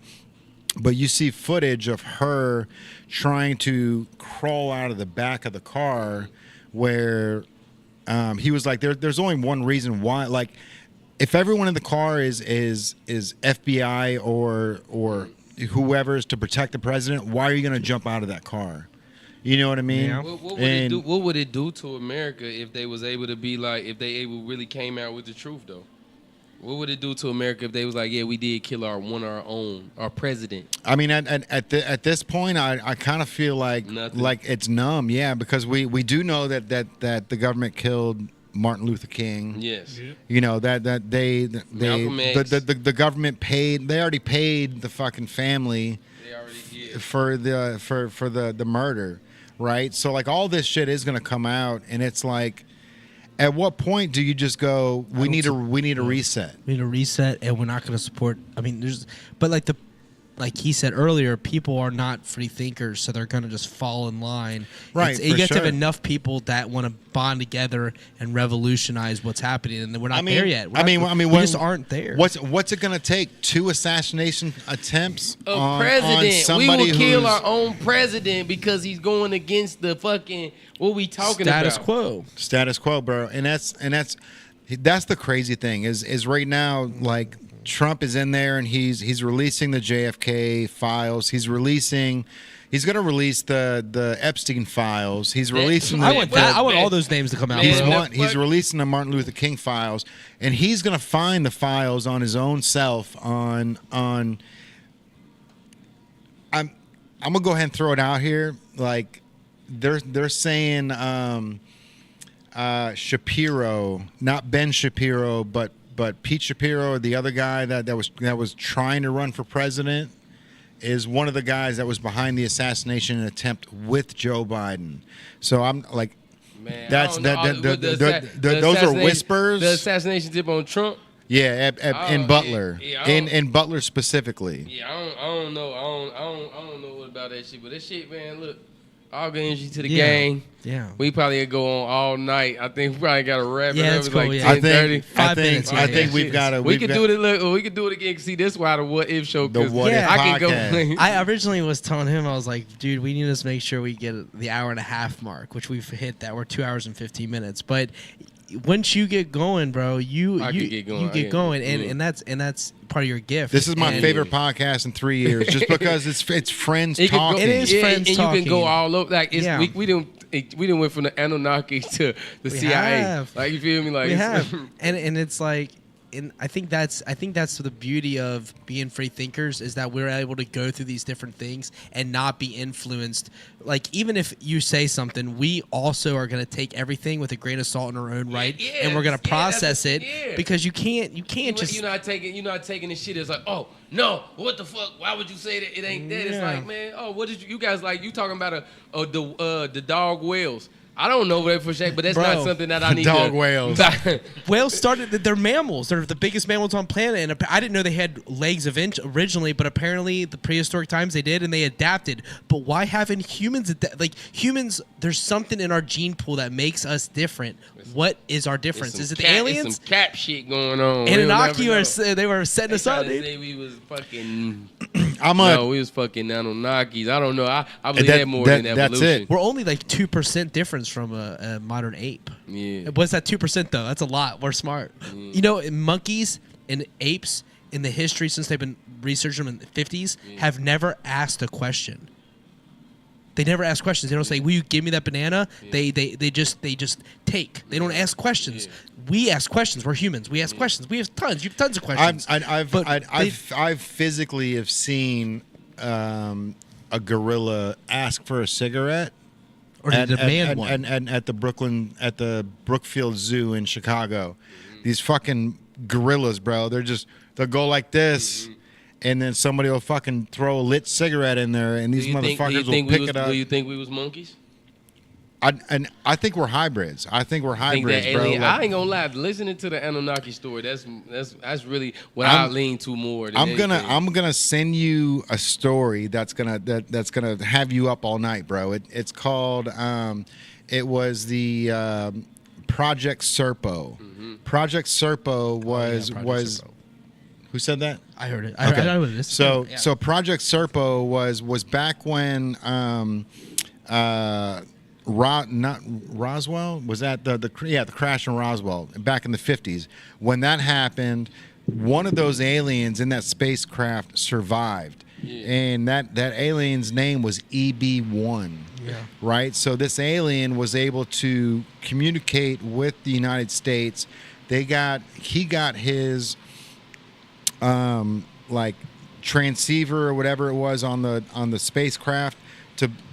But you see footage of her trying to crawl out of the back of the car where he was like, there's only one reason why, like, if everyone in the car is FBI or whoever is to protect the president, why are you going to jump out of that car? You know what I mean? Yeah. What would it do to America if they was able to be like, if they really came out with the truth though? What would it do to America if they was like, yeah, we did kill our president? I mean, at this point, I kind of feel like Nothing. it's numb, yeah, because we do know that the government killed Martin Luther King. Yes. You know that they Malcolm X. the government paid. They already paid the fucking family They already did. for the murder, right? So like all this shit is gonna come out, and it's like, at what point do you just go? We need a reset. We need a reset, and we're not going to support. I mean, like he said earlier, people are not free thinkers, so they're going to just fall in line. Right, You for have to have sure. enough people that want to bond together and revolutionize what's happening, and we're not I mean- there yet. I mean, we when- just aren't there. What's it gonna take? 2 assassination attempts on President. We somebody will kill who's our own president because he's going against the fucking what we talking status about. quo? status quo, bro. And that's the crazy thing is right now, like, Trump is in there and he's releasing the JFK files. He's going to release the Epstein files. He's releasing the, I want that. I want all those names to come out. Man, bro. he's releasing the Martin Luther King files, and he's going to find the files on his own self on I'm gonna go ahead and throw it out here. Like, they're saying Shapiro, not Ben Shapiro, but Pete Shapiro, the other guy that was trying to run for president, is one of the guys that was behind the assassination attempt with Joe Biden. So I'm like, Man, that's I don't know. those are whispers. The assassination tip on Trump. Yeah, in Butler, yeah, in Butler specifically. Yeah, I don't know. I don't know what about that shit. But that shit, man, look, all good energy to the Yeah. gang. Yeah. We probably go on all night. I think we probably got to wrap it Yeah, up. that's It's cool, like yeah. 10:30. I think we've got to. We could do it. Look, we could do it again. See, this why the What If show. The 'cause What If I can go. podcast. I originally was telling him, I was like, dude, we need to make sure we get the hour and a half mark, which we've hit that. We're 2 hours and 15 minutes. But once you get going, bro, you get going. you I get get going, going. and that's part of your gift. This is my And- favorite podcast in 3 years, just because it's friends It could go- talking. It is friends and you talking. can go all over. Like it's, Yeah. we didn't went from the Anunnaki to the We CIA. have. Like you feel me? Like we it's- have, and it's like, and I think that's the beauty of being free thinkers, is that we're able to go through these different things and not be influenced. Like, even if you say something, we also are going to take everything with a grain of salt in our own right, yeah, and we're going to yeah, process it, yeah. because you can't just you're not taking this shit as like, oh no, what the fuck? Why would you say that? It ain't that. It's Yeah. like, man, oh, what did you guys like? You talking about the dog whales? I don't know that for sure, but that's Bro, not something that I need. dog to, whales. whales started. They're mammals. They're the biggest mammals on planet, and I didn't know they had legs originally, but apparently the prehistoric times they did, and they adapted. But why haven't humans humans? There's something in our gene pool that makes us different. What is our difference? Is it the aliens? Some cap shit going on. Anunnaki We'll were never know. they were setting They us up, tried to dude. say we was fucking. I'm No, we was fucking Anunnakis. I don't know. I believe that more than that's evolution. it. We're only like 2% difference from a modern ape. Yeah. What's that 2% though? That's a lot. We're smart. You know, monkeys and apes in the history since they've been researching them in the 50s have never asked a question. They never ask questions. They don't say, "Will you give me that banana?" They just take. They don't ask questions. We ask questions. We're humans. We ask questions. We have tons. You have tons of questions. I've physically have seen a gorilla ask for a cigarette. Or to demand one. And at the Brookfield Zoo in Chicago, these fucking gorillas, bro. They'll go like this, and then somebody will fucking throw a lit cigarette in there, and these motherfuckers will pick it up. Do you think we was monkeys? I think we're hybrids. I think we're I think hybrids, that bro. alien. Like, I ain't gonna lie. Listening to the Anunnaki story, that's really what I lean to more. Than anything. I'm gonna send you a story that's gonna have you up all night, bro. It's called it was the Project Serpo. Project Serpo was Serpo. Who said that? I heard it. I know what it is. So Yeah. so Project Serpo was back when not Roswell, was that the crash in Roswell back in the 50s. When that happened, one of those aliens in that spacecraft survived. And that alien's name was EB1. Yeah. Right? So this alien was able to communicate with the United States. He got his like transceiver or whatever it was on the spacecraft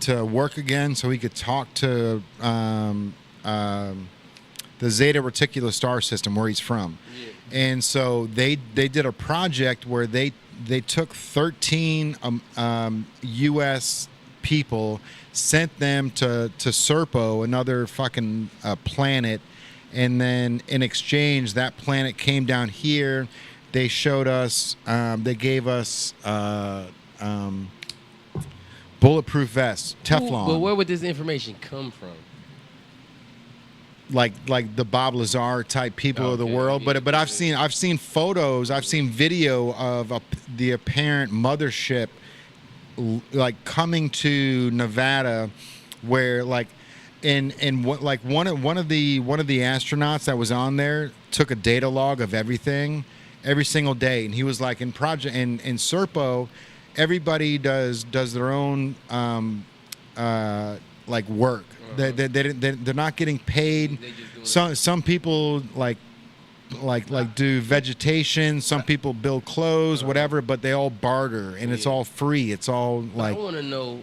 to work again, so he could talk to the Zeta Reticula star system where he's from. Yeah. And so they did a project where they took 13 U.S. people, sent them to Serpo, another fucking planet, and then in exchange, that planet came down here. They showed us, they gave us bulletproof vests, Teflon. But where would this information come from? Like the Bob Lazar type people of the Okay, world, yeah, but I've seen photos, I've seen video of the apparent mothership like coming to Nevada, where like one of the astronauts that was on there took a data log of everything every single day, and he was like in Serpo, everybody does their own like work. They're not getting paid. Some people like do vegetation. Some people build clothes, whatever. But they all barter, and it's all free. It's all like I want to know.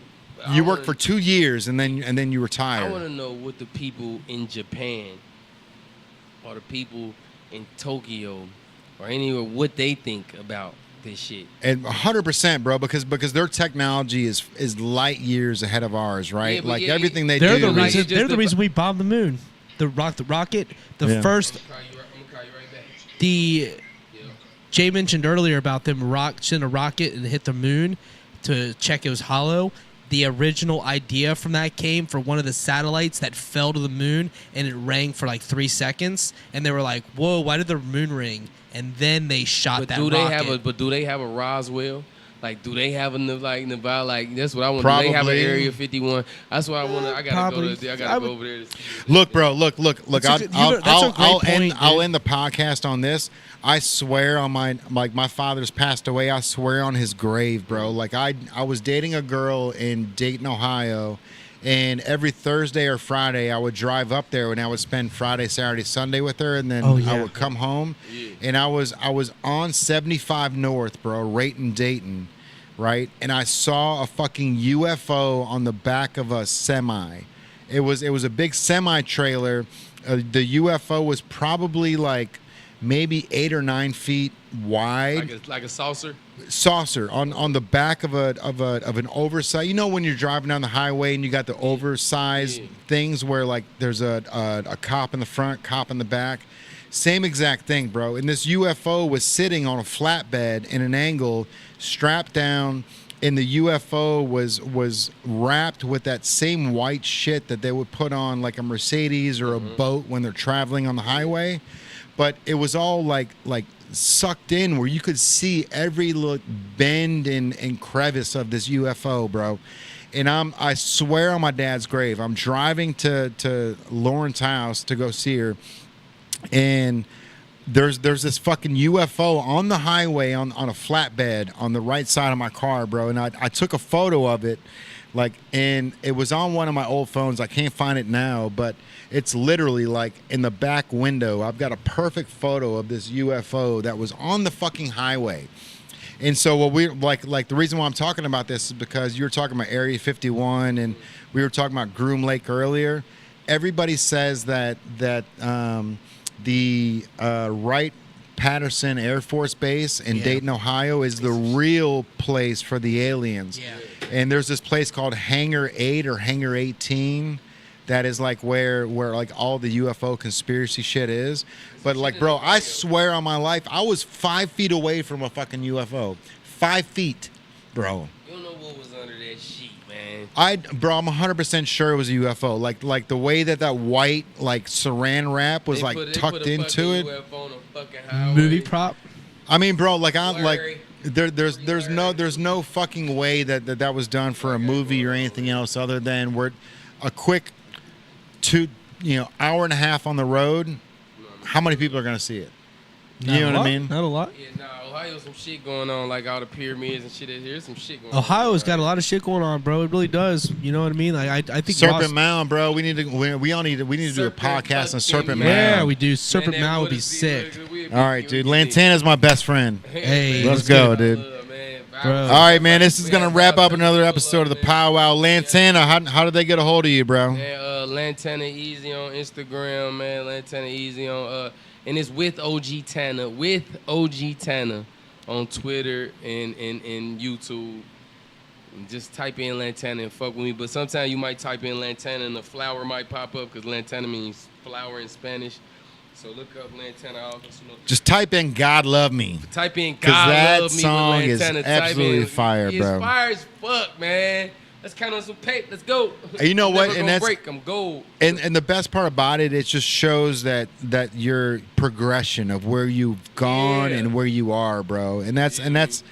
you work for 2 years and then you retire. I want to know what the people in Japan or the people in Tokyo or anywhere what they think about this shit. And 100%, bro, because their technology is light years ahead of ours, right? Yeah, but like yeah, everything they They're do. the like, reason. it's just They're the the- reason we bombed the moon. The rocket. The Yeah. first. I'm gonna call you right back. The Yeah. Jay mentioned earlier about them send a rocket and hit the moon to check it was hollow. The original idea from that came for one of the satellites that fell to the moon, and it rang for like 3 seconds, and they were like, "Whoa, why did the moon ring?" And then they shot that rocket. Do they have a Roswell? Like, do they have a Nevada? Like, that's what I want. Do they have an Probably. Area 51? That's what I want. I gotta Probably. go. I gotta go over there. To see. Look, bro. Look. That's a great I'll point, end the podcast on this. I swear on my father's passed away. I swear on his grave, bro. Like I was dating a girl in Dayton, Ohio, and every Thursday or Friday I would drive up there and I would spend Friday, Saturday, Sunday with her, and then Oh, yeah. I would come home. Yeah. And I was on 75 North, bro, right in Dayton, right? And I saw a fucking UFO on the back of a semi. It was a big semi trailer. The UFO was probably like maybe 8 or 9 feet wide. Like a saucer. Saucer on the back of an oversized. You know when you're driving down the highway and you got the oversized things where like there's a cop in the front, cop in the back. Same exact thing, bro. And this UFO was sitting on a flatbed in an angle, strapped down, and the UFO was wrapped with that same white shit that they would put on like a Mercedes or a boat when they're traveling on the highway. But it was all like sucked in where you could see every little bend and crevice of this UFO, bro. And I swear on my dad's grave, I'm driving to Lauren's house to go see her, and there's this fucking UFO on the highway on a flatbed on the right side of my car, bro. And I took a photo of it, like, and it was on one of my old phones. I can't find it now, but it's literally like in the back window. I've got a perfect photo of this UFO that was on the fucking highway. And so what we like the reason why I'm talking about this is because you were talking about Area 51 and we were talking about Groom Lake earlier. Everybody says that the Wright-Patterson Air Force Base in Dayton, Ohio is the real place for the aliens. Yeah. And there's this place called Hangar 8 or Hangar 18 that is like where like all the UFO conspiracy shit is. But like, bro, I swear on my life, I was 5 feet away from a fucking UFO. 5 feet, bro. You don't know what was under that sheet, man. I'm 100% sure it was a UFO. Like the way that white like saran wrap was tucked into it. UFO on a fucking highway. Movie prop. I mean, bro, like I'm Blurry. like there's no fucking way that was done for a movie or anything else other than we're a quick hour and a half on the road. How many people are gonna see it? You know what I mean? Not a lot. Yeah, nah, Ohio some shit going on, like all the pyramids and shit. There's some shit going on. Ohio's got a lot of shit going on, bro. It really does. You know what I mean? Like, I think Serpent Ross, Mound, bro. We need to do a podcast on Serpent fucking Mound. Yeah, we do. Serpent Man, Mound that would be would sick. be- All right, dude. Lantana's my best friend. Hey, Let's let's go, get it. dude. Bro. All right, man. This is gonna wrap up another episode of the PowWow. Lantana, how did they get a hold of you, bro? Man, Lantana Easy on Instagram, man. Lantana Easy on and it's with OG Tanner, on Twitter and YouTube. And just type in Lantana and fuck with me. But sometimes you might type in Lantana and the flower might pop up because Lantana means flower in Spanish. So look up Lantana Office. Just type in "God Love Me." Type in 'Cause God that Love Me song with is Lantana. absolutely fire, it's bro. It's fire as fuck, man. Let's count on some paper. Let's go. You know I'm what? never And gonna that's- break. I'm gold. And the best part about it, it just shows that your progression of where you've gone Yeah. and where you are, bro. And that's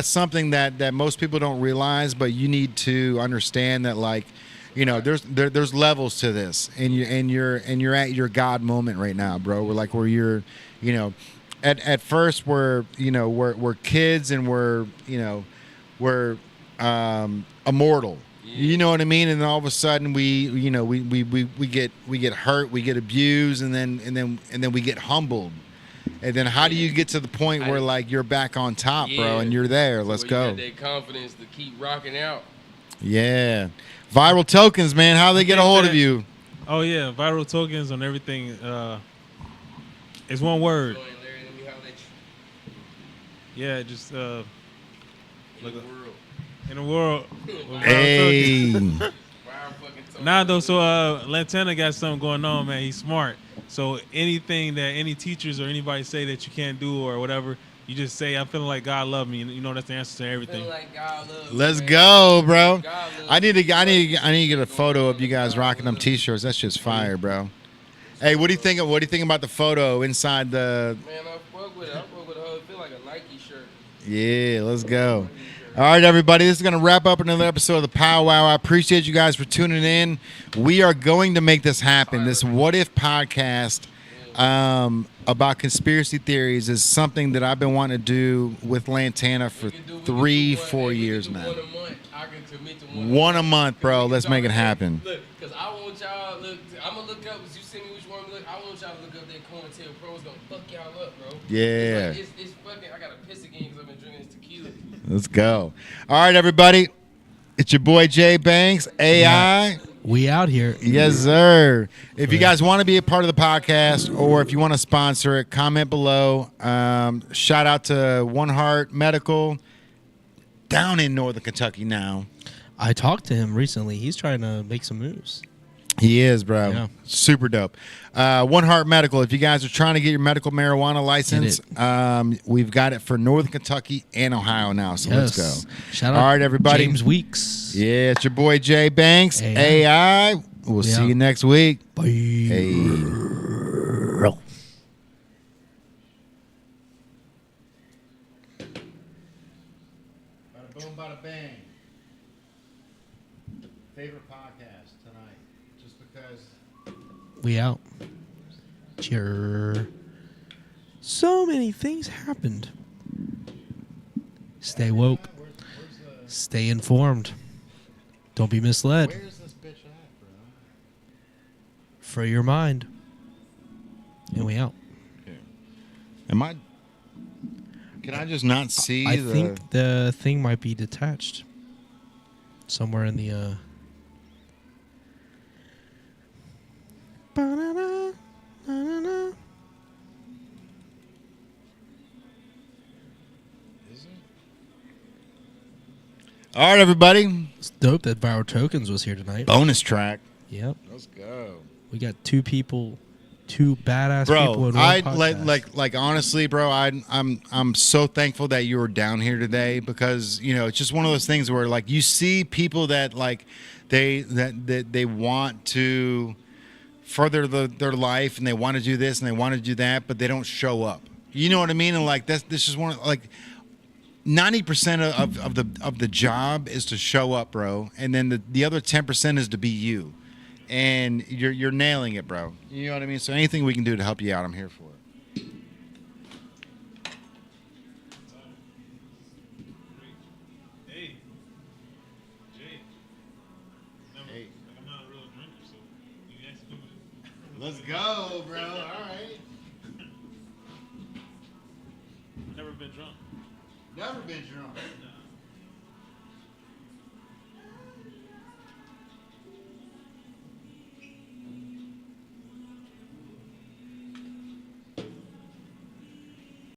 something that most people don't realize, but you need to understand that, like, you know, there's levels to this, and you're at your God moment right now, bro. Where you're, you know, at first we're kids and we're immortal. You know what I mean? And then all of a sudden we get hurt, we get abused, and then we get humbled. And then how do you get to the point where like you're back on top, bro, and you're there? Let's You go. got that confidence to keep rocking out. Yeah. Viral tokens, man. How they get a hold of you? Oh yeah, viral tokens on everything. It's one word. Go ahead, Larry, let me holler at you. Yeah, just In the Look up. world. in the world. with viral tokens. Hey. Viral fucking talk. Nah, though. So Lantana got something going on, man. He's smart. So anything that any teachers or anybody say that you can't do or whatever, you just say, "I'm feeling like God love me," and you know that's the answer to everything. Feeling like God loves you, Let's man. go, bro. God loves I need to you. get a photo of you guys rocking them t-shirts. That's just fire, bro. Hey, what do you think about the photo inside the? Man, I fuck with it. I fuck with it. It feel like a Nike shirt. Yeah, let's go. All right, everybody. This is going to wrap up another episode of the PowWow. I appreciate you guys for tuning in. We are going to make this happen. This What If podcast about conspiracy theories is something that I've been wanting to do with Lantana for We can do 3-4 one- years we can now. do 1 a month. I can commit to one. One a month, bro. Let's make it happen. Look, because I want y'all look. I'm gonna look up. As you send me which one to look. I want y'all to look up that COINTELPRO. It's gonna fuck y'all up, bro. Yeah. It's fucking. I gotta piss again because I've been drinking this tequila. Let's go. All right, everybody. It's your boy Jay Banks, AI. We out here. Yes, sir. If you guys want to be a part of the podcast or if you want to sponsor it, comment below. Shout out to One Heart Medical down in Northern Kentucky now. I talked to him recently. He's trying to make some moves. He is, bro. Yeah. Super dope. One Heart Medical. If you guys are trying to get your medical marijuana license, we've got it for Northern Kentucky and Ohio now. So let's go. Shout out All right, everybody. James Weeks. Yeah, it's your boy Jay Banks, AI. We'll see you next week. Bye. Hey. Bada boom, bada bang. Favorite podcast tonight, just because. We out. Cheer. So many things happened. Stay woke. Stay informed. Don't be misled. Where's this bitch at, bro? Free your mind. And we out. Am I? Can I just not see I the? think the thing might be detached. Somewhere in the Ba-na-na, na-na-na. All right, everybody. It's dope that Viral Tokens was here tonight. Bonus track. Yep. Let's go. We got two badass people Bro, in one I podcast. like honestly, bro. I'm so thankful that you were down here today because you know it's just one of those things where like you see people that like they want to further their life and they want to do this and they want to do that, but they don't show up. You know what I mean? And like this is one of, like 90% of the job is to show up, bro, and then the other 10% is to be you. And you're nailing it, bro. You know what I mean? So anything we can do to help you out, I'm here for it. Let's go, bro. All right. I've never been drunk. Never been drunk.